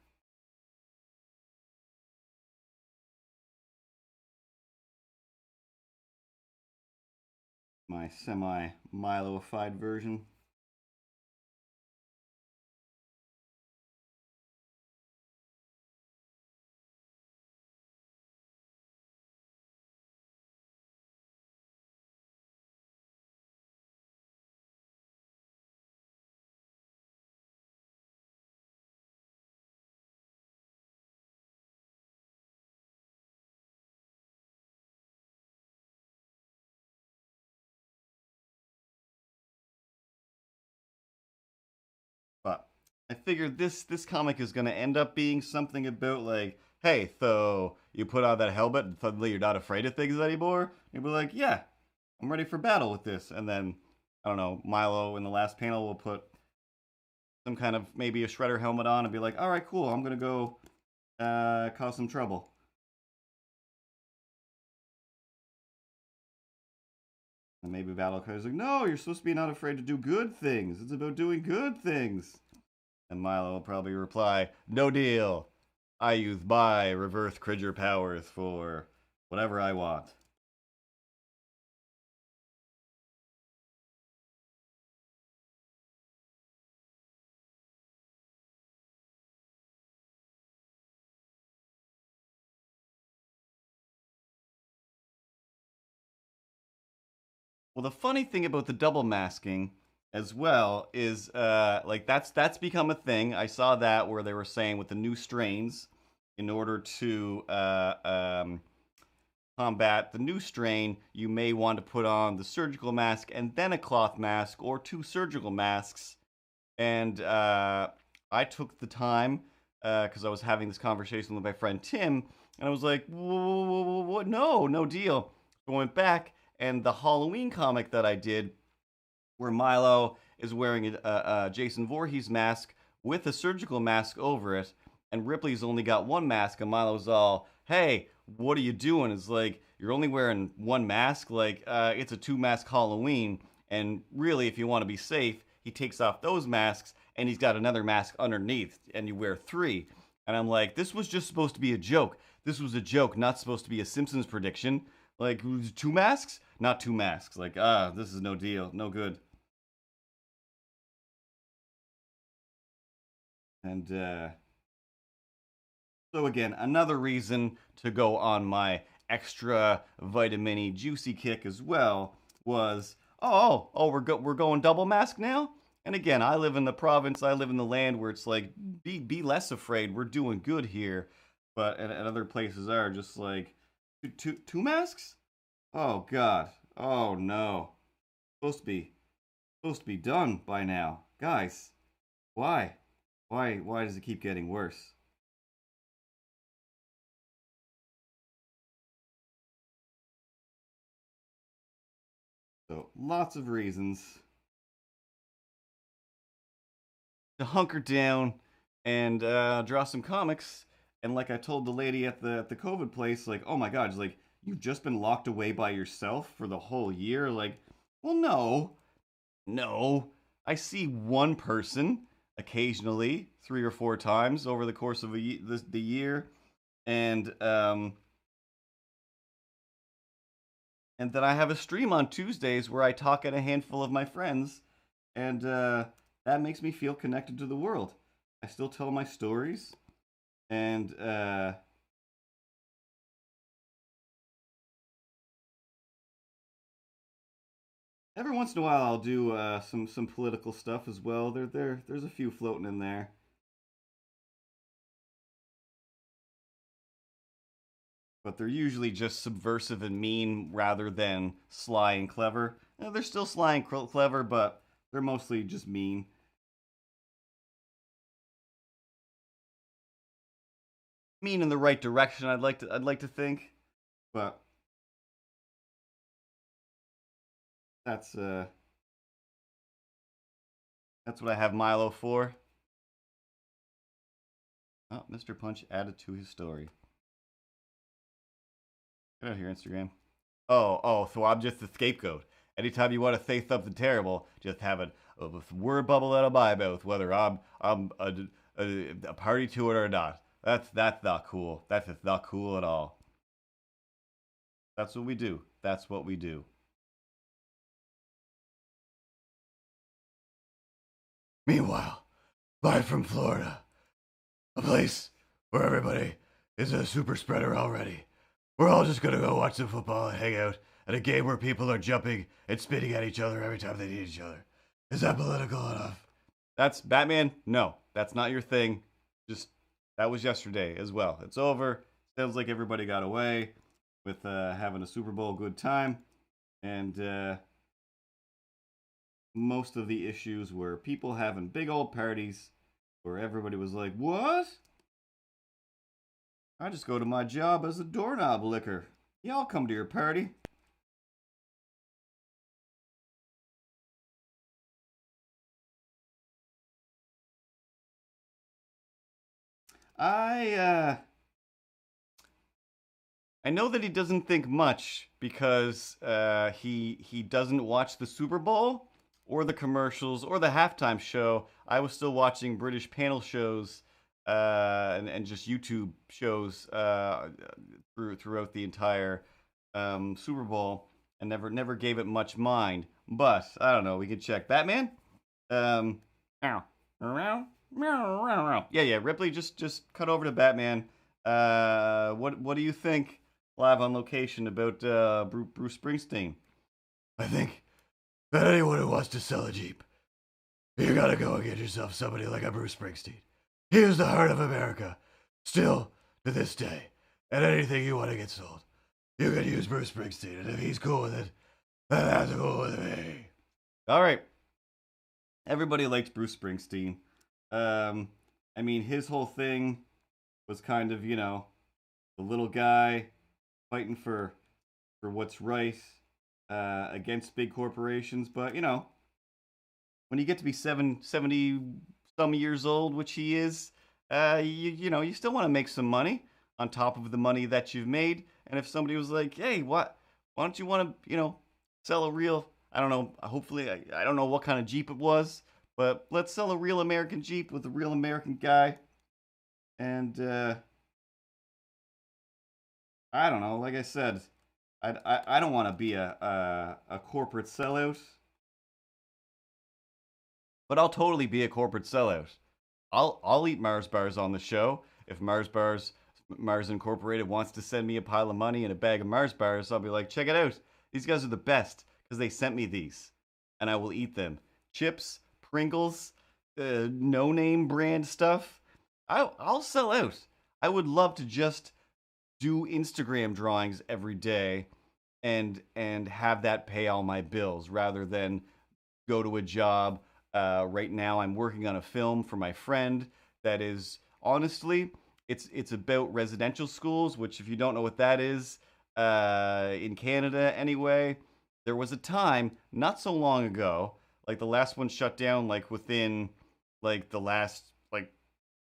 A: My semi-Milo-ified version. But I figured this comic is gonna end up being something about like, hey, so you put on that helmet and suddenly you're not afraid of things anymore. You'll be like, yeah, I'm ready for battle with this. And then I don't know, Milo in the last panel will put some kind of maybe a Shredder helmet on and be like, all right, cool, I'm gonna go cause some trouble. And maybe Battle Cry's like, no, you're supposed to be not afraid to do good things. It's about doing good things. And Milo will probably reply, no deal. I use my reverse Cringer powers for whatever I want. Well, the funny thing about the double masking as well is like that's become a thing. I saw that where they were saying with the new strains, in order to combat the new strain, you may want to put on the surgical mask and then a cloth mask or two surgical masks. And I took the time because I was having this conversation with my friend Tim, and I was like, "What? No, no deal." So I went back, and the Halloween comic that I did, where Milo is wearing a Jason Voorhees mask with a surgical mask over it, and Ripley's only got one mask, and Milo's all, "Hey, what are you doing?" It's like, you're only wearing one mask. Like, it's a two-mask Halloween, and really, if you want to be safe, he takes off those masks, and he's got another mask underneath, and you wear three. And I'm like, this was just supposed to be a joke. This was a joke, not supposed to be a Simpsons prediction. Like, two masks? Not two masks. Like, this is no deal. No good. And so again, another reason to go on my extra vitamin-y juicy kick as well was, we're going double mask now. And again, I live in the province, I live in the land where it's like, be less afraid, we're doing good here. But and other places are just like, two masks? Oh God, oh no, supposed to be Supposed to be done by now. Guys, why? Why does it keep getting worse? So, lots of reasons to hunker down and draw some comics. And like I told the lady at the COVID place, like, oh my god, like you've just been locked away by yourself for the whole year. Like, well, no. I see one person occasionally, 3 or 4 times over the course of the year, and and then I have a stream on Tuesdays where I talk at a handful of my friends, and that makes me feel connected to the world. I still tell my stories, and every once in a while I'll do some political stuff as well. There's a few floating in there, but they're usually just subversive and mean rather than sly and clever. They're still sly and clever, but they're mostly just mean. Mean in the right direction. I'd like to think, but that's uh that's what I have Milo for. Oh, Mr. Punch added to his story. Get out of here, Instagram. Oh, so I'm just the scapegoat. Anytime you want to say something terrible, just have a word bubble out of my mouth, whether I'm a party to it or not. That's not cool. That's just not cool at all. That's what we do. That's what we do. Meanwhile, live from Florida, a place where everybody is a super spreader already. We're all just gonna go watch some football and hang out at a game where people are jumping and spitting at each other every time they need each other. Is that political enough? That's Batman? No, that's not your thing. Just that was yesterday as well. It's over. Sounds like everybody got away with having a Super Bowl good time, and most of the issues were people having big old parties where everybody was like, "What? I just go to my job as a doorknob licker. Yeah, I'll come to your party." I I know that he doesn't think much because he doesn't watch the Super Bowl or the commercials or the halftime show. I was still watching British panel shows and just YouTube shows throughout the entire Super Bowl and never gave it much mind. But I don't know. We could check Batman. Um, meow, meow, meow. Yeah. Ripley, just cut over to Batman. What do you think live on location about Bruce Springsteen? I think that anyone who wants to sell a Jeep, you gotta go and get yourself somebody like a Bruce Springsteen. He is the heart of America, still to this day. And anything you want to get sold, you can use Bruce Springsteen. And if he's cool with it, then that's cool with me. All right. Everybody likes Bruce Springsteen. Um, I mean, his whole thing was kind of, the little guy fighting for what's right against big corporations. But when you get to be 70 some years old, which he is, you still want to make some money on top of the money that you've made. And if somebody was like, hey, why don't you want to sell a real, I don't know, hopefully I don't know what kind of Jeep it was, but let's sell a real American Jeep with a real American guy. And I don't know. Like I said, I don't want to be a corporate sellout, but I'll totally be a corporate sellout. I'll eat Mars bars on the show if Mars Incorporated wants to send me a pile of money and a bag of Mars bars. I'll be like, check it out. These guys are the best because they sent me these, and I will eat them. Chips, Pringles, no name brand stuff. I'll sell out. I would love to just do Instagram drawings every day and have that pay all my bills rather than go to a job. Right now, I'm working on a film for my friend that is honestly, it's about residential schools, which if you don't know what that is, in Canada anyway, there was a time not so long ago, like the last one shut down like within like the last like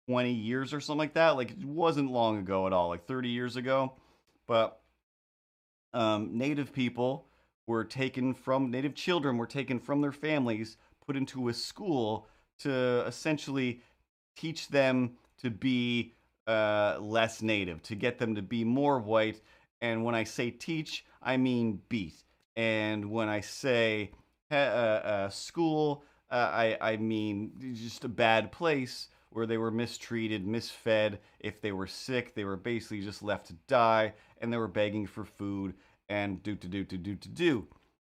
A: 20 years or something like that. Like it wasn't long ago at all, like 30 years ago. But native people were taken from native children were taken from their families, put into a school to essentially teach them to be less native, to get them to be more white. And when I say teach, I mean beat. And when I say school, I mean just a bad place where they were mistreated, misfed. If they were sick, they were basically just left to die, and they were begging for food and do.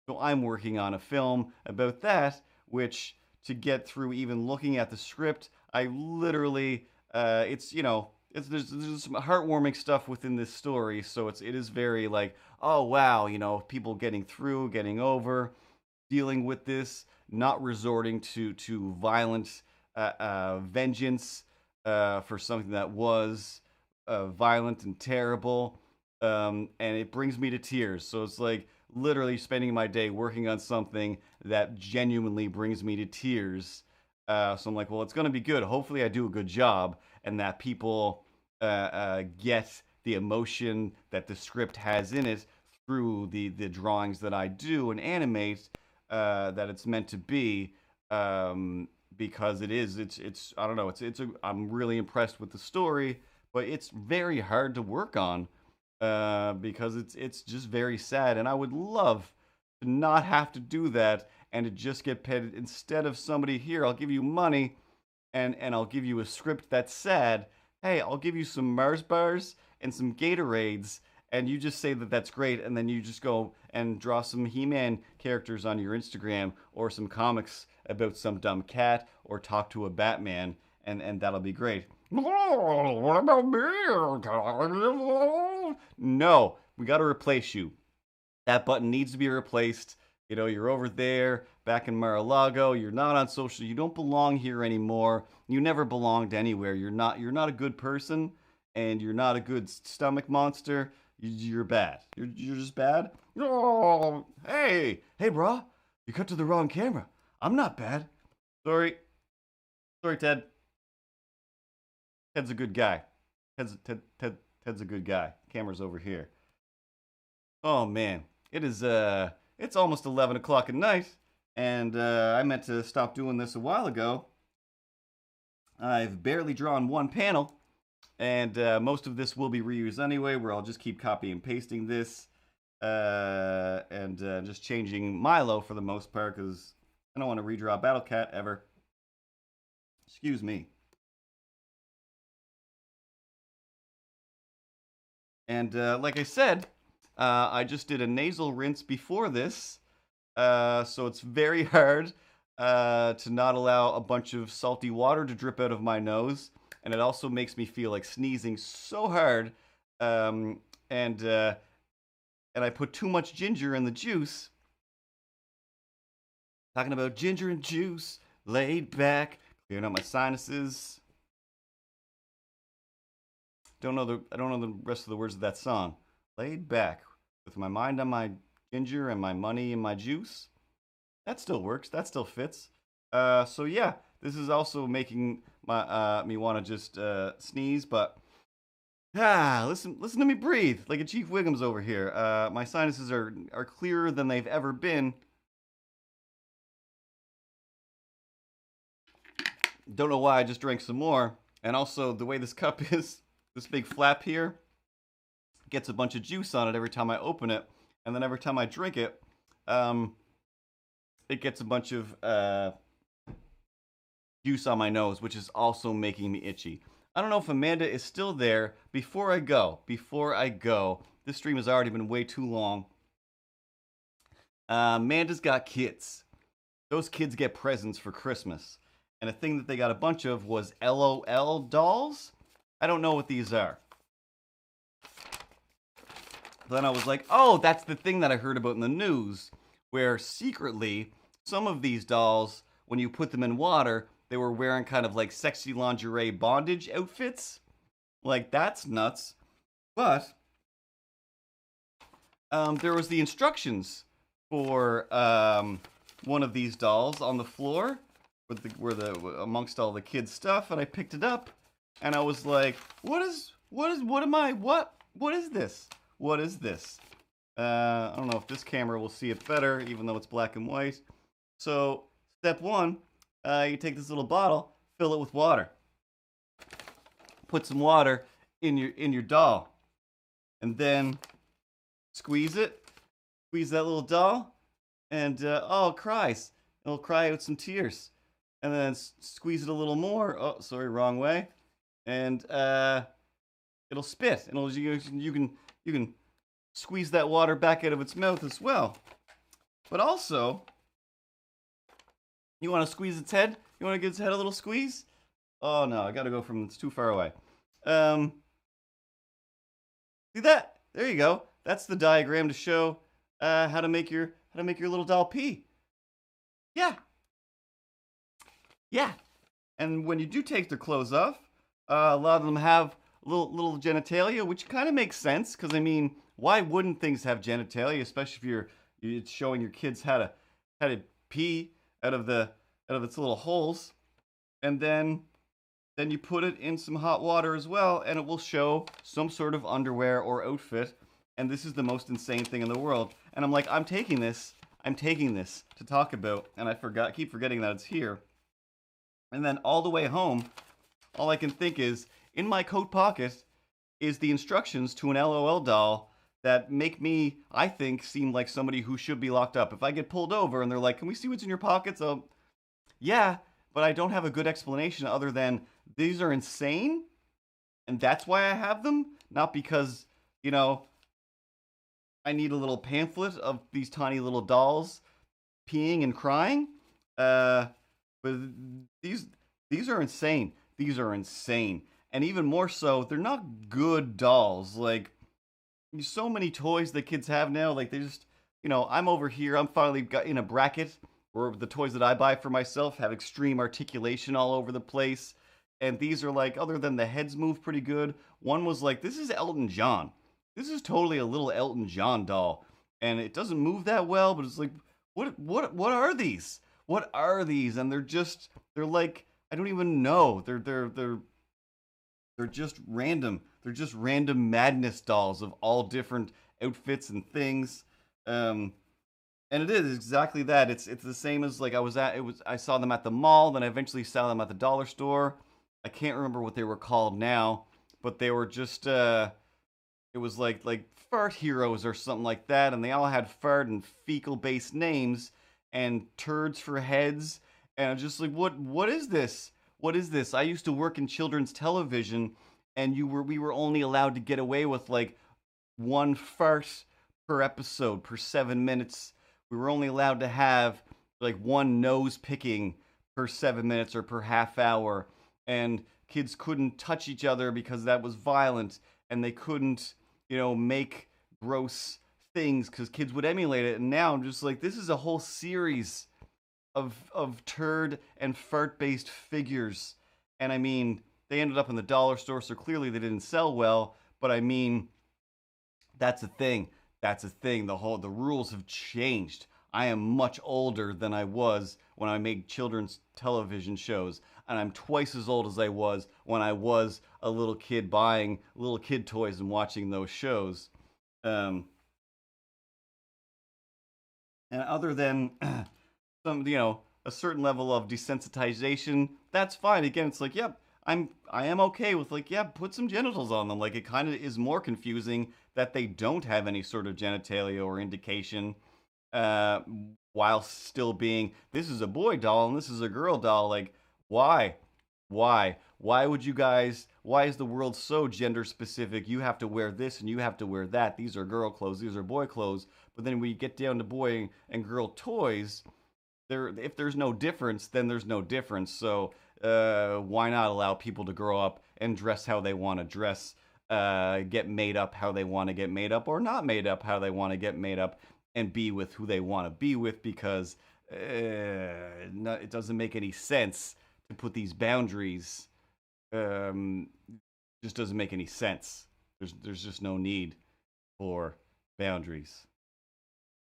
A: So I'm working on a film about that, which to get through even looking at the script, I literally, it's there's some heartwarming stuff within this story, so it is very like, oh wow, people getting through, getting over, dealing with this, not resorting to violent vengeance for something that was violent and terrible, and it brings me to tears. So it's like literally spending my day working on something that genuinely brings me to tears. So I'm like, well, it's going to be good. Hopefully, I do a good job, and that people get the emotion that the script has in it through the drawings that I do and animate, that it's meant to be. Because it's I don't know, I'm really impressed with the story, but it's very hard to work on, because it's just very sad, and I would love to not have to do that and to just get paid instead of somebody here. I'll give you money, and I'll give you a script that's sad. Hey, I'll give you some Mars bars and some Gatorades, and you just say that that's great, and then you just go and draw some He-Man characters on your Instagram or some comics about some dumb cat or talk to a Batman, and that'll be great. What about me? No, we got to replace you. That button needs to be replaced. You're over there back in Mar-a-Lago. You're not on social. You don't belong here anymore. You never belonged anywhere. You're not a good person, and you're not a good stomach monster. You're bad. You're just bad. Oh, hey, bro. You cut to the wrong camera. I'm not bad. Sorry, Ted. Ted's a good guy. Ted's a good guy. Camera's over here. Oh man, it's almost 11 o'clock at night, and I meant to stop doing this a while ago. I've barely drawn one panel, and most of this will be reused anyway, where I'll just keep copying and pasting this, and just changing Milo for the most part, because I don't want to redraw Battle Cat ever. Excuse me. And like I said, I just did a nasal rinse before this, so it's very hard to not allow a bunch of salty water to drip out of my nose, and it also makes me feel like sneezing so hard, and I put too much ginger in the juice. Talking about ginger and juice, laid back, clearing out my sinuses. I don't know the rest of the words of that song. Laid back with my mind on my ginger and my money in my juice. That still works. That still fits. So yeah, this is also making my me want to just sneeze, but listen to me breathe like a Chief Wiggums over here. My sinuses are clearer than they've ever been. Don't know why I just drank some more, and also the way this cup is. This big flap here gets a bunch of juice on it every time I open it, and then every time I drink it, it gets a bunch of juice on my nose, which is also making me itchy. I don't know if Amanda is still there. Before I go, this stream has already been way too long. Amanda's got kids. Those kids get presents for Christmas, and a thing that they got a bunch of was LOL dolls. I don't know what these are. Then I was like, oh, that's the thing that I heard about in the news, where secretly some of these dolls, when you put them in water, they were wearing kind of like sexy lingerie bondage outfits. Like, that's nuts. But there was the instructions for one of these dolls on the floor with amongst all the kids' stuff, and I picked it up, and I was like, what is this? What is this? I don't know if this camera will see it better, even though it's black and white. So, step one, you take this little bottle, fill it with water. Put some water in your doll, and then squeeze that little doll, and oh, it cries. It'll cry out some tears, and then squeeze it a little more. Oh, sorry, wrong way, and it'll spit, and you can squeeze that water back out of its mouth as well. But also, you want to squeeze its head? You want to give its head a little squeeze? Oh no, I gotta go from, it's too far away. See that? There you go. That's the diagram to show how to make your little doll pee. Yeah. Yeah. And when you do take their clothes off, a lot of them have little genitalia, which kind of makes sense, because I mean, why wouldn't things have genitalia, especially if you're showing your kids how to pee out of its little holes, and then you put it in some hot water as well, and it will show some sort of underwear or outfit. And this is the most insane thing in the world. And I'm like, I'm taking this to talk about, and I keep forgetting that it's here. And then all the way home, all I can think is, in my coat pocket is the instructions to an LOL doll that make me, I think, seem like somebody who should be locked up. If I get pulled over and they're like, can we see what's in your pockets? Oh, yeah, but I don't have a good explanation other than these are insane, and that's why I have them, not because, I need a little pamphlet of these tiny little dolls peeing and crying. But these are insane. These are insane. And even more so, they're not good dolls. Like, so many toys that kids have now, like, they just, I'm over here, I'm finally got in a bracket where the toys that I buy for myself have extreme articulation all over the place. And these are like, other than the heads move pretty good, one was like, this is Elton John. This is totally a little Elton John doll. And it doesn't move that well, but it's like, what are these? What are these? And they're like, I don't even know. They're just random. They're just random madness dolls of all different outfits and things. And it is exactly that. It's the same as, like, I saw them at the mall, then I eventually saw them at the dollar store. I can't remember what they were called now, but they were just it was like fart heroes or something like that, and they all had fart and fecal based names and turds for heads, and I'm just like, what is this? What is this? I used to work in children's television, and we were only allowed to get away with like one fart per episode per 7 minutes. We were only allowed to have like one nose picking per 7 minutes or per half hour, and kids couldn't touch each other because that was violent, and they couldn't, make gross things because kids would emulate it. And now I'm just like, this is a whole series of turd and fart based figures. And I mean, they ended up in the dollar store, so clearly they didn't sell well. But I mean, that's a thing. That's a thing. The rules have changed. I am much older than I was when I made children's television shows, and I'm twice as old as I was when I was a little kid buying little kid toys and watching those shows. And other than some, a certain level of desensitization, that's fine. Again, it's like, yep, I am okay with, like, yeah, put some genitals on them. Like, it kind of is more confusing that they don't have any sort of genitalia or indication, while still being, this is a boy doll and this is a girl doll. Like, why would you guys, why is the world so gender specific? You have to wear this and you have to wear that. These are girl clothes, these are boy clothes. But then when you get down to boy and girl toys, if there's no difference, then there's no difference. So why not allow people to grow up and dress how they want to dress, get made up how they want to get made up, or not made up how they want to get made up, and be with who they want to be with, because it doesn't make any sense to put these boundaries. Um, just doesn't make any sense. There's just no need for boundaries.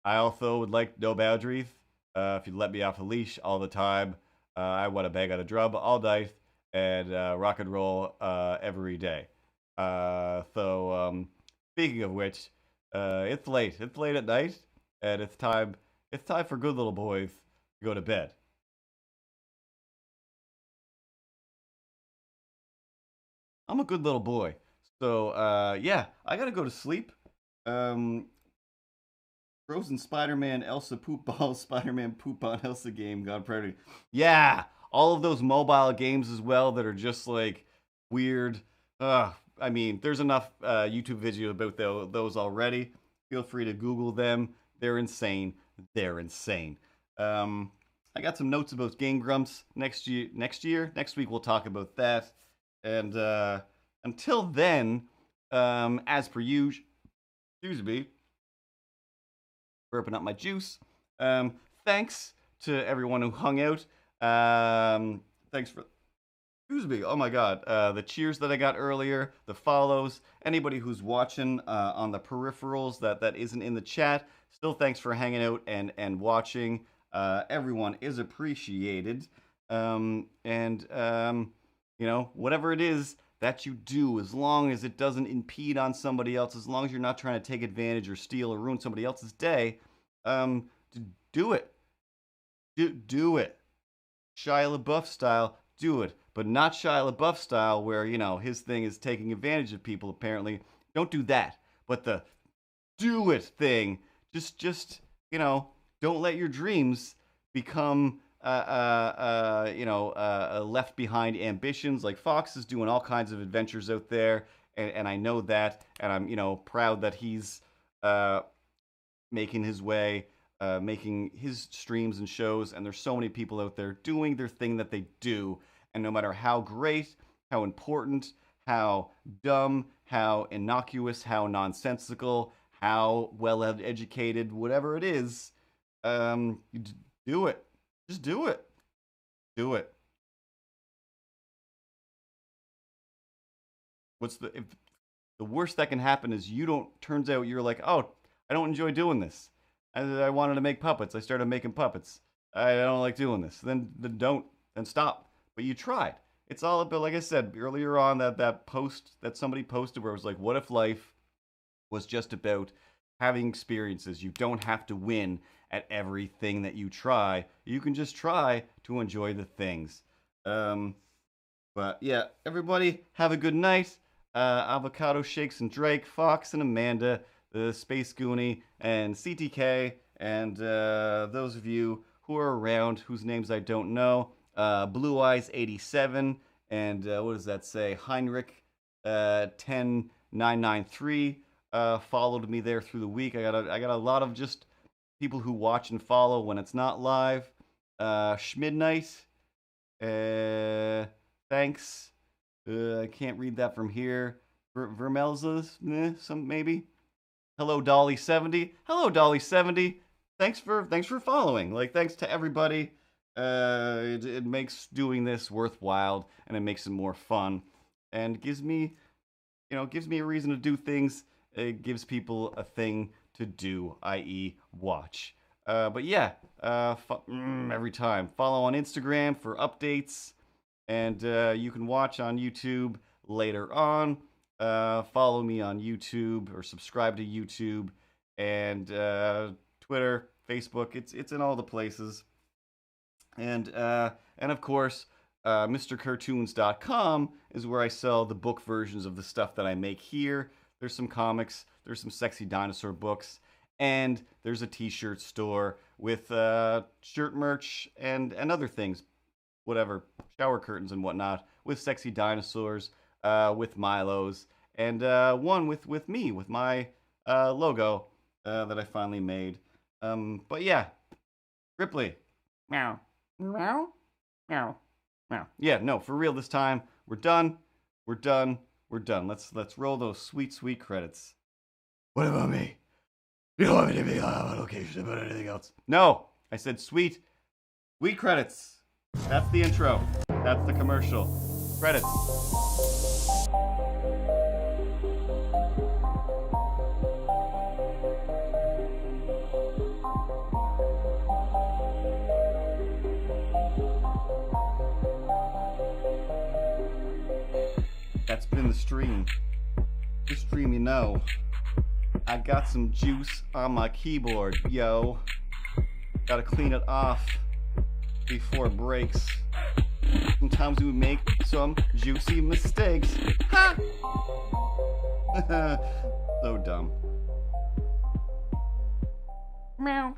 A: I also would like no boundaries. If you let me off a leash all the time, I want to bang on a drum all night and rock and roll every day. Speaking of which, it's late. It's late at night, and it's time. It's time for good little boys to go to bed. I'm a good little boy, so yeah, I gotta go to sleep. Um, Frozen Spider-Man, Elsa poop ball, Spider-Man poop on Elsa game, God Predator. Yeah, all of those mobile games as well that are just like weird. I mean, there's enough YouTube video about those already. Feel free to Google them. They're insane. They're insane. Um, I got some notes about Game Grumps next year. Next week we'll talk about that. And until then, as per usual, excuse me, burping up my juice. Um, Thanks to everyone who hung out. Thanks for. Excuse me. Oh my God. The cheers that I got earlier, the follows, anybody who's watching on the peripherals that isn't in the chat. Still, thanks for hanging out and watching. Everyone is appreciated. Whatever it is that you do, as long as it doesn't impede on somebody else, as long as you're not trying to take advantage or steal or ruin somebody else's day, um, do it. Do it. Shia LaBeouf style, do it. But not Shia LaBeouf style, where, his thing is taking advantage of people, apparently. Don't do that. But the do it thing, don't let your dreams become left behind ambitions. Like Fox is doing all kinds of adventures out there, and I know that, and I'm proud that he's making his way, making his streams and shows, and there's so many people out there doing their thing that they do, and no matter how great, how important, how dumb, how innocuous, how nonsensical, how well educated, whatever it is, do it. Just do it. Do it. What's the if the worst that can happen is you don't turns out you're like, oh, I don't enjoy doing this. I wanted to make puppets. I started making puppets. I don't like doing this. Then don't. Then stop. But you tried. It's all about, like I said earlier on, that post that somebody posted where it was like, what if life was just about having experiences? You don't have to win at everything that you try. You can just try to enjoy the things. But yeah, everybody have a good night. Avocado Shakes and Drake, Fox and Amanda, the Space Goonie, and CTK, and those of you who are around whose names I don't know. Blue Eyes 87, and what does that say? Heinrich 10993 followed me there through the week. I got a lot of just people who watch and follow when it's not live. Schmidnight, thanks. I can't read that from here. Vermelza's, some maybe. Hello Dolly 70. Hello Dolly 70. Thanks for following. Like, thanks to everybody. It makes doing this worthwhile, and it makes it more fun, and gives me a reason to do things. It gives people a thing to do, i.e., watch. But yeah, every time follow on Instagram for updates, and you can watch on YouTube later on. Follow me on YouTube or subscribe to YouTube and Twitter, Facebook. It's in all the places. And of course, MrCartoons.com is where I sell the book versions of the stuff that I make here. There's some comics, there's some sexy dinosaur books, and there's a t-shirt store with shirt merch and other things, whatever, shower curtains and whatnot, with sexy dinosaurs, with Milos, and one with me, with my logo that I finally made. But yeah, Ripley. Meow. Meow. Meow. Meow. Yeah, no, for real this time. We're done. We're done. We're done. Let's roll those sweet credits. What about me? You don't want me to be on location about anything else? No, I said sweet We credits. That's the intro. That's the commercial. Credits. That's been the stream. The stream, you know. I got some juice on my keyboard, yo. Gotta clean it off before it breaks. Sometimes we make some juicy mistakes. Ha! So dumb. Meow.